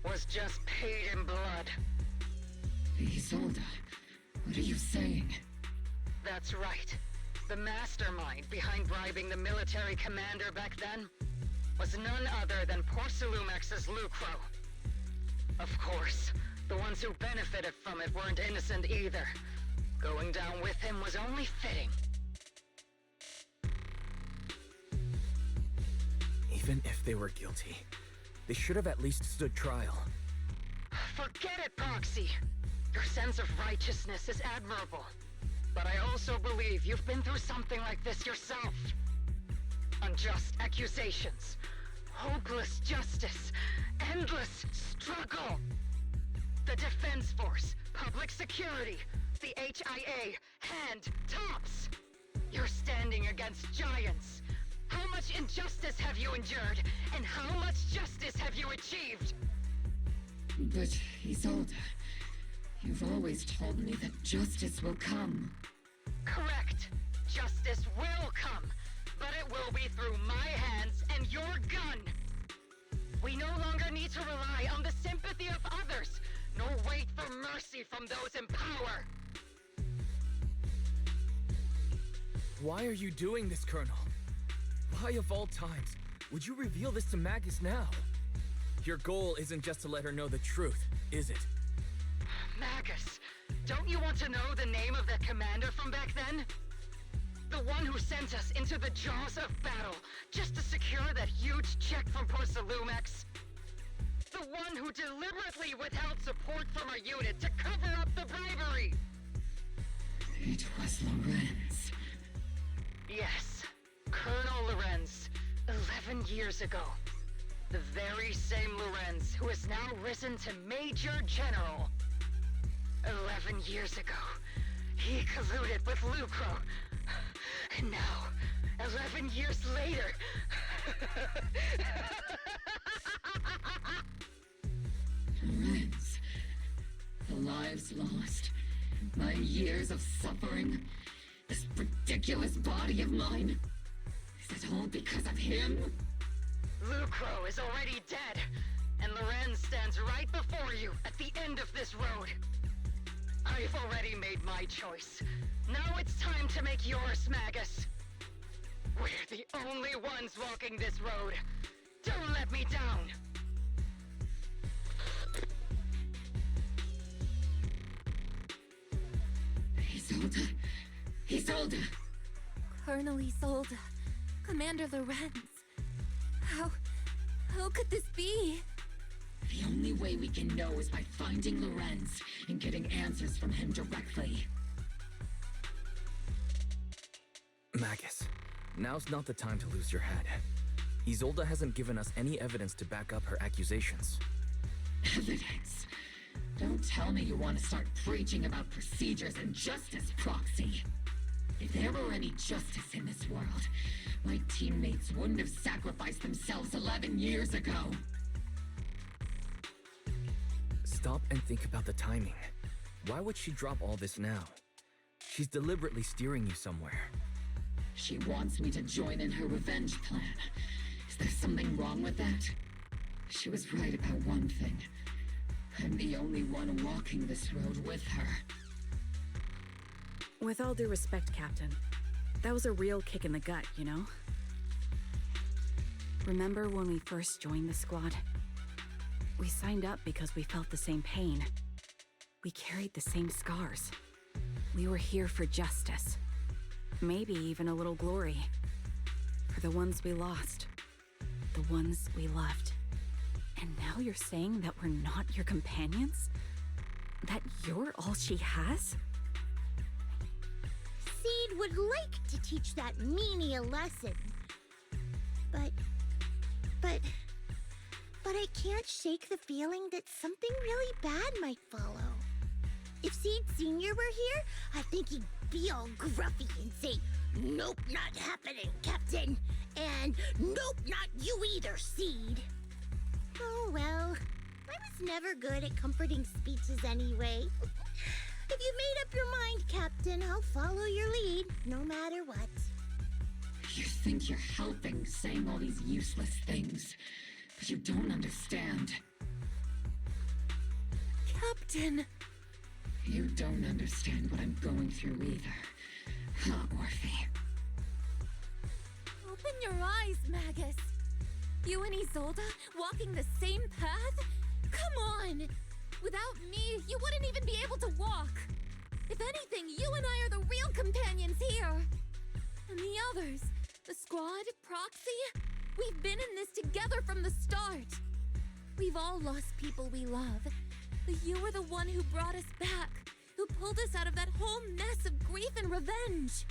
was just paid in blood. Isolde, what are you saying? That's right. The mastermind behind bribing the military commander back then was none other than Porcelumex's Lucro. Of course, the ones who benefited from it weren't innocent either. Going down with him was only fitting. Even if they were guilty, they should have at least stood trial. Forget it, Proxy. Your sense of righteousness is admirable. But I also believe you've been through something like this yourself. Unjust accusations, hopeless justice, endless struggle. The Defense Force, public security, the HIA, hand tops. You're standing against giants. How much injustice have you endured, and how much justice have you achieved? But, Isolde, you've always told me that justice will come. Correct. Justice will come, but it will be through my hands and your gun. We no longer need to rely on the sympathy of others, nor wait for mercy from those in power. Why are you doing this, Colonel? Why of all times would you reveal this to Magus now? Your goal isn't just to let her know the truth, is it? Magus, don't you want to know the name of that commander from back then? The one who sent us into the jaws of battle just to secure that huge check from Porcelumex? The one who deliberately withheld support from our unit to cover up the bribery? It was Lorenz. Yes, Colonel Lorenz, 11 years ago. The very same Lorenz who has now risen to Major General. 11 years ago, he colluded with Lucro. And now, 11 years later... Lorenz, the lives lost, my years of suffering, this ridiculous body of mine. Is it all because of him? Lucro is already dead, and Lorenz stands right before you at the end of this road. I've already made my choice. Now it's time to make yours, Magus. We're the only ones walking this road. Don't let me down. Isolde. Isolde. Colonel Isolde. Commander Lorenz. How could this be? The only way we can know is by finding Lorenz and getting answers from him directly. Magus, now's not the time to lose your head. Isolde hasn't given us any evidence to back up her accusations. Evidence? Don't tell me you want to start preaching about procedures and justice, Proxy. If there were any justice in this world, my teammates wouldn't have sacrificed themselves 11 years ago. Stop and think about the timing. Why would she drop all this now? She's deliberately steering you somewhere. She wants me to join in her revenge plan. Is there something wrong with that? She was right about one thing. I'm the only one walking this road with her. With all due respect, Captain, that was a real kick in the gut, you know? Remember when we first joined the squad? We signed up because we felt the same pain. We carried the same scars. We were here for justice. Maybe even a little glory. For the ones we lost. The ones we loved. And now you're saying that we're not your companions? That you're all she has? Seed would like to teach that meanie a lesson. But I can't shake the feeling that something really bad might follow. If Seed Sr. were here, I think he'd be all gruffy and say, "Nope, not happening, Captain." And "Nope, not you either, Seed." Oh well, I was never good at comforting speeches anyway. If you made up your mind, Captain, I'll follow your lead, no matter what. You think you're helping, saying all these useless things, but you don't understand. Captain! You don't understand what I'm going through either, huh, Orphe? Open your eyes, Magus! You and Isolde walking the same path? Come on! Without me, you wouldn't even be able to walk! If anything, you and I are the real companions here! And the others, the squad, Proxy, we've been in this together from the start! We've all lost people we love, but you were the one who brought us back, who pulled us out of that whole mess of grief and revenge!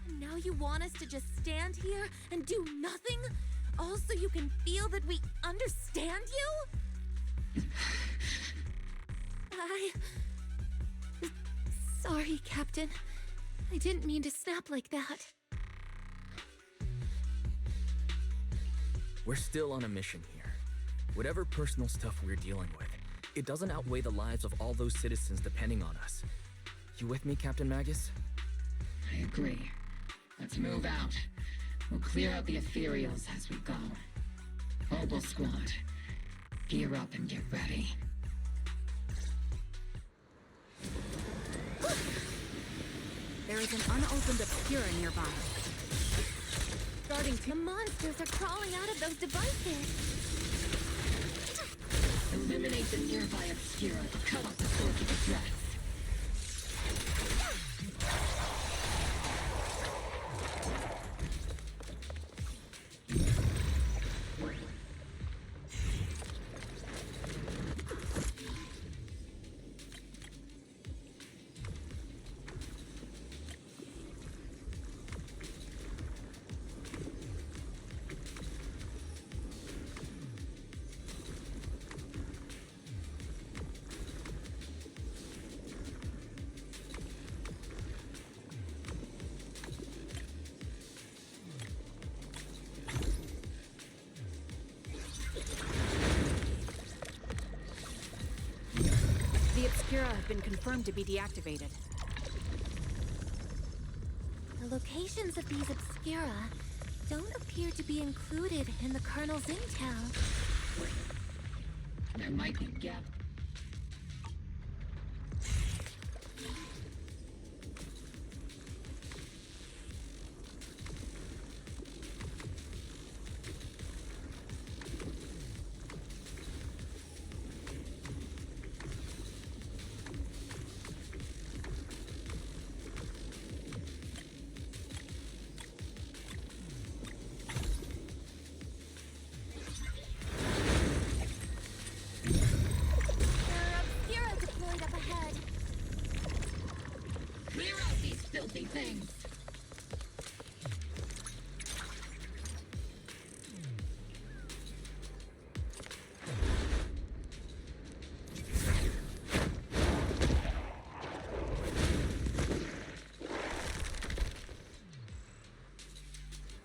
And now you want us to just stand here and do nothing? All so you can feel that we understand you? Sorry, Captain. I didn't mean to snap like that. We're still on a mission here. Whatever personal stuff we're dealing with, it doesn't outweigh the lives of all those citizens depending on us. You with me, Captain Magus? I agree. Let's move out. We'll clear out the ethereals as we go. Obel Squad, gear up and get ready. There is an unopened Obscura nearby. Starting to... The monsters are crawling out of those devices! Eliminate the nearby Obscura to cut off the source of the threats. The Obscura have been confirmed to be deactivated. The locations of these Obscura don't appear to be included in the Colonel's intel. There might be gaps. Things.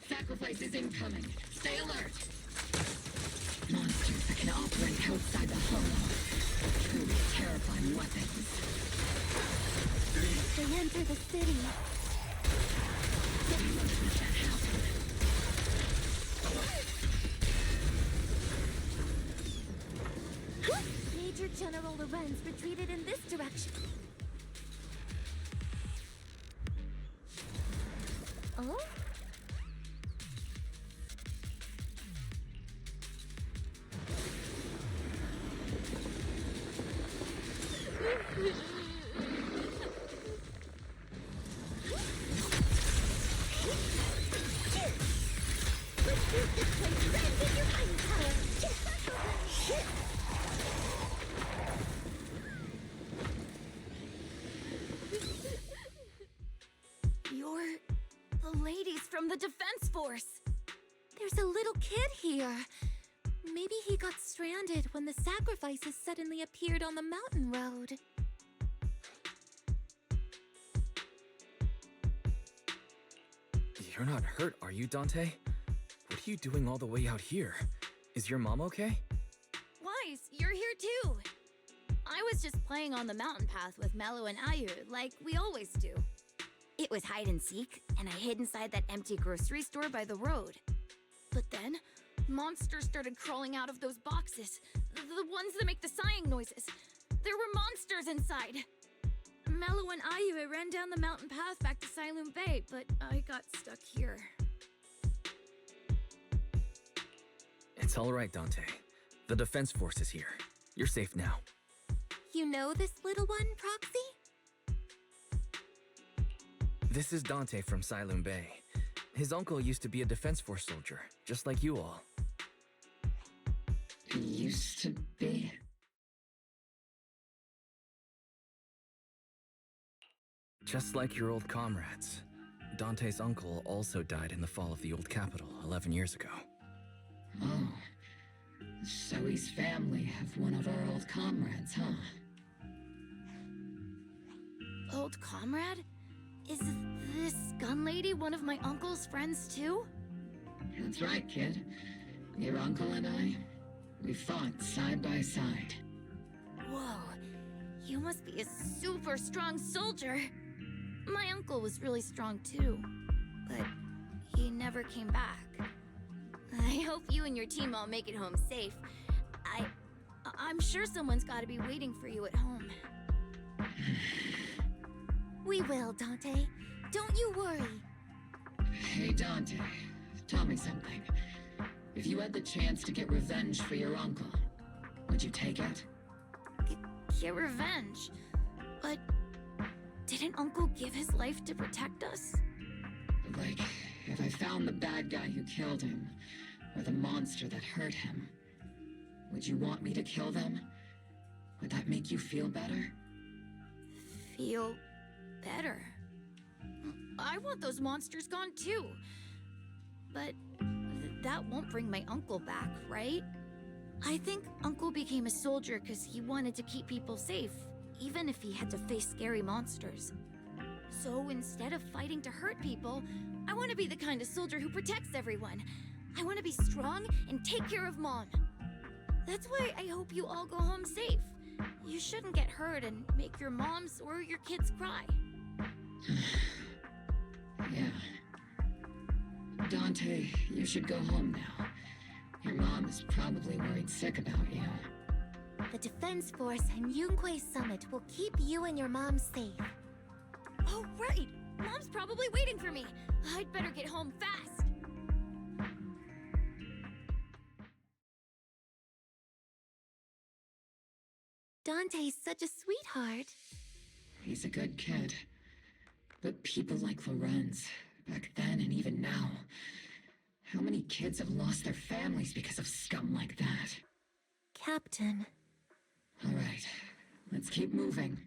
Sacrifice is incoming. Stay alert. Monsters that can operate outside the hollow. Truly terrifying weapons. They enter the city. Major General Lorenz retreated in this direction. Oh? You're the ladies from the Defense Force. There's a little kid here. Maybe he got stranded when the sacrifices suddenly appeared on the mountain road. You're not hurt, are you, Dante? What are you doing all the way out here? Is your mom okay? Wise, you're here too. I was just playing on the mountain path with Mello and Ayu, like we always do. It was hide and seek, and I hid inside that empty grocery store by the road. But then, monsters started crawling out of those boxes. The ones that make the sighing noises. There were monsters inside. Mello and Ayu ran down the mountain path back to Siloon Bay, but I got stuck here. It's all right, Dante. The Defense Force is here. You're safe now. You know this little one, Proxy? This is Dante from Siloon Bay. His uncle used to be a Defense Force soldier, just like you all. He used to be. Just like your old comrades. Dante's uncle also died in the fall of the old capital 11 years ago. Oh. So his family have one of our old comrades, huh? Old comrade? Is this gun lady one of my uncle's friends too? That's right, kid. Your uncle and I, we fought side by side. Whoa, you must be a super strong soldier. My uncle was really strong too, but he never came back. I hope you and your team all make it home safe. I'm sure someone's gotta be waiting for you at home. We will, Dante. Don't you worry. Hey, Dante, tell me something. If you had the chance to get revenge for your uncle, would you take it? Get revenge? But didn't Uncle give his life to protect us? Like, if I found the bad guy who killed him, or the monster that hurt him, would you want me to kill them? Would that make you feel better? Feel better? I want those monsters gone too. But that won't bring my uncle back, right? I think Uncle became a soldier because he wanted to keep people safe, even if he had to face scary monsters. So instead of fighting to hurt people, I want to be the kind of soldier who protects everyone. I want to be strong and take care of Mom. That's why I hope you all go home safe. You shouldn't get hurt and make your moms or your kids cry. Yeah. Dante, you should go home now. Your mom is probably worried sick about you. The Defense Force and Yunque Summit will keep you and your mom safe. Oh, right! Mom's probably waiting for me. I'd better get home fast. Dante's such a sweetheart. He's a good kid. But people like Lorenz, back then and even now, how many kids have lost their families because of scum like that? Captain. All right, let's keep moving.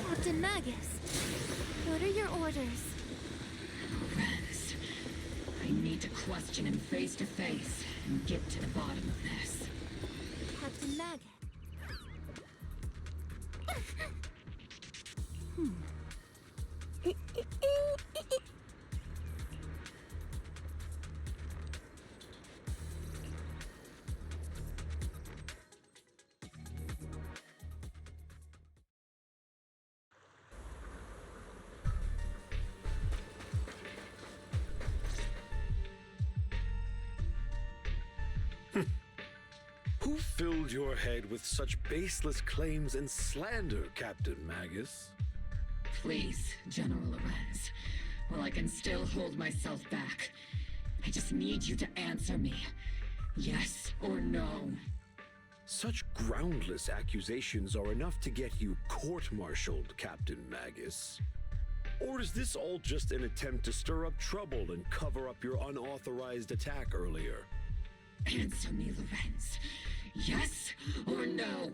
Captain Magus, what are your orders? Lorenz, I need to question him face to face and get to the bottom of this. Captain Magus. Who filled your head with such baseless claims and slander, Captain Magus? Please, General Lorenz. While I can still hold myself back, I just need you to answer me. Yes or no? Such groundless accusations are enough to get you court-martialed, Captain Magus. Or is this all just an attempt to stir up trouble and cover up your unauthorized attack earlier? Answer me, Lorenz. Yes or no?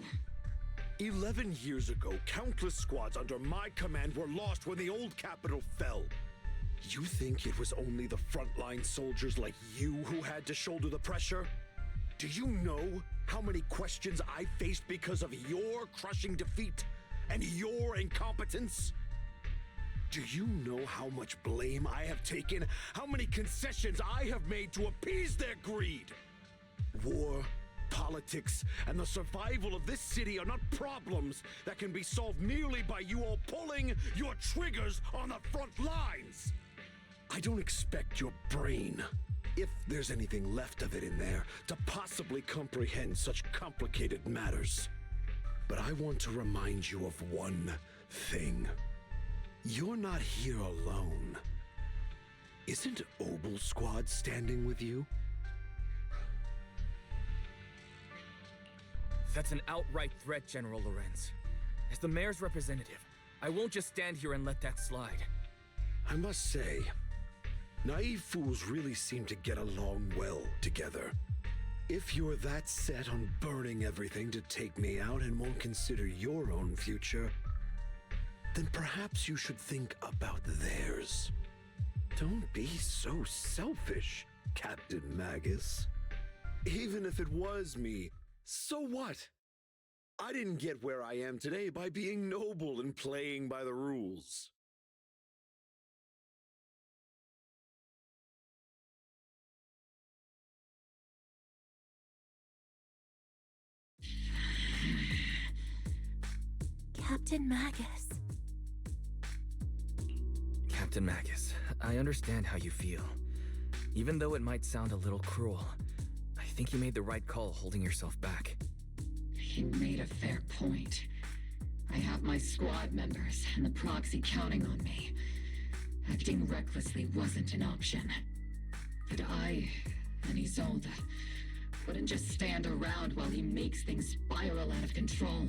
11 years ago, countless squads under my command were lost when the old capital fell. You think it was only the frontline soldiers like you who had to shoulder the pressure? Do you know how many questions I faced because of your crushing defeat and your incompetence? Do you know how much blame I have taken? How many concessions I have made to appease their greed? War, politics, and the survival of this city are not problems that can be solved merely by you all pulling your triggers on the front lines. I don't expect your brain, if there's anything left of it in there, to possibly comprehend such complicated matters. But I want to remind you of one thing. You're not here alone. Isn't Obel Squad standing with you? That's an outright threat, General Lorenz. As the mayor's representative, I won't just stand here and let that slide. I must say, naive fools really seem to get along well together. If you're that set on burning everything to take me out and won't consider your own future, then perhaps you should think about theirs. Don't be so selfish, Captain Magus. Even if it was me, so what? I didn't get where I am today by being noble and playing by the rules. Captain Magus. Captain Magus, I understand how you feel. Even though it might sound a little cruel, I think you made the right call holding yourself back. You made a fair point. I have my squad members and the proxy counting on me. Acting recklessly wasn't an option. But I and Isolde wouldn't just stand around while he makes things spiral out of control.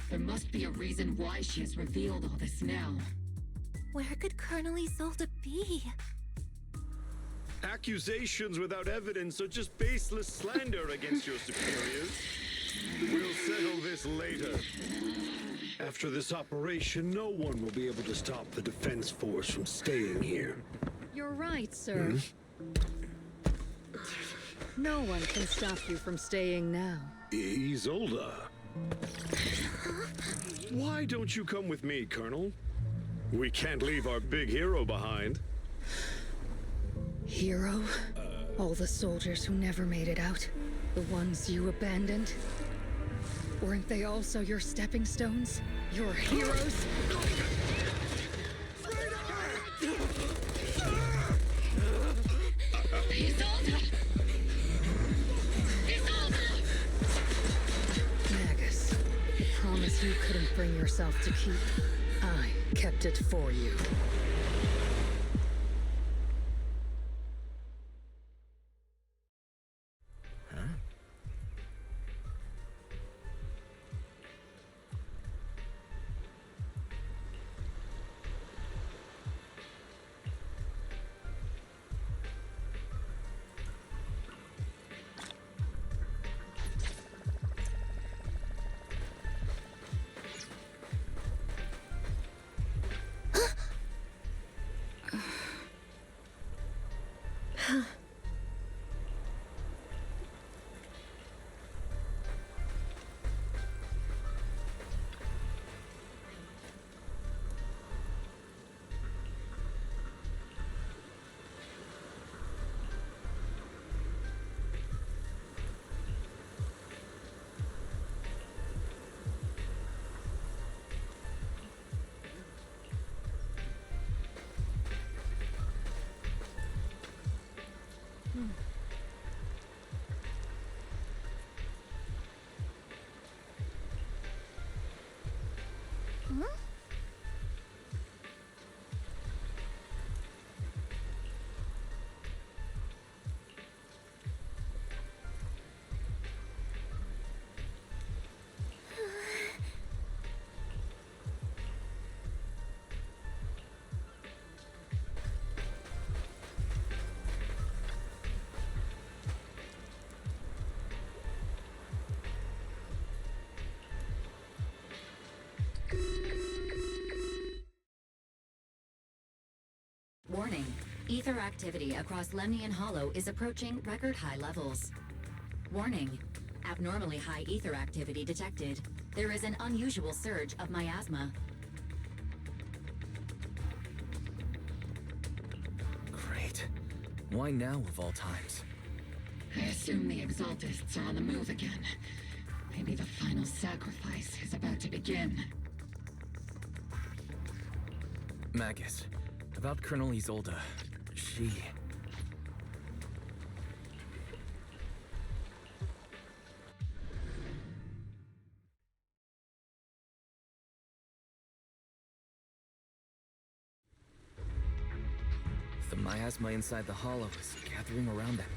There must be a reason why she has revealed all this now. Where could Colonel Isolde be? Accusations without evidence are just baseless slander against your superiors. We'll settle this later. After this operation, no one will be able to stop the defense force from staying here. You're right, sir. No one can stop you from staying now. Isolde. Why don't you come with me, Colonel? We can't leave our big hero behind. Hero? All the soldiers who never made it out? The ones you abandoned? Weren't they also your stepping stones? Your heroes? Isolde! Isolde! Magus, the promise you couldn't bring yourself to keep. I kept it for you. Ether activity across Lemnian Hollow is approaching record high levels. Warning. Abnormally high ether activity detected. There is an unusual surge of miasma. Great. Why now of all times? I assume the Exaltists are on the move again. Maybe the final sacrifice is about to begin. Magus, about Colonel Isolde. She... The miasma inside the hollow is gathering around them.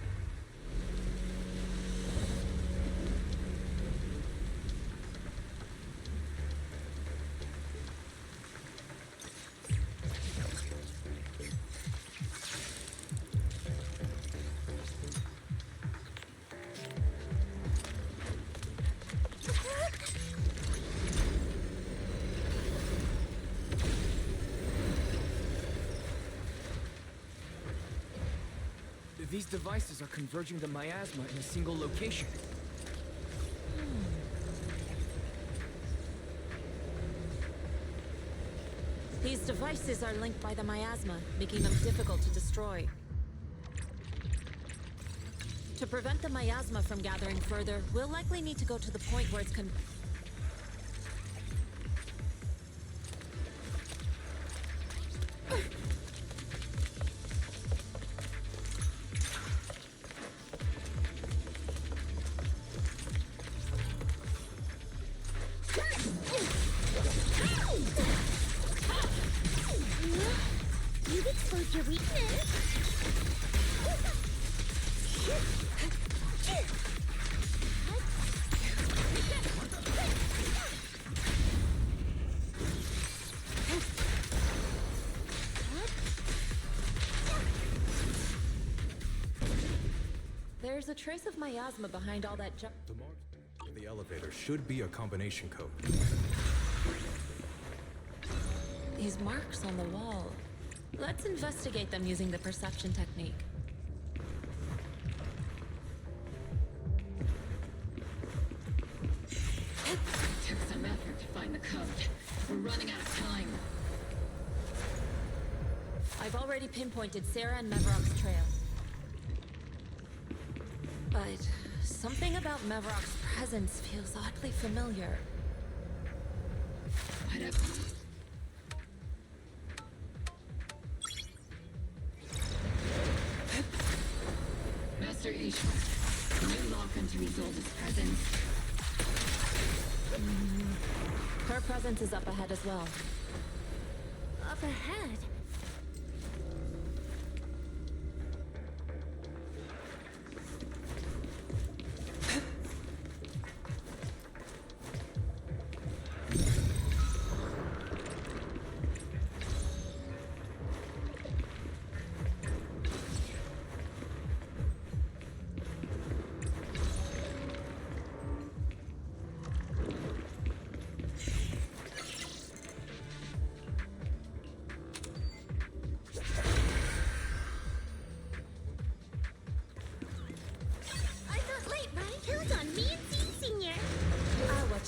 These devices are converging the miasma in a single location. These devices are linked by the miasma, making them difficult to destroy. To prevent the miasma from gathering further, we'll likely need to go to the point where it's You've exposed your weakness. There's a trace of miasma behind all that junk. The mark of the elevator should be a combination code. These marks on the wall. Let's investigate them using the perception technique. It took some effort to find the code. We're running out of time. I've already pinpointed Sarah and Mevrock's trail. But something about Mevrock's presence feels oddly familiar. Whatever. Master Ishwar, can you lock into Isolde's presence? Her presence is up ahead as well. Up ahead?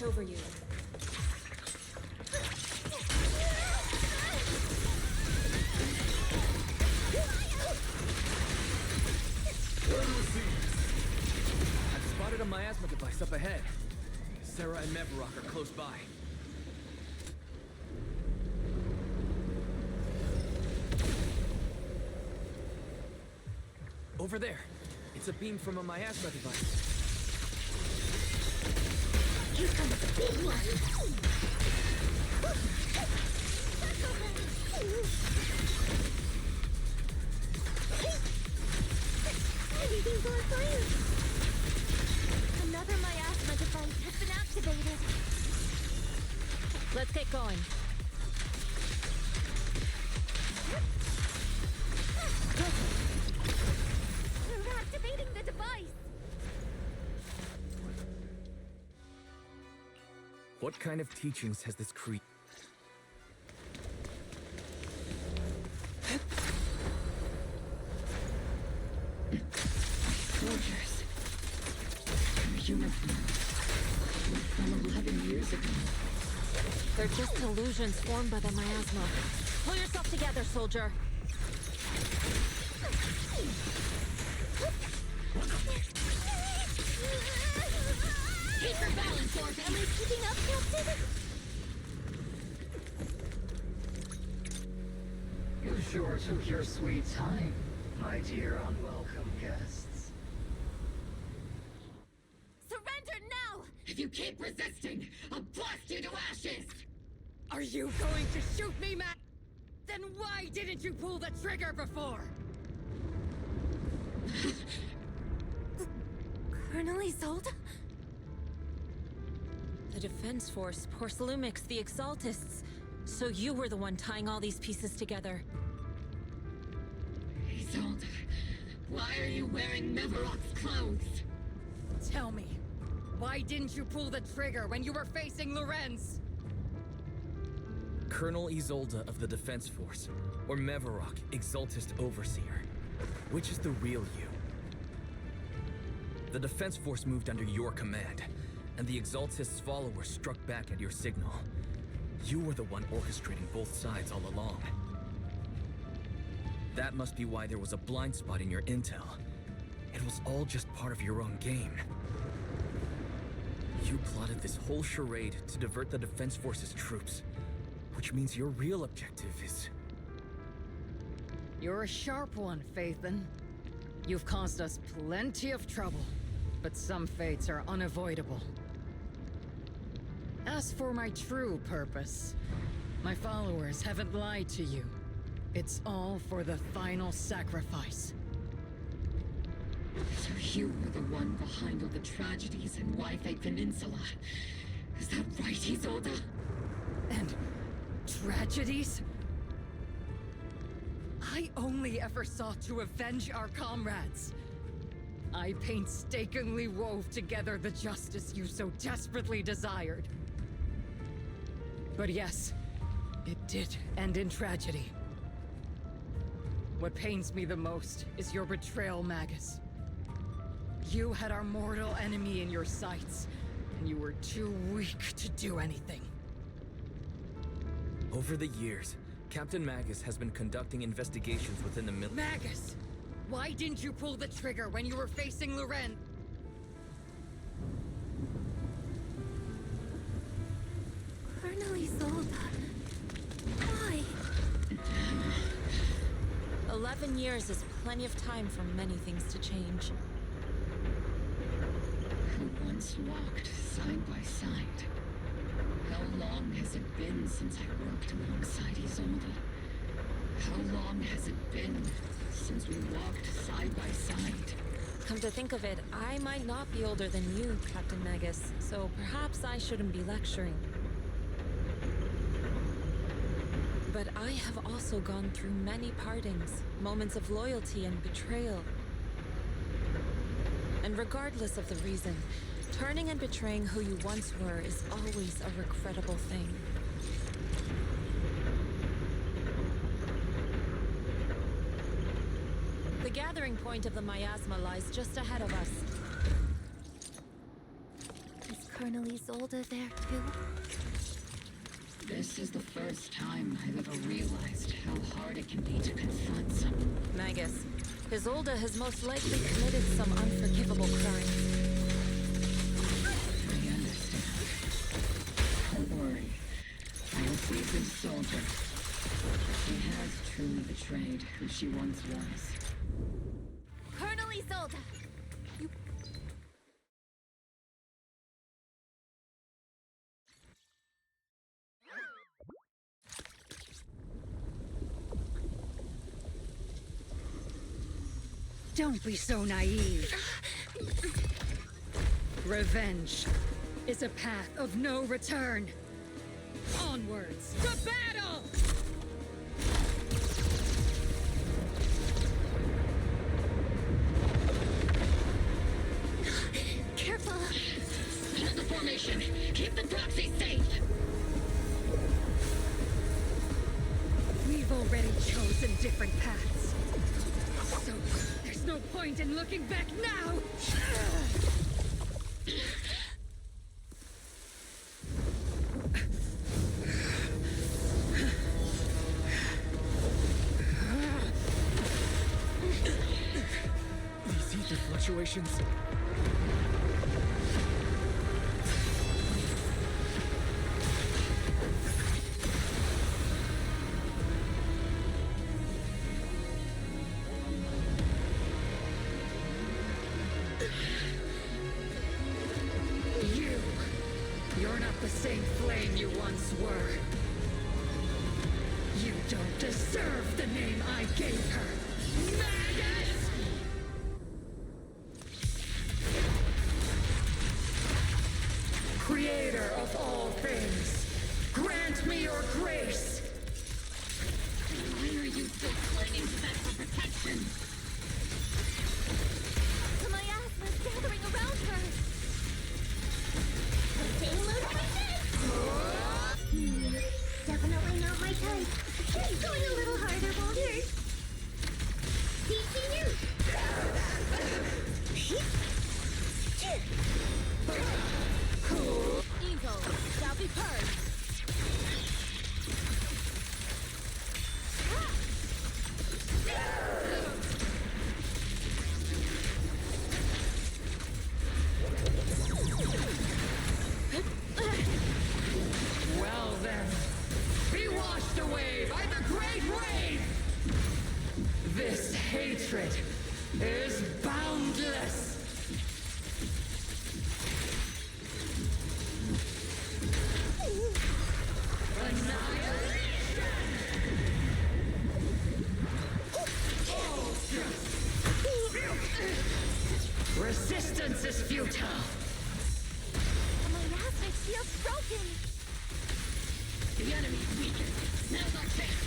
Over you. I've spotted a miasma device up ahead. Sarah and Mevrock are close by. Over there. It's a beam from a miasma device. Here comes the big one. Everything's on fire. Another miasma device has been activated. Let's get going. They're activating the device. What kind of teachings has this creature? Soldiers. They're uniformed. From 11 years ago. They're just illusions formed by the miasma. Pull yourself together, soldier. Keep your balance, Orphan! Am I keeping up, Captain? You sure took your sweet time, my dear unwelcome guests. Surrender now! If you keep resisting, I'll blast you to ashes! Are you going to shoot me, Matt? Then why didn't you pull the trigger before? Colonel Isolde? The Defense Force, Porcelumix, the Exaltists. So you were the one tying all these pieces together. Isolde, why are you wearing Nevarok's clothes? Tell me, why didn't you pull the trigger when you were facing Lorenz? Colonel Isolde of the Defense Force, or Mevarok, Exaltist Overseer. Which is the real you? The Defense Force moved under your command, and the Exaltist's followers struck back at your signal. You were the one orchestrating both sides all along. That must be why there was a blind spot in your intel. It was all just part of your own game. You plotted this whole charade to divert the Defense Force's troops, which means your real objective is... You're a sharp one, Phaethon. You've caused us plenty of trouble, but some fates are unavoidable. As for my true purpose, my followers haven't lied to you. It's all for the final sacrifice. So you were the one behind all the tragedies in Wi-Fi Peninsula. Is that right, Isolde? And tragedies? I only ever sought to avenge our comrades. I painstakingly wove together the justice you so desperately desired. But yes, it did end in tragedy. What pains me the most is your betrayal, Magus. You had our mortal enemy in your sights, and you were too weak to do anything. Over the years, Captain Magus has been conducting investigations within the Magus! Why didn't you pull the trigger when you were facing Loren? Colonel Isolde. Why? 11 years is plenty of time for many things to change. Who once walked side by side. How long has it been since I worked alongside Isolde? How long has it been since we walked side by side? Come to think of it, I might not be older than you, Captain Magus, so perhaps I shouldn't be lecturing. But I have also gone through many partings, moments of loyalty and betrayal. And regardless of the reason, turning and betraying who you once were is always a regrettable thing. The gathering point of the miasma lies just ahead of us. Is Colonel Isolde there too? This is the first time I've ever realized how hard it can be to confront someone. Magus, Isolde has most likely committed some unforgivable crimes. I understand. Don't worry. I will be a good soldier. She has truly betrayed who she once was. Colonel Isolde! You... Don't be so naive. Revenge is a path of no return. Onwards to battle! Careful! Hold the formation! Keep the proxy safe! We've already chosen different paths. So, there's no point in looking back now! These ether fluctuations. You're not the same flame you once were. You don't deserve the name I gave her. Magus! Creator of all things, grant me your grace! Why are you still clinging to that for protection? The miasma's gathering around her. Definitely not my type. Going a little harder won't hurt. Teaching you. Evil shall be purged. Well then, be washed away by the great rain! This hatred is boundless! Resistance is futile! The miasmic shield's broken. The enemy's weakened. Now's our chance.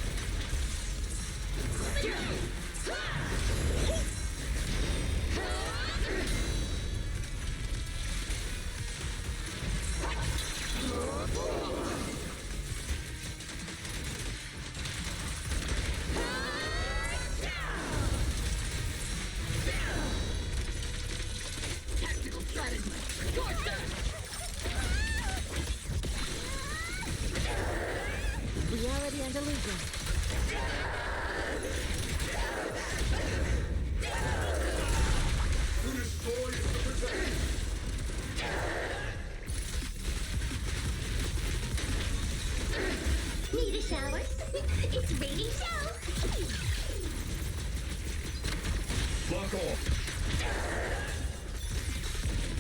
Tactical strategy. Scorch them! Reality and illusion. To destroy is to protect. Need a shower? It's raining show. Lock off.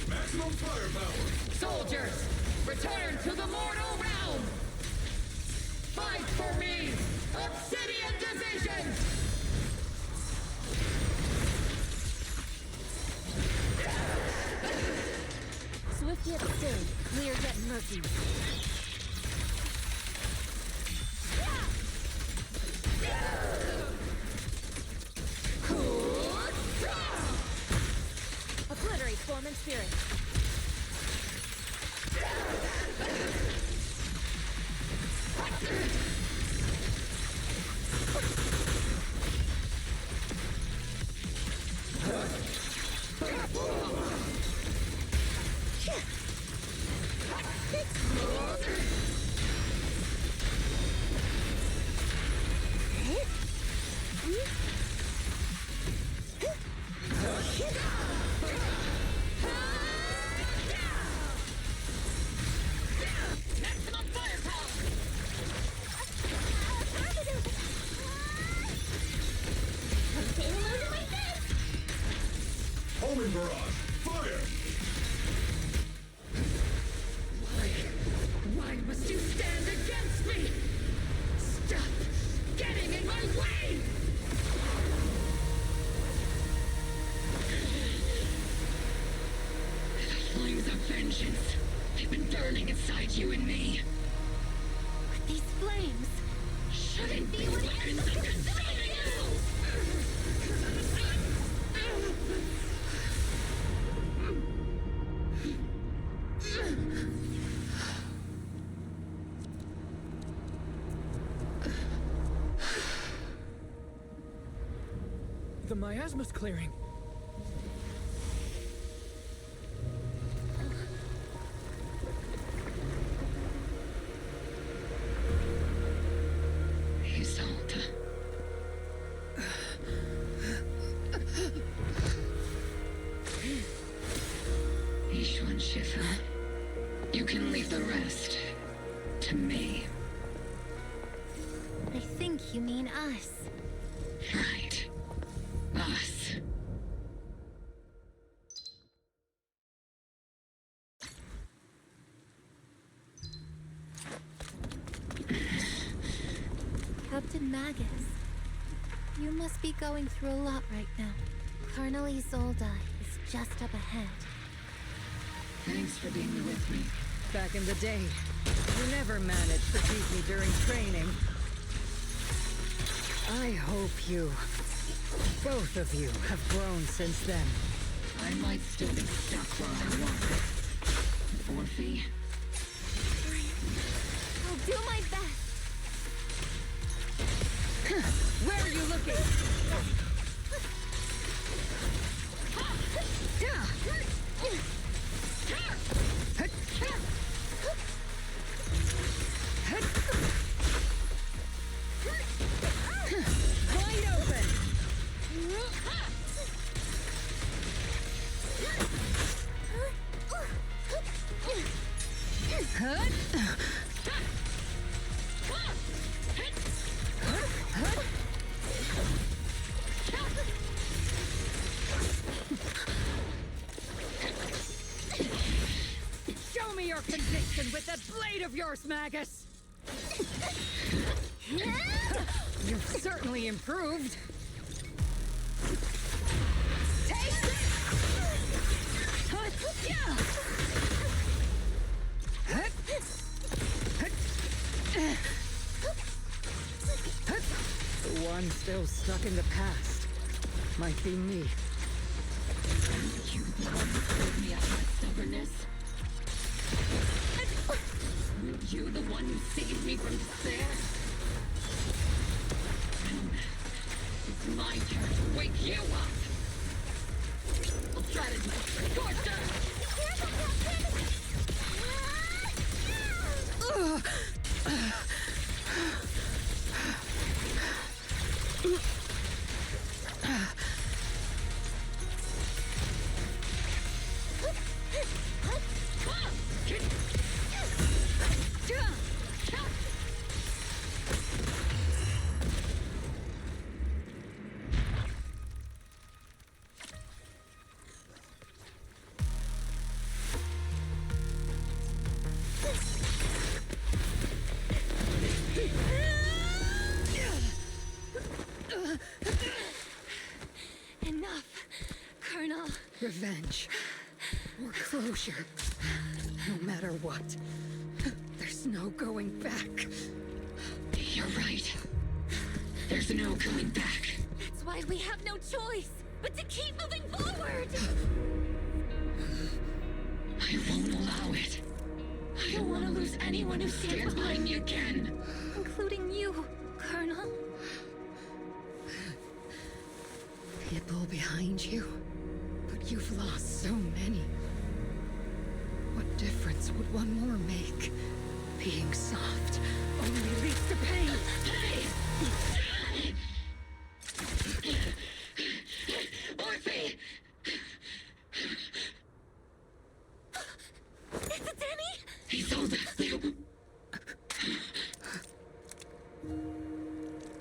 Maximum firepower. Soldiers, return to the mortal realm! Fight for me! Obsidian Division! Swift yet still, clear yet murky. Obliterate form and spirit. Maximum firepower! Homing barrage. Fire. Why must you stand against me? Stop getting in my way! The flames of vengeance. They've been burning inside you and me. But these flames Shouldn't be weapons that consume you! The miasma's clearing. Isolde. Ishwan Shifa. You can leave the rest to me. I think you mean us. Right. Us. Captain Magus, you must be going through a lot right now. Colonel Isolde is just up ahead. Thanks for being with me. Back in the day, you never managed to beat me during training. I hope both of you, have grown since then. I might still be stuck where I was. Orphe? I'll do my best. Where are you looking? Wide open! Show me your conviction with that blade of yours, Magus! You've certainly improved. Take this! The one still stuck in the past might be me. You the one who pulled me out of my stubbornness? You the one who saved me from despair? It's my turn to wake you up! I'll try to torture! Enough, Colonel. Revenge. Or closure. No matter what. There's no going back. You're right. There's no going back. That's why we have no choice but to keep moving forward! I won't allow it. I don't want to lose anyone who stands behind me again. Including you, Colonel. People behind you, but you've lost so many. What difference would one more make? Being soft only leads to pain. Orphe! Is it Danny? Isolde!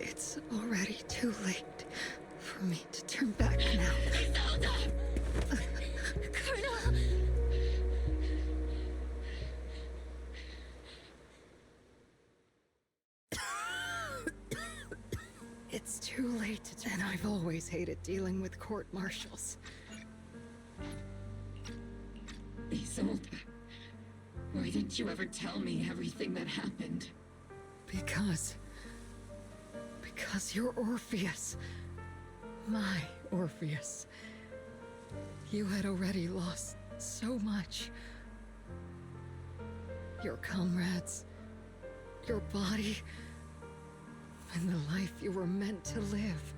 It's already too late for me to turn back now. Isolde! Colonel! It's too late, and I've always hated dealing with court-martials. Isolde, why didn't you ever tell me everything that happened? Because you're Orpheus. My Orpheus. You had already lost so much. Your comrades, your body, and the life you were meant to live.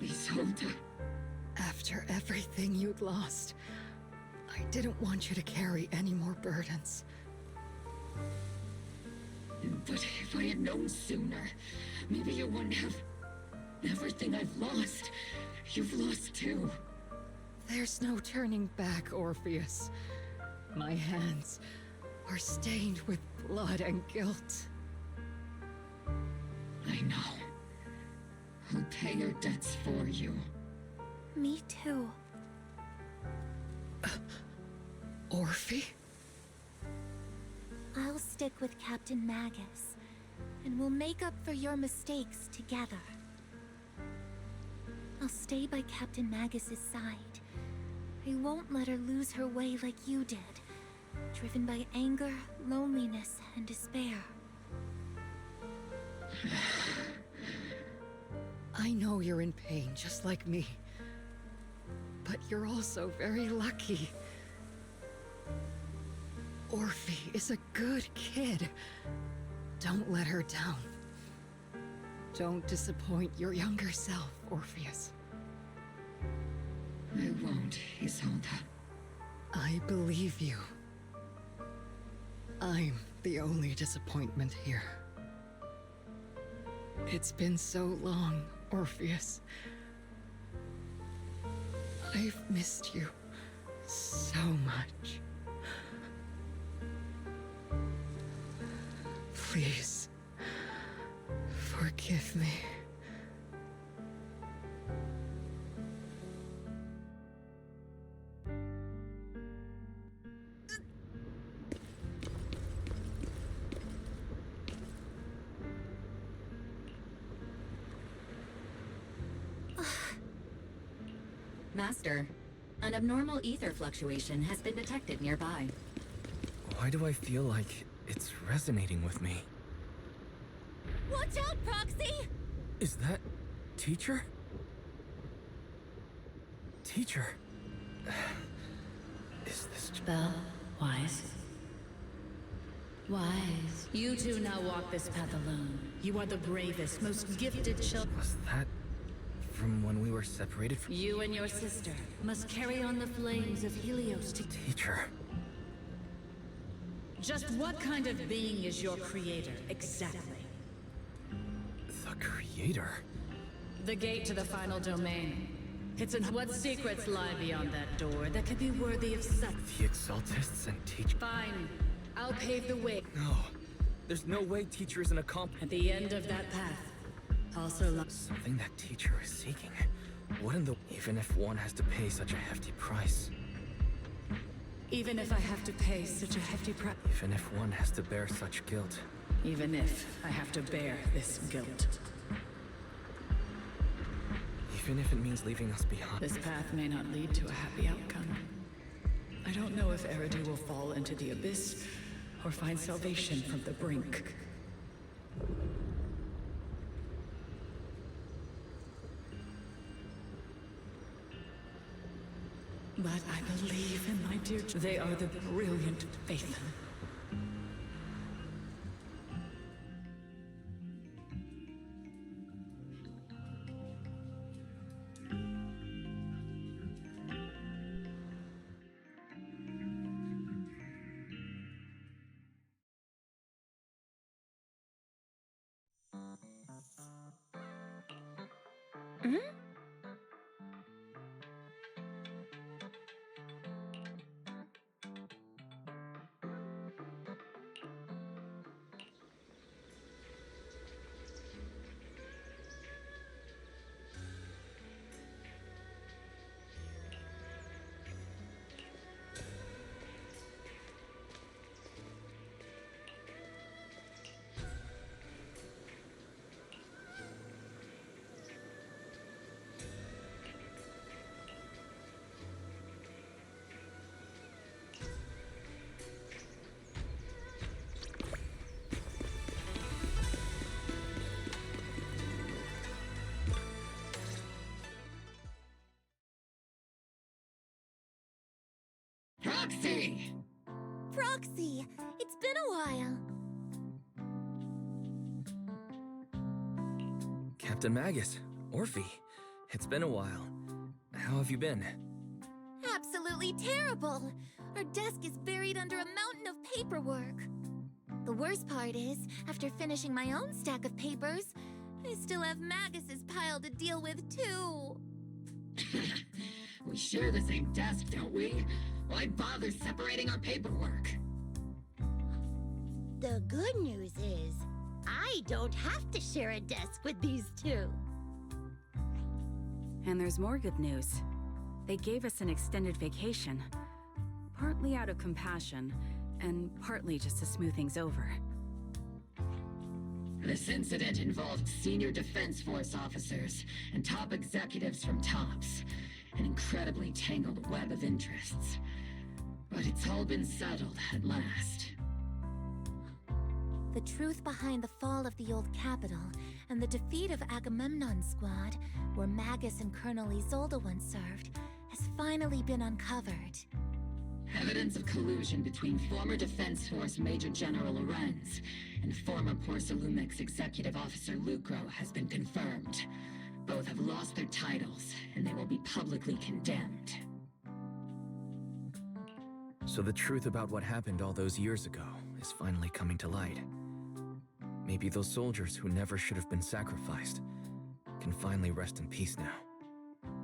Isolde, After everything you'd lost, I didn't want you to carry any more burdens. But if I had known sooner, maybe you wouldn't have... Everything I've lost, you've lost too. There's no turning back, Orpheus. My hands are stained with blood and guilt. I know. I'll pay your debts for you. Me too. Orphe? I'll stick with Captain Magus, and we'll make up for your mistakes together. I'll stay by Captain Magus's side. I won't let her lose her way like you did, driven by anger, loneliness, and despair. I know you're in pain, just like me. But you're also very lucky. Orphe is a good kid. Don't let her down. Don't disappoint your younger self, Orpheus. I won't, Isolde. I believe you. I'm the only disappointment here. It's been so long, Orpheus. I've missed you so much. Please, forgive me. Master, an abnormal ether fluctuation has been detected nearby. Why do I feel like it's resonating with me? Watch out, Proxy! Is that... Teacher? Teacher? Is this... Belle, Wise. Wise, you two now walk this path alone. You are the bravest, most gifted children. Was that... from when we were separated from... You and your sister must carry on the flames of Helios to... Teacher. Just what kind of being is your creator, exactly? The creator? The gate to the final domain. It's in what secrets lie beyond that door that could be worthy of such... The Exaltists and Teacher... Fine. I'll pave the way. No. There's no way Teacher is an accomplice. At the end of that path, also lies... Something that Teacher is seeking. What in the... Even if one has to pay such a hefty price. Even if I have to pay such a hefty price. Even if one has to bear such guilt. Even if I have to bear this guilt. Even if it means leaving us behind. This path may not lead to a happy outcome. I don't know if Eridu will fall into the abyss or find salvation from the brink. But I believe in my dear... They are the brilliant Phaethon. Proxy! Proxy! It's been a while. Captain Magus, Orphe, it's been a while. How have you been? Absolutely terrible! Our desk is buried under a mountain of paperwork. The worst part is, after finishing my own stack of papers, I still have Magus's pile to deal with too. We share the same desk, don't we? Why bother separating our paperwork? The good news is, I don't have to share a desk with these two. And there's more good news. They gave us an extended vacation. Partly out of compassion, and partly just to smooth things over. This incident involved senior Defense Force officers and top executives from TOPS. An incredibly tangled web of interests. But it's all been settled at last. The truth behind the fall of the old capital and the defeat of Agamemnon's squad, where Magus and Colonel Isolde once served, has finally been uncovered. Evidence of collusion between former Defense Force Major General Lorenz and former Porcelumex Executive Officer Lucro has been confirmed. Both have lost their titles, and they will be publicly condemned. So the truth about what happened all those years ago is finally coming to light. Maybe those soldiers who never should have been sacrificed can finally rest in peace now.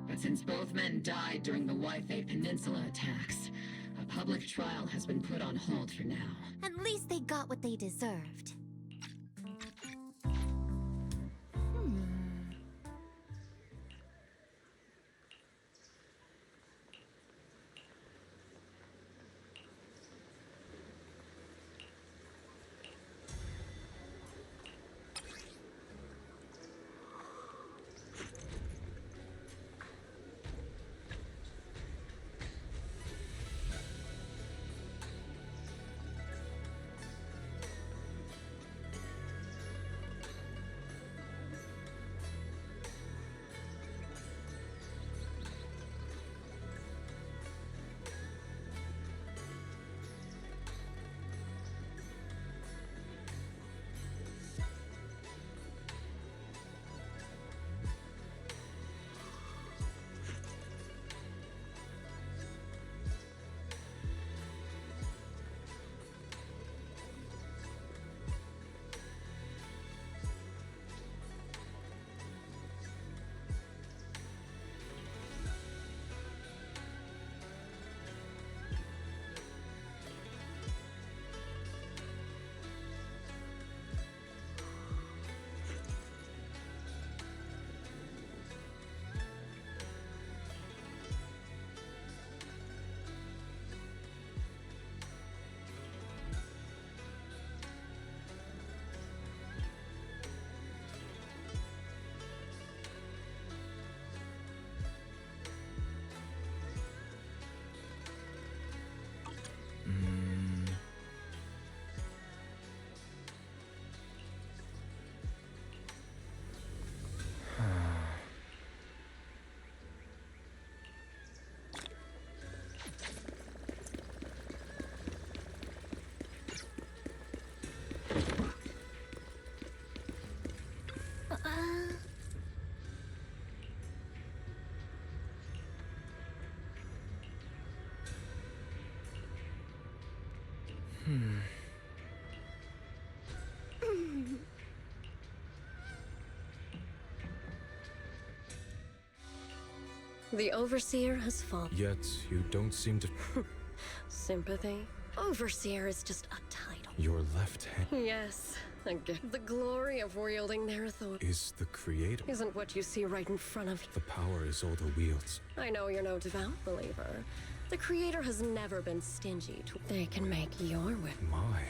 But since both men died during the Waifei Peninsula attacks, a public trial has been put on hold for now. At least they got what they deserved. The Overseer has fallen. Yet you don't seem to... Sympathy? Overseer is just a title. Your left hand Yes, again. The glory of wielding their authority is the creator. isn't what you see right in front of you. The power Isolde wields. I know you're no devout believer. The Creator has never been stingy. They can make your wish. My